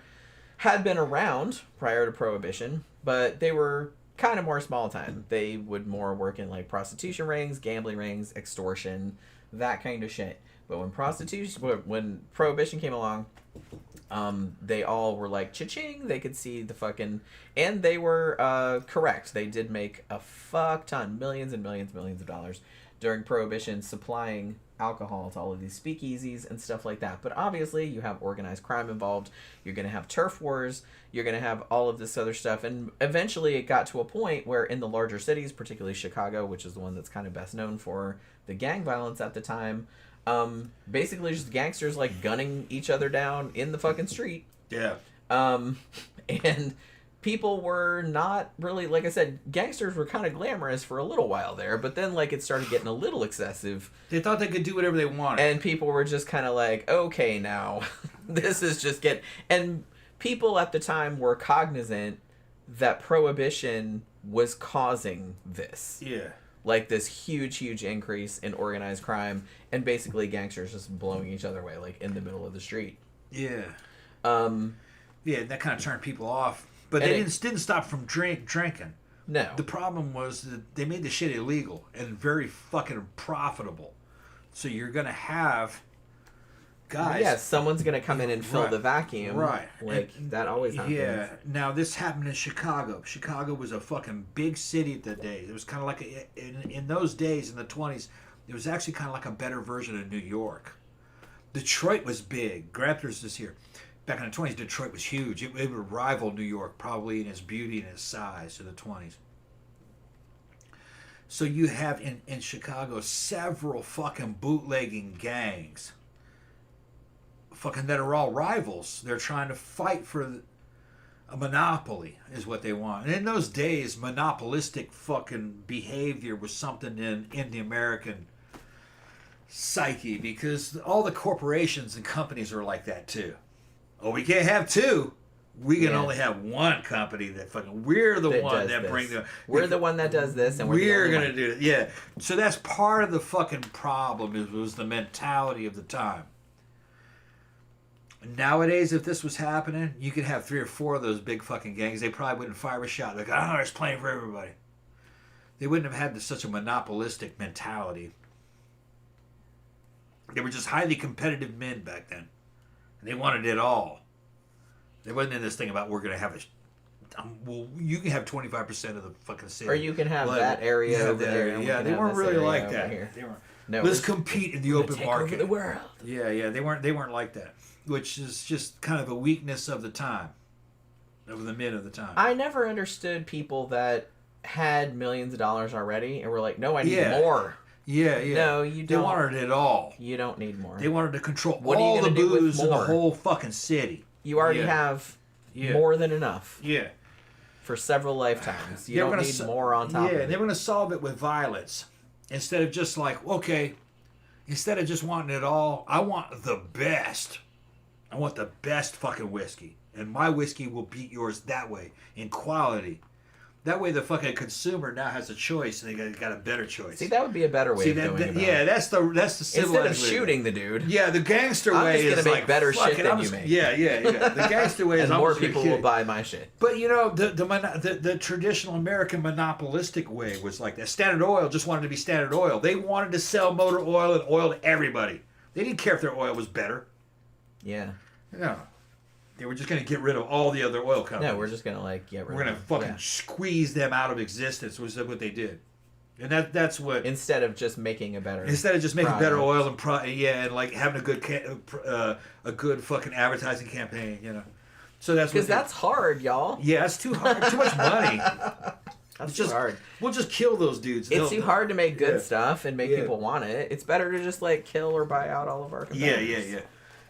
Speaker 3: had been around prior to Prohibition, but they were kind of more small time. They would more work in like prostitution rings, gambling rings, extortion, that kind of shit. But when Prohibition came along, they all were like cha-ching. They could see the fucking, and they were correct. They did make a fuck ton, millions and millions of dollars during Prohibition, supplying alcohol to all of these speakeasies and stuff like that. But obviously you have organized crime involved. You're going to have turf wars. You're going to have all of this other stuff. And eventually it got to a point where in the larger cities, particularly Chicago, which is the one that's kind of best known for the gang violence at the time, basically just gangsters like gunning each other down in the fucking street.
Speaker 4: Yeah.
Speaker 3: And people were not really, like I said, gangsters were kind of glamorous for a little while there, but then like it started getting a little excessive.
Speaker 4: They thought they could do whatever they wanted.
Speaker 3: And people were just kind of like, okay, now this is just and people at the time were cognizant that Prohibition was causing this.
Speaker 4: Yeah.
Speaker 3: Like this huge increase in organized crime and basically gangsters just blowing each other away, like in the middle of the street.
Speaker 4: Yeah.
Speaker 3: Yeah,
Speaker 4: that kind of turned people off. But they didn't stop from drinking.
Speaker 3: No.
Speaker 4: The problem was that they made the shit illegal and very fucking profitable. So you're going to have guys.
Speaker 3: Yeah, someone's going to come in and fill
Speaker 4: Right.
Speaker 3: the vacuum.
Speaker 4: Right.
Speaker 3: Like, that always happens.
Speaker 4: Yeah. Now, this happened in Chicago. Chicago was a fucking big city at that day. It was kind of like, in those days, in the 20s, it was actually kind of like a better version of New York. Detroit was big. Grafter's is here. Back in the 20s, Detroit was huge. It would rival New York probably in its beauty and its size in the 20s. So you have in Chicago several fucking bootlegging gangs fucking that are all rivals. They're trying to fight for a monopoly is what they want. And in those days, monopolistic fucking behavior was something in the American psyche because all the corporations and companies are like that too. Oh, we can't have two. We can only have one company that fucking. We're the one that bring the.
Speaker 3: We're the one that does this, and
Speaker 4: we're gonna do it. Yeah. So that's part of the fucking problem. Was the mentality of the time. Nowadays, if this was happening, you could have 3 or 4 of those big fucking gangs. They probably wouldn't fire a shot. Like, oh, it's playing for everybody. They wouldn't have had such a monopolistic mentality. They were just highly competitive men back then. And they wanted it all. There wasn't in this thing about we're going to have well, you can have 25% of the fucking city.
Speaker 3: Or you can have that area over there.
Speaker 4: Yeah, they weren't really like that. They weren't.
Speaker 3: No,
Speaker 4: let's compete in the open market.
Speaker 3: Over the world.
Speaker 4: Yeah, they weren't like that, which is just kind of a weakness of the time, of the men of the time.
Speaker 3: I never understood people that had millions of dollars already and were like, no, I need more.
Speaker 4: Yeah.
Speaker 3: No, you don't.
Speaker 4: They wanted it all.
Speaker 3: You don't need more.
Speaker 4: They wanted to control
Speaker 3: what
Speaker 4: all
Speaker 3: are you
Speaker 4: the
Speaker 3: do
Speaker 4: booze
Speaker 3: with
Speaker 4: in the
Speaker 3: more?
Speaker 4: whole fucking city.
Speaker 3: You already have more than enough.
Speaker 4: Yeah.
Speaker 3: For several lifetimes. You don't need more on top of it.
Speaker 4: Yeah, they're going to solve it with violence. Instead of just like, okay, instead of just wanting it all, I want the best. I want the best fucking whiskey. And my whiskey will beat yours that way in quality. That way the fucking consumer now has a choice and they got a better choice.
Speaker 3: See, that would be a better way of going about it.
Speaker 4: Yeah, that's the civilized
Speaker 3: Instead of
Speaker 4: way.
Speaker 3: shooting the dude.
Speaker 4: Yeah, the gangster
Speaker 3: I'm
Speaker 4: way
Speaker 3: just
Speaker 4: is
Speaker 3: gonna make
Speaker 4: like
Speaker 3: better shit than you make.
Speaker 4: Yeah. The gangster way is
Speaker 3: and
Speaker 4: I'm
Speaker 3: more
Speaker 4: just gonna
Speaker 3: people
Speaker 4: kill
Speaker 3: will
Speaker 4: you.
Speaker 3: buy my shit.
Speaker 4: But you know, the traditional American monopolistic way was like that. Standard Oil just wanted to be Standard Oil. They wanted to sell motor oil and oil to everybody. They didn't care if their oil was better.
Speaker 3: Yeah.
Speaker 4: No. They were just going to get rid of all the other oil companies.
Speaker 3: No, we're just going to get rid of them.
Speaker 4: We're going to fucking squeeze them out of existence, was what they did. And that's what...
Speaker 3: Instead of just making a better
Speaker 4: Instead of just making
Speaker 3: product.
Speaker 4: better oil and like having a good fucking advertising campaign, you know. So that's
Speaker 3: because that's hard, y'all.
Speaker 4: Yeah, it's too hard. Too much money.
Speaker 3: That's too hard.
Speaker 4: We'll just kill those dudes.
Speaker 3: It's too hard to make good stuff and make people want it. It's better to just kill or buy out all of our competitors.
Speaker 4: Yeah.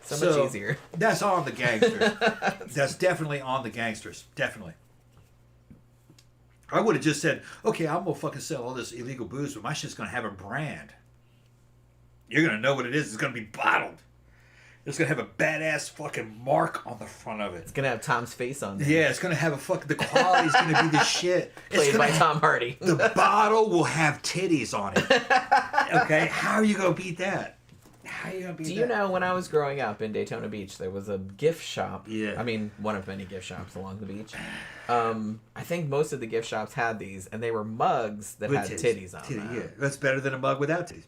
Speaker 3: So much easier.
Speaker 4: That's on the gangsters. That's definitely on the gangsters. Definitely. I would have just said, okay, I'm going to fucking sell all this illegal booze, but my shit's going to have a brand. You're going to know what it is. It's going to be bottled. It's going to have a badass fucking mark on the front of it.
Speaker 3: It's going to have Tom's face on there.
Speaker 4: Yeah, it's going to have the quality's going to be the shit.
Speaker 3: Played by Tom Hardy.
Speaker 4: The bottle will have titties on it. Okay? How are you going to beat that?
Speaker 3: Do you know when I was growing up in Daytona Beach, there was a gift shop.
Speaker 4: Yeah.
Speaker 3: I mean, one of many gift shops along the beach. I think most of the gift shops had these, and they were mugs that had titties on them.
Speaker 4: Yeah, that's better than a mug without titties.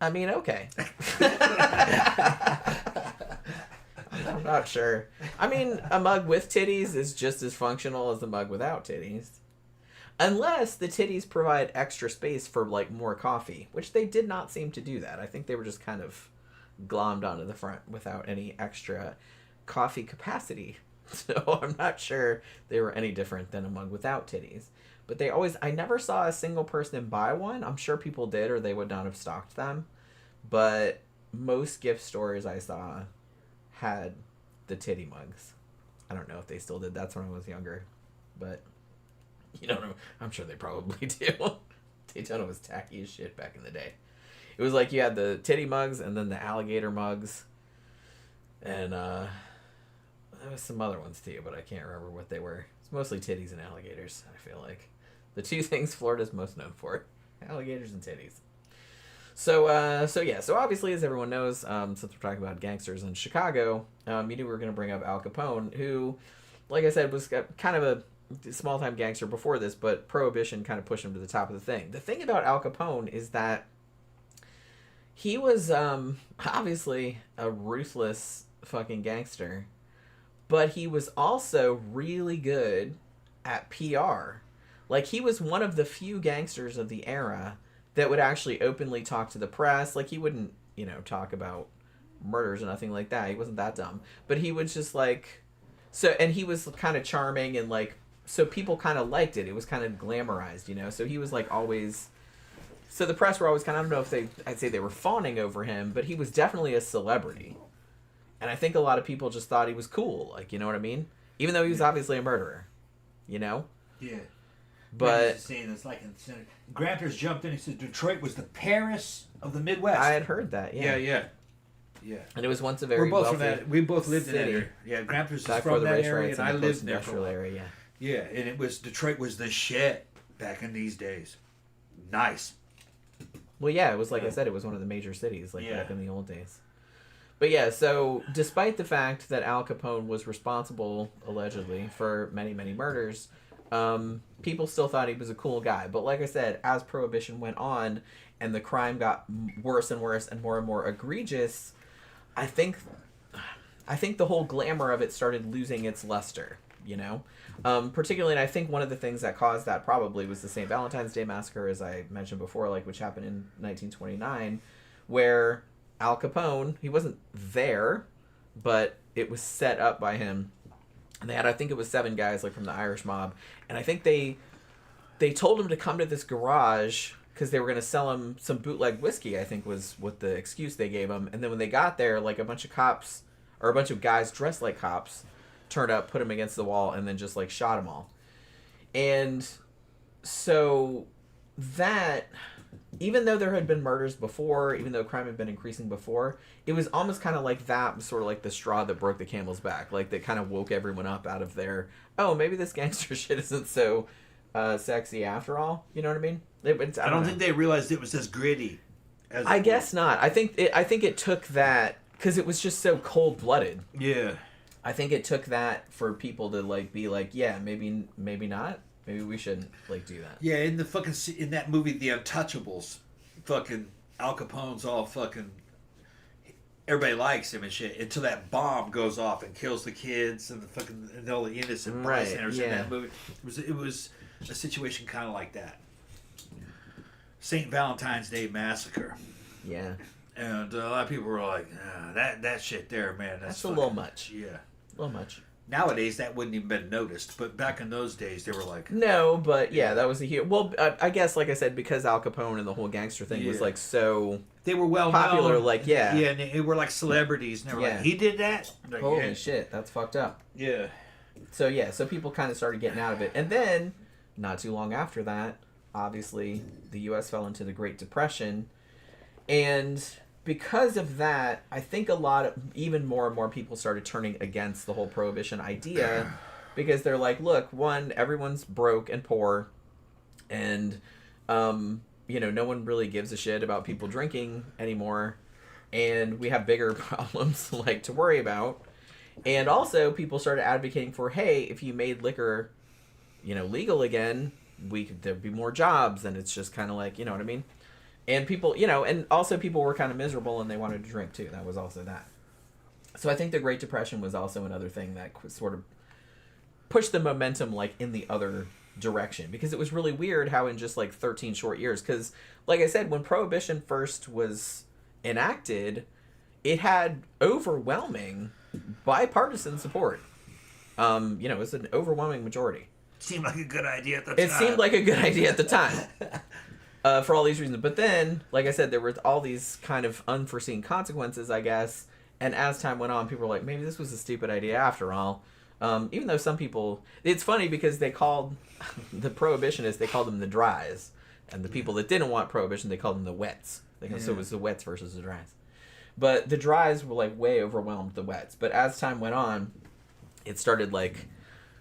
Speaker 3: I mean, okay. I'm not sure. I mean, a mug with titties is just as functional as the mug without titties. Unless the titties provide extra space for, more coffee, which they did not seem to do that. I think they were just kind of glommed onto the front without any extra coffee capacity. So I'm not sure they were any different than a mug without titties. But I never saw a single person buy one. I'm sure people did, or they would not have stocked them. But most gift stores I saw had the titty mugs. I don't know if they still did. That's when I was younger. But... You don't know. I'm sure they probably do. Daytona was tacky as shit back in the day. It was like you had the titty mugs and then the alligator mugs. And there was some other ones too, but I can't remember what they were. It's mostly titties and alligators, I feel like. The two things Florida's most known for. Alligators and titties. So obviously, as everyone knows, since we're talking about gangsters in Chicago, you knew we were going to bring up Al Capone, who, like I said, was kind of a small-time gangster before this, but Prohibition kind of pushed him to the top of the thing. The thing about Al Capone is that he was obviously a ruthless fucking gangster, but he was also really good at PR. He was one of the few gangsters of the era that would actually openly talk to the press. He wouldn't, talk about murders or nothing like that. He wasn't that dumb. But he was just and he was kind of charming and so people kind of liked it. It was kind of glamorized, So he was always... So the press were always kind of... I don't know if I'd say they were fawning over him, but he was definitely a celebrity. And I think a lot of people just thought he was cool. You know what I mean? Even though he was obviously a murderer. Yeah. But...
Speaker 4: Granters jumped in and said Detroit was the Paris of the Midwest.
Speaker 3: I had heard that, yeah.
Speaker 4: Yeah.
Speaker 3: And it was once a very wealthy
Speaker 4: We both lived
Speaker 3: city.
Speaker 4: in that area. Yeah, Granters is
Speaker 3: Back
Speaker 4: from
Speaker 3: the
Speaker 4: that
Speaker 3: race
Speaker 4: area,
Speaker 3: rights
Speaker 4: and I
Speaker 3: the
Speaker 4: lived there for a
Speaker 3: post-industrial
Speaker 4: while.
Speaker 3: area,
Speaker 4: Yeah, and Detroit was the shit back in these days. Nice.
Speaker 3: Well, yeah, it was I said, it was one of the major cities back in the old days. But yeah, so despite the fact that Al Capone was responsible, allegedly, for many, many murders, people still thought he was a cool guy. But like I said, as Prohibition went on, and the crime got worse and worse and more egregious, I think the whole glamour of it started losing its luster, you know? Particularly, and I think one of the things that caused that probably was the St. Valentine's Day Massacre, as I mentioned before, like, which happened in 1929, where Al Capone, he wasn't there, but it was set up by him. And they had, I think it was 7 guys, like, from the Irish mob, and I think they told him to come to this garage because they were going to sell him some bootleg whiskey, I think was what the excuse they gave him. And then when they got there, like, a bunch of cops, or a bunch of guys dressed like cops, turned up, put him against the wall, and then just, like, shot them all. And so that, even though there had been murders before, even though crime had been increasing before, it was almost kind of like that was sort of like the straw that broke the camel's back. Like, that kind of woke everyone up out of their, oh, maybe this gangster shit isn't so sexy after all. You know what I mean?
Speaker 4: I don't think they realized it was as gritty.
Speaker 3: I guess not. I think it took that, because it was just so cold-blooded.
Speaker 4: Yeah.
Speaker 3: I think it took that for people to, like, be like, yeah, maybe not. Maybe we shouldn't, like, do that.
Speaker 4: Yeah, in that movie, The Untouchables, fucking Al Capone's all fucking, everybody likes him and shit until that bomb goes off and kills the kids and and all the innocent bystanders in that movie. It was a situation kind of like that. St. Valentine's Day Massacre.
Speaker 3: Yeah.
Speaker 4: And a lot of people were like, that shit there, man. That's
Speaker 3: a little much.
Speaker 4: Yeah.
Speaker 3: A little much.
Speaker 4: Nowadays, that wouldn't even been noticed. But back in those days, they were like...
Speaker 3: No, but yeah, that was a huge... Well, I guess, like I said, because Al Capone and the whole gangster thing was, like, so...
Speaker 4: They were well
Speaker 3: popular,
Speaker 4: known.
Speaker 3: like, yeah.
Speaker 4: Yeah, and they were like celebrities. And they were like, he did that? Like,
Speaker 3: holy shit, that's fucked up.
Speaker 4: Yeah.
Speaker 3: So, yeah, so people kind of started getting out of it. And then, not too long after that, obviously, the U.S. fell into the Great Depression. And... because of that, I think even more and more people started turning against the whole prohibition idea, because they're like, look, one, everyone's broke and poor, and, no one really gives a shit about people drinking anymore, and we have bigger problems, like, to worry about. And also, people started advocating for, hey, if you made liquor, legal again, there'd be more jobs, and it's just kind of like, you know what I mean? And people, and also people were kind of miserable and they wanted to drink too. That was also that. So I think the Great Depression was also another thing that sort of pushed the momentum, like, in the other direction. Because it was really weird how in just, like, 13 short years. Because, like I said, when Prohibition first was enacted, it had overwhelming bipartisan support. It was an overwhelming majority.
Speaker 4: Seemed like a good idea at the time.
Speaker 3: It seemed like a good idea at the time. For all these reasons. But then, like I said, there were all these kind of unforeseen consequences, I guess. And as time went on, people were like, maybe this was a stupid idea after all. Even though some people... It's funny because they called the prohibitionists, they called them the dries. And the people that didn't want prohibition, they called them the wets. So it was the wets versus the dries. But the dries were, like, way overwhelmed the wets. But as time went on, it started, like,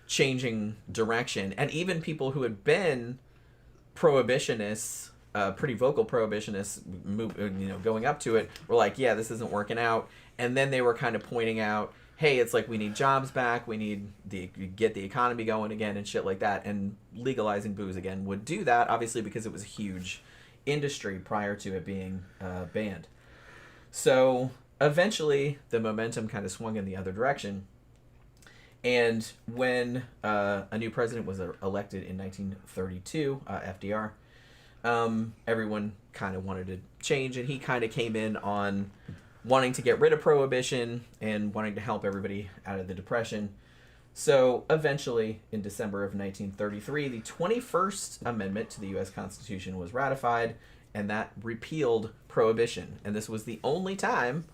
Speaker 3: changing direction. And even people who had been prohibitionists... pretty vocal prohibitionists going up to it were like, yeah, this isn't working out. And then they were kind of pointing out, hey, it's like we need jobs back, we need get the economy going again and shit like that. And legalizing booze again would do that, obviously, because it was a huge industry prior to it being banned. So eventually the momentum kind of swung in the other direction. And when a new president was elected in 1932, FDR, everyone kind of wanted to change, and he kind of came in on wanting to get rid of prohibition and wanting to help everybody out of the Depression. So eventually, in December of 1933, the 21st Amendment to the U.S. Constitution was ratified, and that repealed prohibition. And this was the only time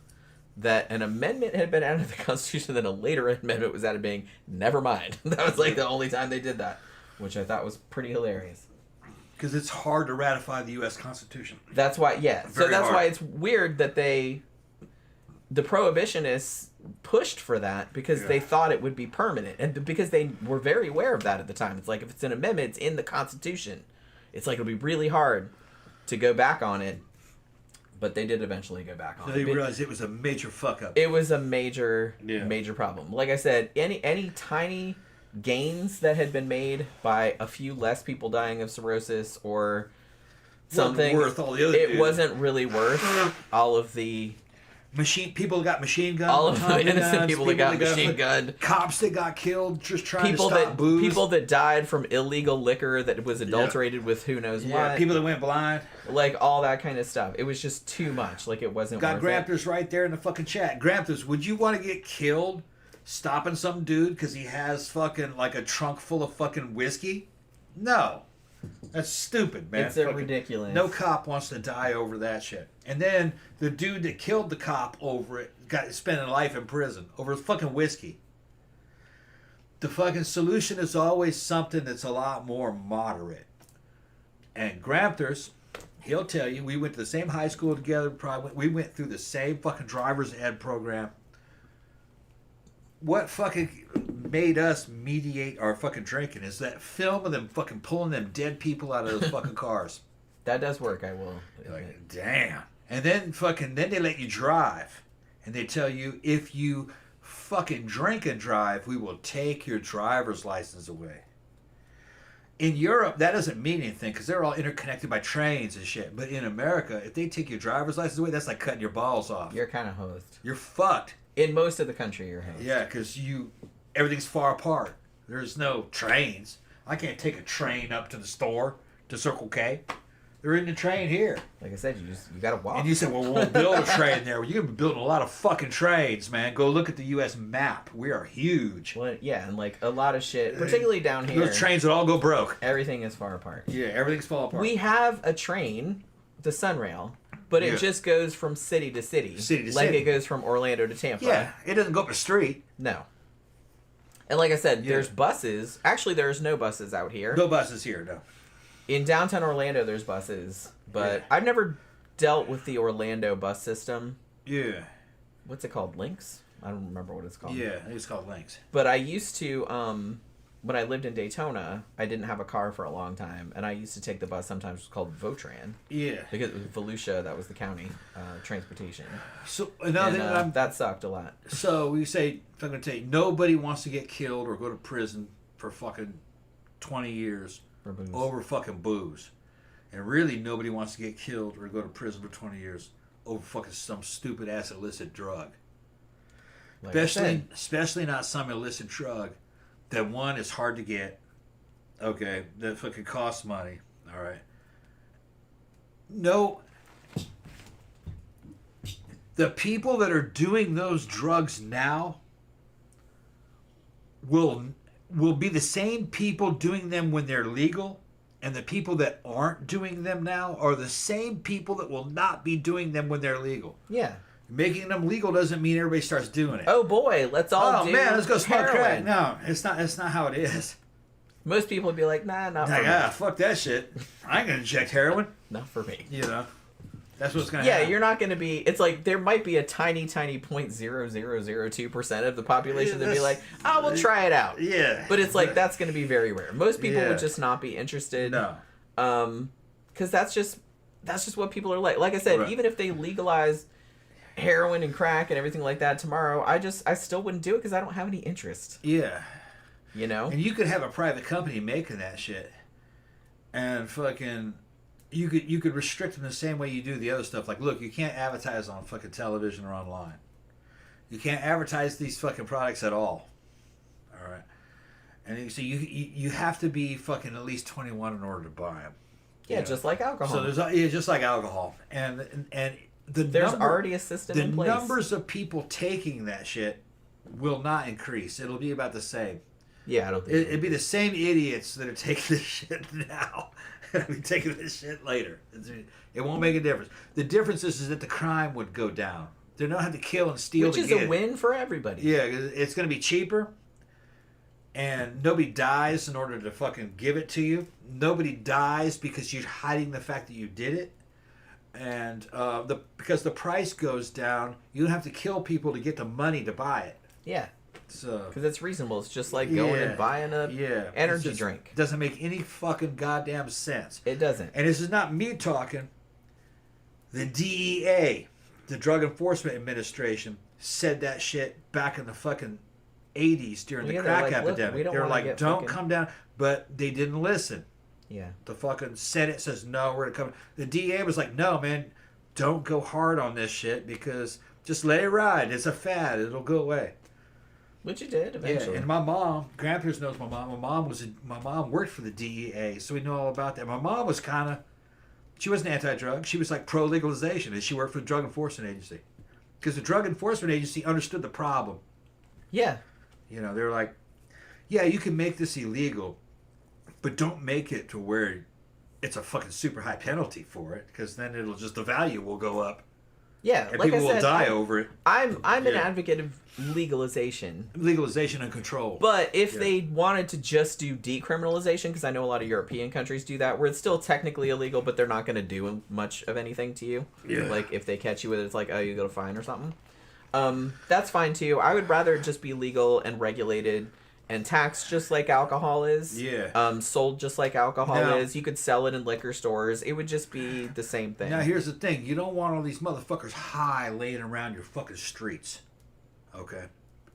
Speaker 3: that an amendment had been added to the Constitution, then a later amendment was added being, never mind. That was like the only time they did that, which I thought was pretty hilarious.
Speaker 4: Because it's hard to ratify the U.S. Constitution.
Speaker 3: That's why, yeah. So that's
Speaker 4: hard.
Speaker 3: why it's weird that the prohibitionists pushed for that because they thought it would be permanent. And because they were very aware of that at the time. It's like, if it's an amendment, it's in the Constitution. It's like, it'll be really hard to go back on it. But they did eventually go back on it.
Speaker 4: So they realized it was a major fuck-up.
Speaker 3: It was a major problem. Like I said, any tiny gains that had been made by a few less people dying of cirrhosis or something.
Speaker 4: Worth all the other
Speaker 3: it
Speaker 4: dudes.
Speaker 3: wasn't really worth all of the
Speaker 4: people that got machine guns.
Speaker 3: all of the innocent
Speaker 4: guns,
Speaker 3: people that got machine gunned.
Speaker 4: Cops that got killed just trying
Speaker 3: People
Speaker 4: to stop
Speaker 3: that
Speaker 4: booze.
Speaker 3: people that died from illegal liquor that was adulterated with who knows what.
Speaker 4: People that went blind.
Speaker 3: Like all that kind of stuff. It was just too much. Like it wasn't
Speaker 4: Got
Speaker 3: worth it.
Speaker 4: Grampus right there in the fucking chat. Grampus, would you want to get killed stopping some dude because he has fucking like a trunk full of fucking whiskey? No. That's stupid, man.
Speaker 3: It's ridiculous.
Speaker 4: No cop wants to die over that shit. And then the dude that killed the cop over it got spending life in prison over fucking whiskey. The fucking solution is always something that's a lot more moderate. And Grampers, he'll tell you, we went to the same high school together. We went through the same fucking driver's ed program. What fucking made us mediate our fucking drinking is that film of them fucking pulling them dead people out of those fucking cars.
Speaker 3: That does work, I will.
Speaker 4: You're like, damn. And then then they let you drive. And they tell you, if you fucking drink and drive, we will take your driver's license away. In Europe, that doesn't mean anything because they're all interconnected by trains and shit. But in America, if they take your driver's license away, that's like cutting your balls off.
Speaker 3: You're kind of hosed.
Speaker 4: You're fucked.
Speaker 3: In most of the country, you're hosed.
Speaker 4: Yeah, because everything's far apart. There's no trains. I can't take a train up to the store to Circle K. They're in the train here.
Speaker 3: Like I said, you gotta walk.
Speaker 4: And you said, well, we'll build a train there. Well, you're gonna be building a lot of fucking trains, man. Go look at the U.S. map. We are huge.
Speaker 3: Well, yeah, and like a lot of shit, particularly down here.
Speaker 4: Those trains would all go broke.
Speaker 3: Everything is far apart.
Speaker 4: Yeah, everything's fall apart.
Speaker 3: We have a train, the Sunrail, but it just goes from city to city.
Speaker 4: City to
Speaker 3: like
Speaker 4: city.
Speaker 3: It goes from Orlando to Tampa.
Speaker 4: Yeah, it doesn't go up a street.
Speaker 3: No. And like I said, there's buses. Actually, there's no buses out here.
Speaker 4: No buses here, no.
Speaker 3: In downtown Orlando, there's buses, but I've never dealt with the Orlando bus system.
Speaker 4: Yeah.
Speaker 3: What's it called? Lynx? I don't remember what it's called.
Speaker 4: Yeah, it's called Lynx.
Speaker 3: But I used to, when I lived in Daytona, I didn't have a car for a long time, and I used to take the bus sometimes. It was called Votran.
Speaker 4: Yeah.
Speaker 3: Because it was Volusia, that was the county transportation.
Speaker 4: So now
Speaker 3: that sucked a lot.
Speaker 4: So we say, if I'm going to tell you, nobody wants to get killed or go to prison for fucking 20 years over fucking booze. And really, nobody wants to get killed or go to prison for 20 years over fucking some stupid ass illicit drug.
Speaker 3: Like
Speaker 4: Especially not some illicit drug that, one, is hard to get. Okay, that fucking costs money. All right. No. The people that are doing those drugs now will be the same people doing them when they're legal, and the people that aren't doing them now are the same people that will not be doing them when they're legal.
Speaker 3: Yeah.
Speaker 4: Making them legal doesn't mean everybody starts doing it.
Speaker 3: Oh boy, let's all do
Speaker 4: man, let's go smoke
Speaker 3: heroin.
Speaker 4: crack. No, it's not how it is.
Speaker 3: Most people would be like, nah, not for
Speaker 4: Like,
Speaker 3: me.
Speaker 4: fuck that shit. I ain't gonna inject heroin.
Speaker 3: Not for me.
Speaker 4: You know, that's what's gonna
Speaker 3: Yeah,
Speaker 4: happen.
Speaker 3: you're not going to be. It's like there might be a tiny 0.0002% of the population that'd be like, oh, we'll try it out.
Speaker 4: Yeah,
Speaker 3: But it's like that's going to be very rare. Most people would just not be interested.
Speaker 4: No.
Speaker 3: Because that's just what people are like. Like I said, even if they legalize heroin and crack and everything like that tomorrow, I still wouldn't do it because I don't have any interest.
Speaker 4: Yeah.
Speaker 3: You know?
Speaker 4: And you could have a private company making that shit, and fucking, you could restrict them the same way you do the other stuff. Like, look, you can't advertise on fucking television or online. You can't advertise these fucking products at all. All right. And so you have to be fucking at least 21 in order to buy them.
Speaker 3: Yeah, just like alcohol.
Speaker 4: So just like alcohol, and
Speaker 3: there's already a system in place.
Speaker 4: The numbers of people taking that shit will not increase. It'll be about the same.
Speaker 3: Yeah, I don't think
Speaker 4: It'd be the same idiots that are taking this shit now. That'll be taking this shit later. It won't make a difference. The difference is that the crime would go down. They don't have to kill and steal
Speaker 3: Which
Speaker 4: to
Speaker 3: is
Speaker 4: get
Speaker 3: a
Speaker 4: it.
Speaker 3: win for everybody.
Speaker 4: Yeah, it's going to be cheaper. And nobody dies in order to fucking give it to you. Nobody dies because you're hiding the fact that you did it. And because the price goes down, you don't have to kill people to get the money to buy it.
Speaker 3: Yeah.
Speaker 4: So
Speaker 3: because it's reasonable. It's just like going and buying a energy drink.
Speaker 4: It doesn't make any fucking goddamn sense.
Speaker 3: It doesn't.
Speaker 4: And this is not me talking. The DEA, the Drug Enforcement Administration, said that shit back in the fucking 80s during the crack epidemic. They were like, don't come down. But they didn't listen.
Speaker 3: Yeah.
Speaker 4: The fucking Senate says no, we're gonna come. The DA was like, no, man, don't go hard on this shit because just let it ride. It's a fad. It'll go away.
Speaker 3: Which it did eventually.
Speaker 4: Yeah, and my mom, grandparents knows my mom. My mom worked for the DEA, so we know all about that. My mom was kind of, she wasn't anti-drug. She was like pro-legalization, and she worked for the Drug Enforcement Agency, because the Drug Enforcement Agency understood the problem.
Speaker 3: Yeah.
Speaker 4: You know, they were like, yeah, you can make this illegal, but don't make it to where it's a fucking super high penalty for it, because then it'll just, the value will go up.
Speaker 3: Yeah,
Speaker 4: And
Speaker 3: like
Speaker 4: people
Speaker 3: I said,
Speaker 4: will die over it.
Speaker 3: I'm an advocate of legalization.
Speaker 4: Legalization and control.
Speaker 3: But if they wanted to just do decriminalization, because I know a lot of European countries do that, where it's still technically illegal, but they're not going to do much of anything to you.
Speaker 4: Yeah.
Speaker 3: Like, if they catch you with it, it's like, oh, you go to fine or something. That's fine, too. I would rather just be legal and regulated and taxed just like alcohol is.
Speaker 4: Yeah.
Speaker 3: Sold just like alcohol
Speaker 4: Now,
Speaker 3: is. You could sell it in liquor stores. It would just be the same thing.
Speaker 4: Now, here's the thing. You don't want all these motherfuckers high laying around your fucking streets. Okay?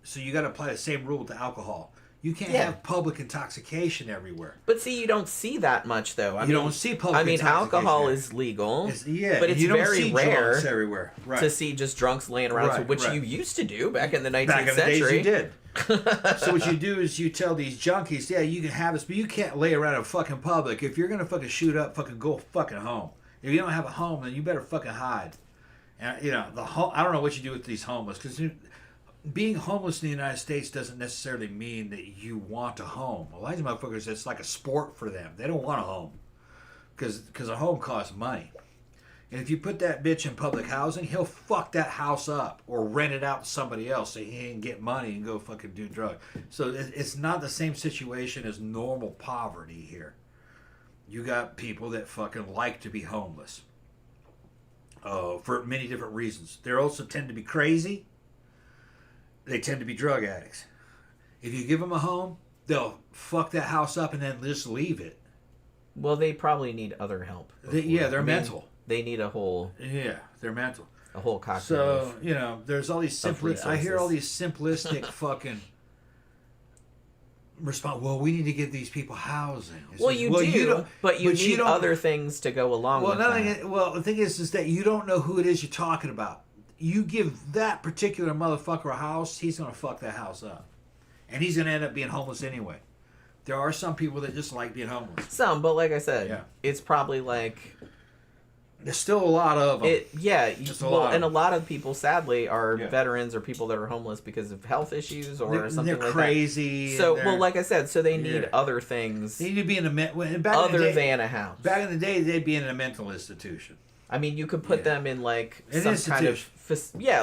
Speaker 4: So you got to apply the same rule to alcohol. You can't have public intoxication everywhere.
Speaker 3: But see, you don't see that much, though. I mean,
Speaker 4: don't see public intoxication.
Speaker 3: Alcohol is legal.
Speaker 4: But
Speaker 3: it's
Speaker 4: you don't
Speaker 3: very
Speaker 4: see
Speaker 3: rare
Speaker 4: drunks everywhere. Right.
Speaker 3: to see just drunks laying around, which you used to do back in the 19th
Speaker 4: Back in the
Speaker 3: century.
Speaker 4: days you did. So what you do is you tell these junkies, yeah, you can have this, but you can't lay around in fucking public. If you're going to fucking shoot up, fucking go fucking home. If you don't have a home, then you better fucking hide. And, you know, I don't know what you do with these homeless, because being homeless in the United States doesn't necessarily mean that you want a home. A lot of these motherfuckers, it's like a sport for them. They don't want a home because a home costs money. And if you put that bitch in public housing, he'll fuck that house up or rent it out to somebody else so he can get money and go fucking do drugs. So it's not the same situation as normal poverty here. You got people that fucking like to be homeless for many different reasons. They also tend to be crazy. They tend to be drug addicts. If you give them a home, they'll fuck that house up and then just leave it.
Speaker 3: Well, they probably need other help.
Speaker 4: They're mental.
Speaker 3: They need a whole...
Speaker 4: Yeah, they're mental.
Speaker 3: A whole cocktail.
Speaker 4: So, you know, there's all these I hear all these simplistic fucking response. Well, we need to give these people housing.
Speaker 3: Well, you do, but you need other things to go along with that.
Speaker 4: Well, the thing is that you don't know who it is you're talking about. You give that particular motherfucker a house, he's going to fuck that house up. And he's going to end up being homeless anyway. There are some people that just like being homeless.
Speaker 3: Some, but like I said, it's probably like...
Speaker 4: There's still a lot of them.
Speaker 3: And a lot of people, sadly, are veterans or people that are homeless because of health issues or something like that.
Speaker 4: They're crazy.
Speaker 3: So, well, like I said, so they need other things.
Speaker 4: They need to be in
Speaker 3: than a house.
Speaker 4: Back in the day, they'd be in a mental institution.
Speaker 3: I mean, you could put them in like some kind of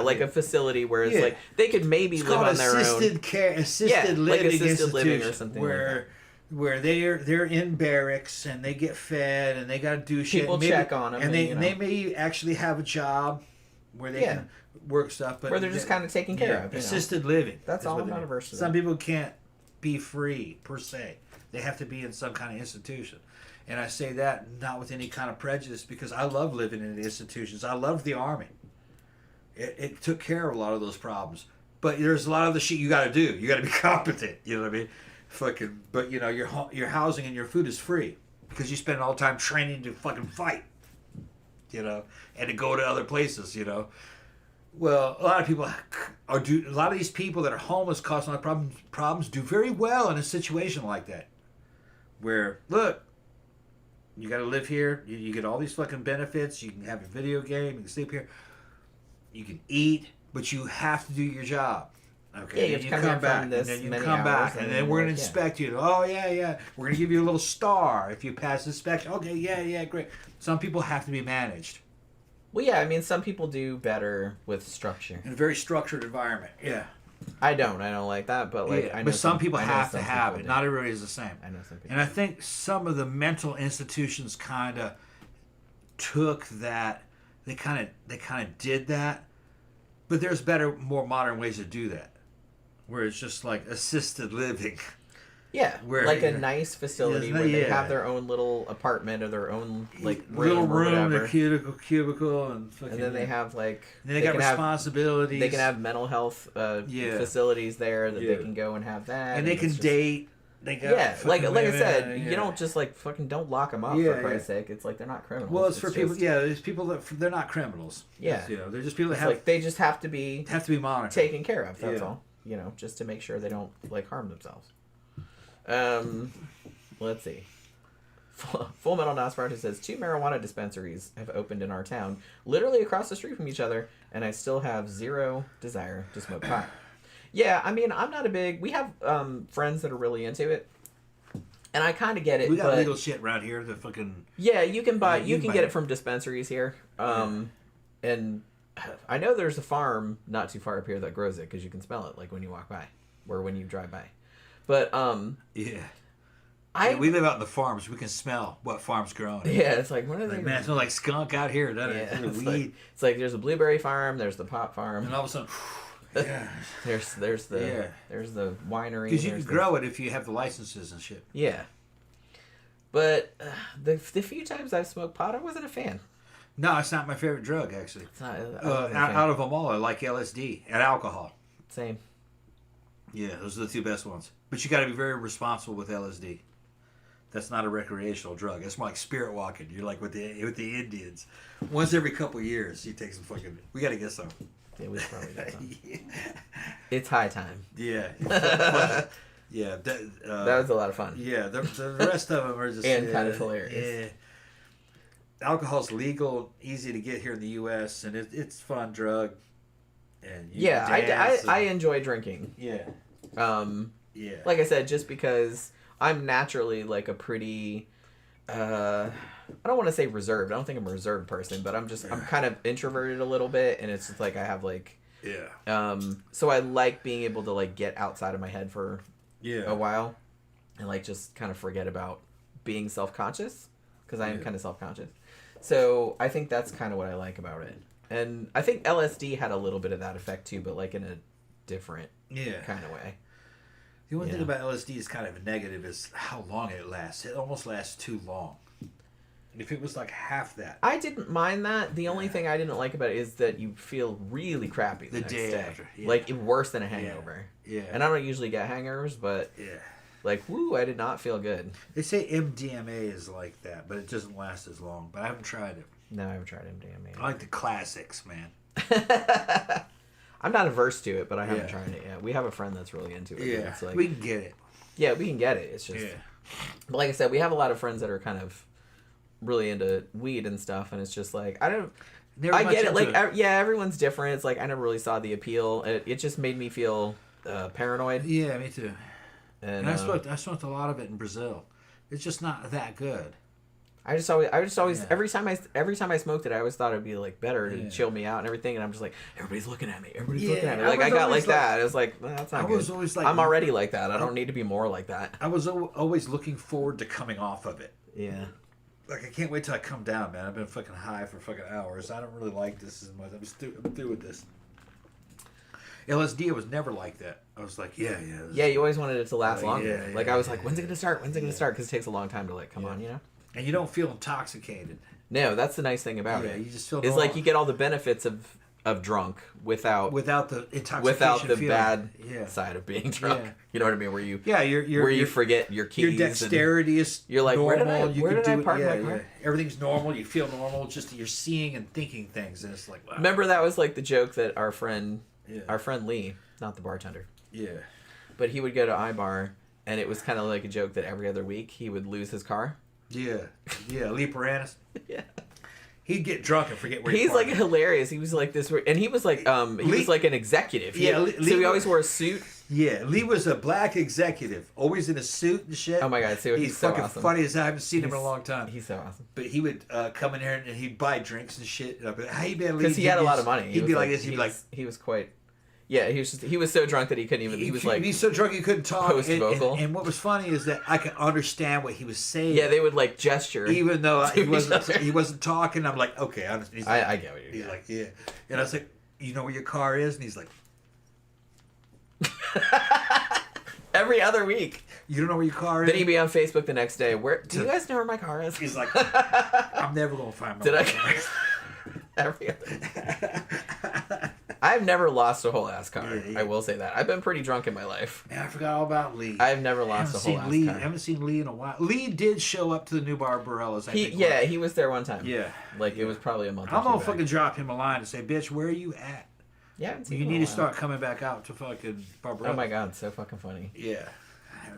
Speaker 3: like a facility where it's like they could maybe live on their own.
Speaker 4: Assisted living institution
Speaker 3: or something
Speaker 4: where they're in barracks and they get fed and they got to do shit.
Speaker 3: People check on them,
Speaker 4: and they may actually have a job where they can work stuff, but
Speaker 3: where they're just kind of taken care of.
Speaker 4: Assisted living.
Speaker 3: That's all about diversity.
Speaker 4: Some people can't be free per se; they have to be in some kind of institution. And I say that not with any kind of prejudice because I love living in institutions. I love the Army. It took care of a lot of those problems. But there's a lot of the shit you got to do. You got to be competent. You know what I mean? But you know your housing and your food is free because you spend all the time training to fucking fight. You know, and to go to other places. You know. Well, a lot of people a lot of these people that are homeless cause a lot of problems do very well in a situation like that, where look. You got to live here. You get all these fucking benefits. You can have a video game. You can sleep here. You can eat, but you have to do your job. Okay.
Speaker 3: Yeah, you come back, and
Speaker 4: then you come back, and then we're gonna inspect you. Oh yeah. We're gonna give you a little star if you pass the inspection. Okay, yeah, great. Some people have to be managed.
Speaker 3: Well, yeah. I mean, some people do better with structure.
Speaker 4: In a very structured environment. Yeah.
Speaker 3: I don't like that, but like I know
Speaker 4: but some people have to have it.
Speaker 3: Do.
Speaker 4: Not everybody is the same.
Speaker 3: I know some people.
Speaker 4: And I think some of the mental institutions kind of took that. They kind of did that, but there's better, more modern ways to do that, where it's just like assisted living.
Speaker 3: Yeah, like a nice facility where they have their own little apartment or their own like
Speaker 4: little room,
Speaker 3: or
Speaker 4: a cubicle, and
Speaker 3: then they have like
Speaker 4: they got responsibilities.
Speaker 3: They can have mental health facilities there that they can go and have that,
Speaker 4: and they can date. They got
Speaker 3: Yeah, like I
Speaker 4: fucking-
Speaker 3: said,
Speaker 4: yeah.
Speaker 3: you don't just like fucking don't lock them up
Speaker 4: Yeah,
Speaker 3: for Christ's sake. It's like they're not criminals.
Speaker 4: Well, it's for people.
Speaker 3: just-
Speaker 4: Yeah, there's people that they're not criminals.
Speaker 3: Yeah.
Speaker 4: It's, you know, they're just people that
Speaker 3: It's
Speaker 4: have
Speaker 3: like they just have to be
Speaker 4: monitored.
Speaker 3: taken care of. That's
Speaker 4: Yeah.
Speaker 3: all. You know, just to make sure they don't like harm themselves. Let's see. Full Metal Nosferatu says 2 marijuana dispensaries have opened in our town, literally across the street from each other, and I still have zero desire to smoke pot. Yeah, I mean, I'm not a big. We have friends that are really into it, and I kind of get it.
Speaker 4: We got
Speaker 3: but,
Speaker 4: legal shit around here. The fucking
Speaker 3: Yeah, you can buy.
Speaker 4: Yeah,
Speaker 3: you can
Speaker 4: buy
Speaker 3: get
Speaker 4: it.
Speaker 3: it from dispensaries here. And I know there's a farm not too far up here that grows it because you can smell it like when you walk by or when you drive by. But
Speaker 4: yeah.
Speaker 3: I
Speaker 4: Yeah, we live out in the farms. We can smell what farm's growing.
Speaker 3: yeah, it's like what are they?
Speaker 4: Like, man, it smells like skunk out here. Doesn't it?
Speaker 3: Yeah,
Speaker 4: It's
Speaker 3: it's
Speaker 4: weed.
Speaker 3: like, it's like there's a blueberry farm, there's the pop farm,
Speaker 4: And all of a sudden, yeah.
Speaker 3: there's the
Speaker 4: Yeah.
Speaker 3: there's the winery.
Speaker 4: Because you can
Speaker 3: there's the-
Speaker 4: grow it if you have the licenses and shit.
Speaker 3: Yeah. But the few times I've smoked pot, I wasn't a fan.
Speaker 4: No, it's not my favorite drug, actually.
Speaker 3: It's not. I wasn't
Speaker 4: Out,
Speaker 3: a fan.
Speaker 4: out of them all, I like LSD and alcohol.
Speaker 3: Same.
Speaker 4: Yeah, those are the two best ones. But you got to be very responsible with LSD. That's not a recreational drug. That's more like spirit walking. You're like with the Indians. Once every couple of years, you take some fucking. We got to get some.
Speaker 3: Yeah, we should probably get some.
Speaker 4: yeah.
Speaker 3: It's high time.
Speaker 4: Yeah. Yeah.
Speaker 3: That was a lot of fun.
Speaker 4: Yeah. The rest of them are just
Speaker 3: And kind of hilarious.
Speaker 4: Yeah. Alcohol's legal, easy to get here in the U.S., and it's a fun drug. And you
Speaker 3: Yeah,
Speaker 4: can dance
Speaker 3: I
Speaker 4: and-
Speaker 3: enjoy drinking.
Speaker 4: Yeah. Yeah.
Speaker 3: Like I said, just because I'm naturally like a pretty I don't want to say reserved. I don't think I'm a reserved person, but I'm kind of introverted a little bit, and it's just like I have like
Speaker 4: Yeah.
Speaker 3: so I like being able to like get outside of my head for
Speaker 4: Yeah.
Speaker 3: a while and like just kind of forget about being self-conscious because I am kind of self-conscious. So I think that's kind of what I like about it. And I think LSD had a little bit of that effect too, but like in a different
Speaker 4: Yeah.
Speaker 3: kind of way.
Speaker 4: The only thing
Speaker 3: Yeah.
Speaker 4: about LSD is kind of negative is how long it lasts. It almost lasts too long. If it was like half that.
Speaker 3: I didn't mind that. The only thing I didn't like about it is that you feel really crappy the next
Speaker 4: day
Speaker 3: day.
Speaker 4: after, yeah.
Speaker 3: Like worse than a hangover.
Speaker 4: Yeah.
Speaker 3: And I don't usually get hangovers, but
Speaker 4: Yeah.
Speaker 3: like, woo, I did not feel good.
Speaker 4: They say MDMA is like that, but it doesn't last as long. But I haven't tried it.
Speaker 3: No, I haven't tried MDMA.
Speaker 4: I like the classics, man.
Speaker 3: I'm not averse to it, but I haven't
Speaker 4: Yeah.
Speaker 3: tried it yet. We have a friend that's really into it. but
Speaker 4: Yeah.
Speaker 3: It's like,
Speaker 4: We can get it.
Speaker 3: yeah, we can get it. It's just,
Speaker 4: Yeah.
Speaker 3: but like I said, we have a lot of friends that are kind of really into weed and stuff, and it's just like I don't.
Speaker 4: Never
Speaker 3: I
Speaker 4: much
Speaker 3: get it.
Speaker 4: into
Speaker 3: Like, yeah, everyone's different. It's like I never really saw the appeal. It just made me feel paranoid.
Speaker 4: Yeah, me too.
Speaker 3: And
Speaker 4: And I smoked a lot of it in Brazil. It's just not that good.
Speaker 3: I just always
Speaker 4: Yeah.
Speaker 3: every time I smoked it, I always thought it'd be like better to
Speaker 4: Yeah.
Speaker 3: chill me out and everything. And I'm just like, everybody's looking at me. Everybody's
Speaker 4: Yeah,
Speaker 3: looking at me.
Speaker 4: I
Speaker 3: Like I
Speaker 4: was
Speaker 3: got
Speaker 4: always
Speaker 3: like
Speaker 4: like-
Speaker 3: that. It was like, well, that's not
Speaker 4: I
Speaker 3: good.
Speaker 4: was always like-
Speaker 3: I'm already like that. I don't need to be more like that.
Speaker 4: I was always looking forward to coming off of it.
Speaker 3: Yeah.
Speaker 4: Like, I can't wait till I come down, man. I've been fucking high for fucking hours. I don't really like this as much. I'm through with this. LSD, I was never like that. I was like, yeah.
Speaker 3: Yeah, you always wanted it to last
Speaker 4: Yeah,
Speaker 3: longer.
Speaker 4: yeah,
Speaker 3: Like
Speaker 4: yeah,
Speaker 3: I was like,
Speaker 4: yeah,
Speaker 3: when's it gonna start? When's it gonna
Speaker 4: yeah.
Speaker 3: start? Because it takes a long time to like come
Speaker 4: Yeah.
Speaker 3: on, you know.
Speaker 4: And you don't feel intoxicated.
Speaker 3: No, that's the nice thing about
Speaker 4: Yeah,
Speaker 3: it.
Speaker 4: you just feel
Speaker 3: It's
Speaker 4: normal.
Speaker 3: like you get all the benefits of drunk without
Speaker 4: Without the intoxication
Speaker 3: the
Speaker 4: feeling.
Speaker 3: bad
Speaker 4: Yeah.
Speaker 3: side of being drunk.
Speaker 4: Yeah.
Speaker 3: You know what I mean? Where you
Speaker 4: Yeah,
Speaker 3: where you forget your keys.
Speaker 4: your
Speaker 3: and-
Speaker 4: dexterity is
Speaker 3: You're like,
Speaker 4: normal.
Speaker 3: where did I-
Speaker 4: you
Speaker 3: where
Speaker 4: can
Speaker 3: did I
Speaker 4: do
Speaker 3: park
Speaker 4: it.
Speaker 3: my
Speaker 4: Yeah,
Speaker 3: car?
Speaker 4: yeah. Everything's normal. You feel normal. Just you're seeing and thinking things, and it's like, wow.
Speaker 3: Remember that was like the joke that our friend
Speaker 4: Yeah.
Speaker 3: Lee, not the bartender,
Speaker 4: Yeah.
Speaker 3: but he would go to iBar, and it was kind of like a joke that every other week he would lose his car.
Speaker 4: Yeah. Yeah. Lee Paranis.
Speaker 3: Yeah.
Speaker 4: He'd get drunk and forget where he
Speaker 3: He's like
Speaker 4: parked.
Speaker 3: hilarious. He was like this, and he was like
Speaker 4: Lee-
Speaker 3: like an executive.
Speaker 4: Yeah,
Speaker 3: so
Speaker 4: Lee-
Speaker 3: he always wore a suit.
Speaker 4: Yeah, Lee was a black executive, always in a suit and shit.
Speaker 3: Oh my God, so he's so
Speaker 4: fucking
Speaker 3: awesome.
Speaker 4: funny as I haven't seen him in a
Speaker 3: He's-
Speaker 4: long time.
Speaker 3: He's so awesome.
Speaker 4: But he would come in here and he'd buy drinks and shit. And I'd be like, hey man, Lee.
Speaker 3: Because he had a lot of money.
Speaker 4: He'd
Speaker 3: was
Speaker 4: be like this. He'd be like,
Speaker 3: he was quite. Yeah, he was so drunk that he couldn't even. He was like
Speaker 4: he's so drunk he couldn't talk.
Speaker 3: post-vocal.
Speaker 4: And what was funny is that I could understand what he was saying.
Speaker 3: yeah, they would like gesture.
Speaker 4: even though
Speaker 3: to each
Speaker 4: he wasn't talking. I'm like, okay, I understand. He's like,
Speaker 3: I get what you're
Speaker 4: He's
Speaker 3: saying.
Speaker 4: like, yeah. And I was like, you know where your car is? And he's like,
Speaker 3: Every other week.
Speaker 4: you don't know where your car is?
Speaker 3: Then he'd be on Facebook the next day. Do you guys know where my car is?
Speaker 4: He's like, I'm never gonna find my
Speaker 3: Did
Speaker 4: car.
Speaker 3: I? Every other. I've never lost a whole ass car.
Speaker 4: Yeah.
Speaker 3: I will say that. I've been pretty drunk in my life.
Speaker 4: Man, I forgot all about Lee.
Speaker 3: I've never lost a whole ass car.
Speaker 4: I haven't seen Lee in a while. Lee did show up to the new bar Borellas.
Speaker 3: He was there one time.
Speaker 4: Yeah.
Speaker 3: Like, it was probably a month or
Speaker 4: I'm
Speaker 3: two
Speaker 4: gonna
Speaker 3: back.
Speaker 4: fucking drop him a line and say, bitch, where are you at?
Speaker 3: Yeah, I haven't seen
Speaker 4: You
Speaker 3: him in
Speaker 4: need
Speaker 3: a
Speaker 4: to
Speaker 3: while.
Speaker 4: start coming back out to fucking Barbarella.
Speaker 3: Oh my god, so fucking funny.
Speaker 4: Yeah.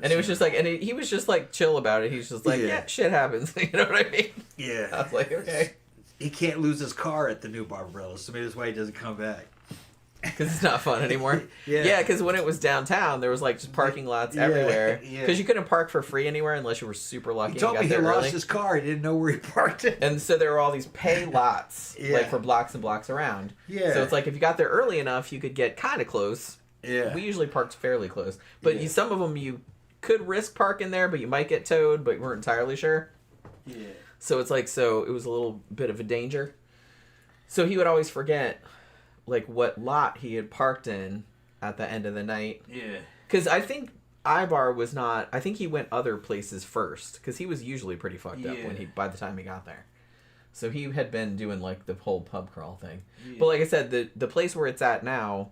Speaker 3: And it was just like, and he was just like chill about it. He's just like, yeah, shit happens. You know what I mean?
Speaker 4: Yeah.
Speaker 3: I was like, okay.
Speaker 4: He can't lose his car at the new Barbarella, so maybe that's why he doesn't come back.
Speaker 3: Because it's not fun anymore. Yeah, because when it was downtown, there was like just parking lots everywhere. Because you couldn't park for free anywhere unless you were super lucky.
Speaker 4: He told
Speaker 3: and
Speaker 4: me
Speaker 3: got
Speaker 4: he
Speaker 3: there
Speaker 4: lost
Speaker 3: early.
Speaker 4: his car. He didn't know where he parked it.
Speaker 3: And so there were all these pay lots, like for blocks and blocks around.
Speaker 4: Yeah.
Speaker 3: So it's like if you got there early enough, you could get kind of close.
Speaker 4: Yeah.
Speaker 3: We usually parked fairly close, but some of them you could risk parking there, but you might get towed, but you weren't entirely sure.
Speaker 4: Yeah.
Speaker 3: So it's like, so it was a little bit of a danger. So he would always forget, like, what lot he had parked in at the end of the night.
Speaker 4: Yeah.
Speaker 3: Because I think Ibar was not, I think he went other places first, because he was usually pretty fucked up by the time he got there. So he had been doing, like, the whole pub crawl thing. Yeah. But like I said, the place where it's at now,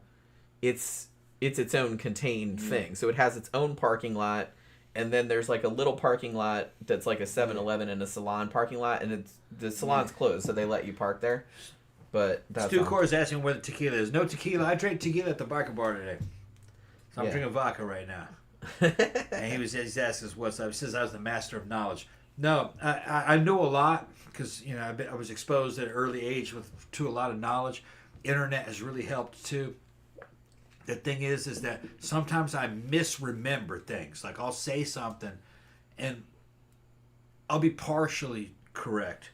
Speaker 3: it's its own contained thing. So it has its own parking lot, and then there's like a little parking lot that's like a 7-Eleven and a salon parking lot, and the salon's closed, so they let you park there. But that's
Speaker 4: Stu Core is asking where the tequila is. No tequila. I drank tequila at the biker bar today. So I'm drinking vodka right now. And he's asking us what's up. He says I was the master of knowledge. No, I know a lot because I was exposed at an early age to a lot of knowledge. Internet has really helped too. The thing is that sometimes I misremember things. Like I'll say something, and I'll be partially correct.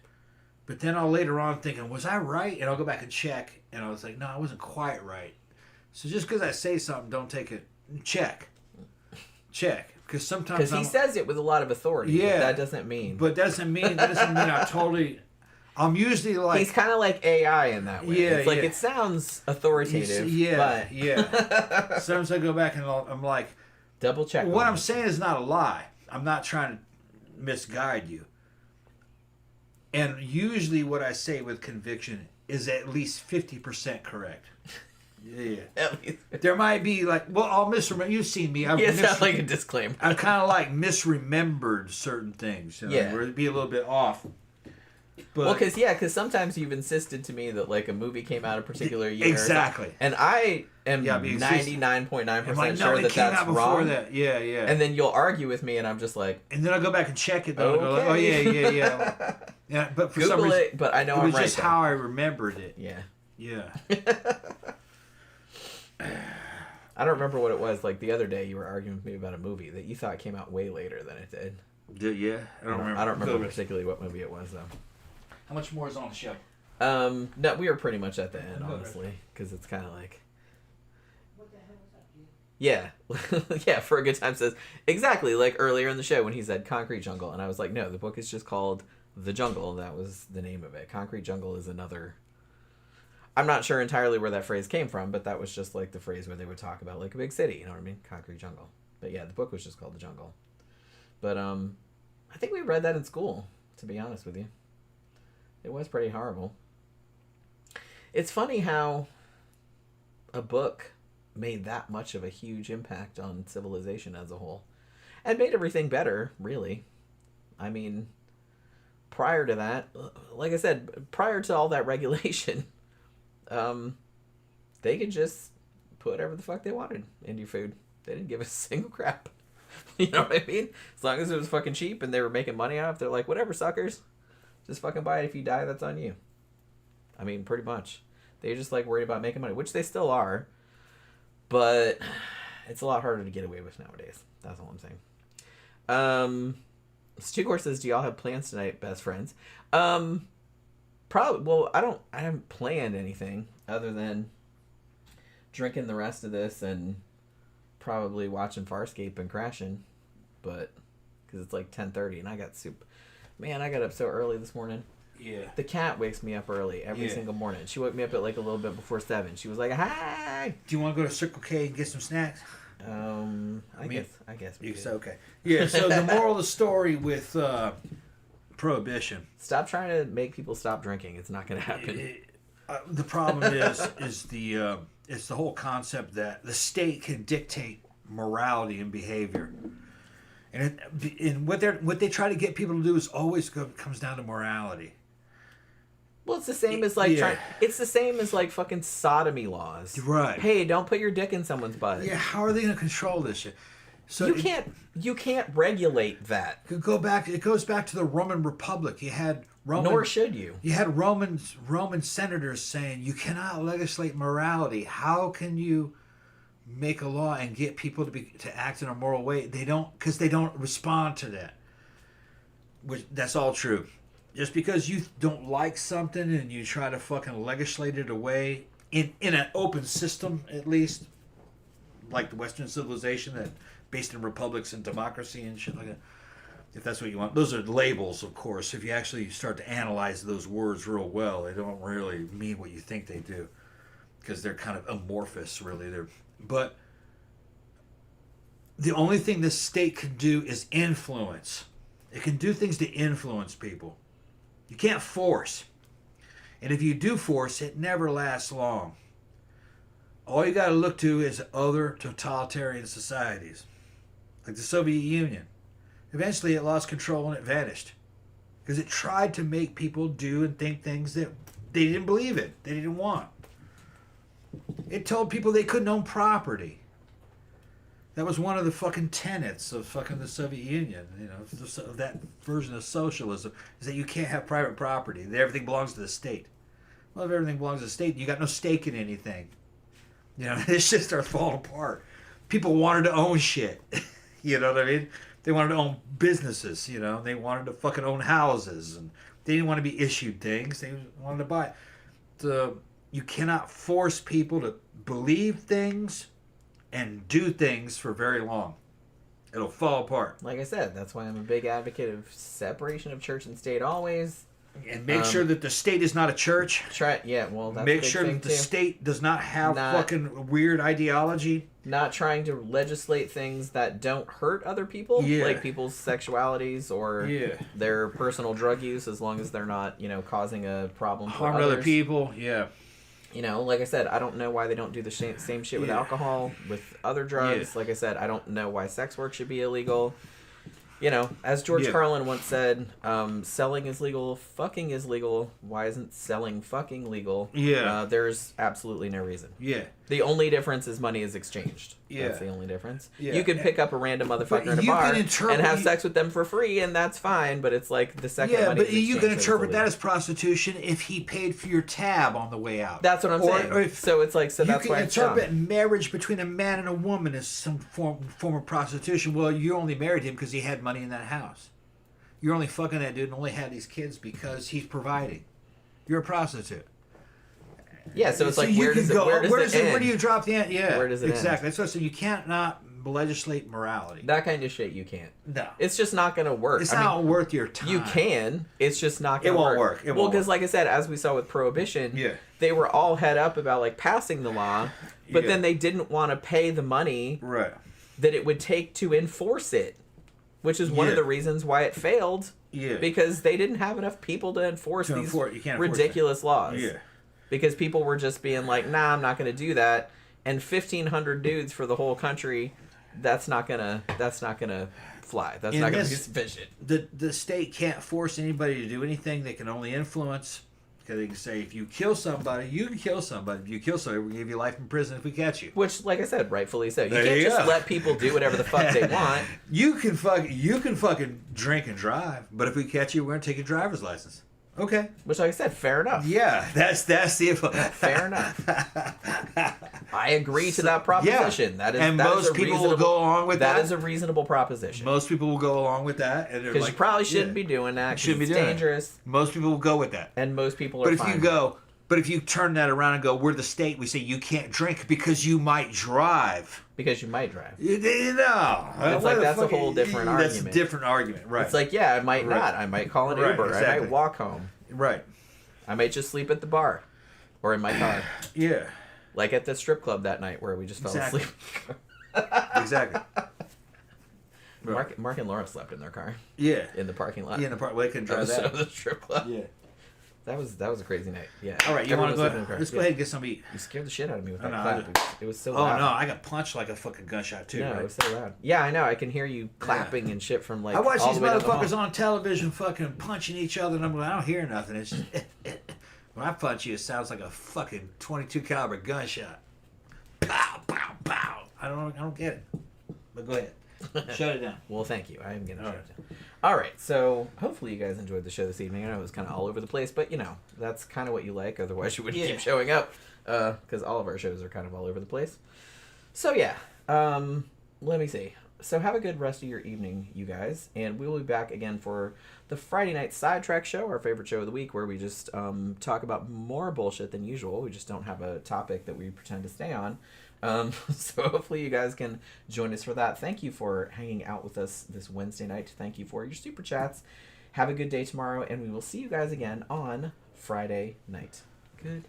Speaker 4: But then I'll later on thinking, was I right? And I'll go back and check. And I was like, no, I wasn't quite right. So just because I say something, don't take it. Check. Because sometimes
Speaker 3: because he says it with a lot of authority.
Speaker 4: Yeah.
Speaker 3: But that doesn't mean.
Speaker 4: But doesn't mean I totally. I'm usually like.
Speaker 3: He's kind of like AI in that way.
Speaker 4: Yeah,
Speaker 3: it's like it sounds authoritative. But
Speaker 4: yeah. Sometimes I go back and I'm like,
Speaker 3: double check.
Speaker 4: What I'm saying is not a lie. I'm not trying to misguide you. And usually what I say with conviction is at least 50% correct. Yeah.
Speaker 3: At least.
Speaker 4: There might be like, well, I'll misremember. You've seen me.
Speaker 3: It sounds like a disclaimer.
Speaker 4: I've kind of like misremembered certain things. Where it'd be a little bit off. But,
Speaker 3: because sometimes you've insisted to me that like a movie came out a particular year.
Speaker 4: Exactly.
Speaker 3: And I am 99.9% sure that that's wrong.
Speaker 4: That. Yeah.
Speaker 3: And then you'll argue with me, and I'm just like.
Speaker 4: And then I'll go back and check it. Though, and go like, oh yeah. Yeah, but for
Speaker 3: Google
Speaker 4: some reason,
Speaker 3: it, but I know
Speaker 4: it was
Speaker 3: I'm right.
Speaker 4: Just how I remembered it.
Speaker 3: Yeah. I don't remember what it was. Like the other day, you were arguing with me about a movie that you thought came out way later than it did.
Speaker 4: Yeah, I don't remember.
Speaker 3: I don't remember particularly what movie it was though.
Speaker 4: How much more is on the show?
Speaker 3: No, we were pretty much at the end, honestly, because it's kind of like.
Speaker 5: What the hell was that,
Speaker 3: Yeah, yeah. For a good time says exactly like earlier in the show when he said Concrete Jungle, and I was like, no, the book is just called The Jungle. That was the name of it. Concrete Jungle is another. I'm not sure entirely where that phrase came from, but that was just like the phrase where they would talk about like a big city. You know what I mean? Concrete Jungle. But yeah, the book was just called The Jungle. But I think we read that in school. To be honest with you. It was pretty horrible. It's funny how a book made that much of a huge impact on civilization as a whole. And made everything better, really. I mean, prior to that, like I said, prior to all that regulation, they could just put whatever the fuck they wanted into your food. They didn't give a single crap. You know what I mean? As long as it was fucking cheap and they were making money off, they're like, whatever, suckers. Just fucking buy it. If you die, that's on you. I mean, pretty much. They're just like worried about making money, which they still are. But it's a lot harder to get away with nowadays. That's all I'm saying. Stu says, do y'all have plans tonight, best friends? Probably. Well, I haven't planned anything other than drinking the rest of this and probably watching Farscape and crashing. But because it's like 10:30 and I got soup. Man, I got up so early this morning.
Speaker 4: Yeah.
Speaker 3: The cat wakes me up early every single morning. She woke me up at like a little bit before 7. She was like, "Hi."
Speaker 4: Do you want to go to Circle K and get some snacks?
Speaker 3: I guess we could.
Speaker 4: Okay. Yeah. So the moral of the story with Prohibition.
Speaker 3: Stop trying to make people stop drinking. It's not going to happen.
Speaker 4: The problem is the it's the whole concept that the state can dictate morality and behavior, and what they try to get people to do is always comes down to morality.
Speaker 3: Well, it's the same as like
Speaker 4: Yeah.
Speaker 3: it's the same as like fucking sodomy laws.
Speaker 4: Right.
Speaker 3: Hey, don't put your dick in someone's butt.
Speaker 4: Yeah, how are they going to control this shit? So
Speaker 3: You can't regulate that.
Speaker 4: It goes back to the Roman Republic. You had
Speaker 3: Nor should you.
Speaker 4: You had Roman senators saying you cannot legislate morality. How can you make a law and get people to act in a moral way? They don't, because they don't respond to that. Which that's all true. Just because you don't like something and you try to fucking legislate it away in an open system, at least, like the Western civilization that based in republics and democracy and shit like that. If that's what you want. Those are labels, of course. If you actually start to analyze those words real well, they don't really mean what you think they do, because they're kind of amorphous, really. But the only thing the state can do is influence. It can do things to influence people. You can't force. And if you do force, it never lasts long. All you got to look to is other totalitarian societies, like the Soviet Union. Eventually it lost control and it vanished, because it tried to make people do and think things that they didn't believe in, they didn't want. It told people they couldn't own property. That was one of the fucking tenets of fucking the Soviet Union, you know, of that version of socialism, is that you can't have private property, that everything belongs to the state. Well, if everything belongs to the state, you got no stake in anything. You know, this shit starts falling apart. People wanted to own shit. You know what I mean? They wanted to own businesses, you know. They wanted to fucking own houses. And they didn't want to be issued things. They wanted to buy. You cannot force people to believe things and do things for very long. It'll fall apart.
Speaker 3: Like I said, that's why I'm a big advocate of separation of church and state always.
Speaker 4: And make sure that the state is not a church.
Speaker 3: That's
Speaker 4: make sure that the state does not have fucking weird ideology.
Speaker 3: Not trying to legislate things that don't hurt other people, like people's sexualities or their personal drug use, as long as they're not, you know, causing a problem for
Speaker 4: harm to other people.
Speaker 3: You know, like I said, I don't know why they don't do the same shit with alcohol, with other drugs. Like I said, I don't know why sex work should be illegal. You know, as George Carlin once said, selling is legal, fucking is legal. Why isn't selling fucking legal? There's absolutely no reason. The only difference is money is exchanged. That's the only difference. You could pick up a random motherfucker in a bar and have sex with them for free, and that's fine, but it's like the second money is exchanged.
Speaker 4: You can interpret that as prostitution if he paid for your tab on the way out.
Speaker 3: That's what I'm saying. Or so it's like, so that's why
Speaker 4: you can interpret marriage between a man and a woman as some form of prostitution. Well, you only married him because he had money in that house. You're only fucking that dude and only had these kids because he's providing. You're a prostitute.
Speaker 3: Yeah, so it's like, where does it end?
Speaker 4: Where do you drop the end? Yeah,
Speaker 3: where does it end?
Speaker 4: Exactly. That's what I said. You can't not legislate morality.
Speaker 3: That kind of shit you can't.
Speaker 4: No.
Speaker 3: It's just not going to work.
Speaker 4: It's not worth your time.
Speaker 3: You can. It's just not going to work.
Speaker 4: It won't work.
Speaker 3: Well, because like I said, as we saw with Prohibition, they were all head up about like passing the law, but then they didn't want to pay the money that it would take to enforce it, which is one of the reasons why it failed. Because they didn't have enough people to enforce these ridiculous laws. Because people were just being like, nah, I'm not going to do that. And 1,500 dudes for the whole country, that's not gonna fly. That's not going to be sufficient.
Speaker 4: The state can't force anybody to do anything. They can only influence. Because they can say, if you kill somebody, you can kill somebody. If you kill somebody, we'll give you life in prison if we catch you.
Speaker 3: Which, like I said, rightfully so. You can't just let people do whatever the fuck they want.
Speaker 4: You can fucking drink and drive, but if we catch you, we're going to take your driver's license. Okay.
Speaker 3: Which, like I said, fair enough.
Speaker 4: Yeah, that's the
Speaker 3: fair enough. I agree to that proposition.
Speaker 4: Most people will go along with that.
Speaker 3: That is a reasonable proposition.
Speaker 4: Most people will go along with that, and
Speaker 3: because you probably shouldn't be doing that. Shouldn't be doing dangerous.
Speaker 4: Most people will go with that,
Speaker 3: and most people are.
Speaker 4: But if you turn that around and go, we're the state, we say you can't drink because you might drive.
Speaker 3: Because you might drive.
Speaker 4: No.
Speaker 3: It's like that's a whole different argument.
Speaker 4: That's a different argument, right.
Speaker 3: It's like, I might not. I might call an Uber. Exactly. I might walk home.
Speaker 4: Right.
Speaker 3: I might just sleep at the bar. Or in my car.
Speaker 4: Yeah.
Speaker 3: Like at the strip club that night where we just fell asleep.
Speaker 4: Exactly.
Speaker 3: Mark and Laura slept in their car.
Speaker 4: Yeah.
Speaker 3: In the parking lot.
Speaker 4: Yeah, in the park. Well, they couldn't drive that.
Speaker 3: The strip club.
Speaker 4: Yeah.
Speaker 3: That was a crazy night. Yeah.
Speaker 4: All right, you want to go ahead? Let's go ahead and get some eat.
Speaker 3: You scared the shit out of me with that
Speaker 4: no,
Speaker 3: clap. It was so
Speaker 4: Oh
Speaker 3: loud.
Speaker 4: no, I got punched like a fucking gunshot too.
Speaker 3: No,
Speaker 4: right?
Speaker 3: it was so loud. Yeah, I know. I can hear you clapping and shit from like.
Speaker 4: I watch
Speaker 3: all
Speaker 4: these
Speaker 3: the way down the hall.
Speaker 4: motherfuckers on television fucking punching each other, and I'm like, I don't hear nothing. It's just, when I punch you, it sounds like a fucking .22 caliber gunshot. Pow, pow, pow. I don't get it. But go ahead, shut it down.
Speaker 3: Well, thank you. I am gonna shut it down. All right. So hopefully you guys enjoyed the show this evening. I know it was kind of all over the place, but you know that's kind of what you like. Otherwise, you wouldn't keep showing up. Because all of our shows are kind of all over the place. So yeah. Let me see. So have a good rest of your evening, you guys, and we will be back again for the Friday night sidetrack show, our favorite show of the week, where we just talk about more bullshit than usual. We just don't have a topic that we pretend to stay on. So hopefully you guys can join us for that. Thank you for hanging out with us this Wednesday night. Thank you for your super chats. Have a good day tomorrow, and we will see you guys again on Friday night. Good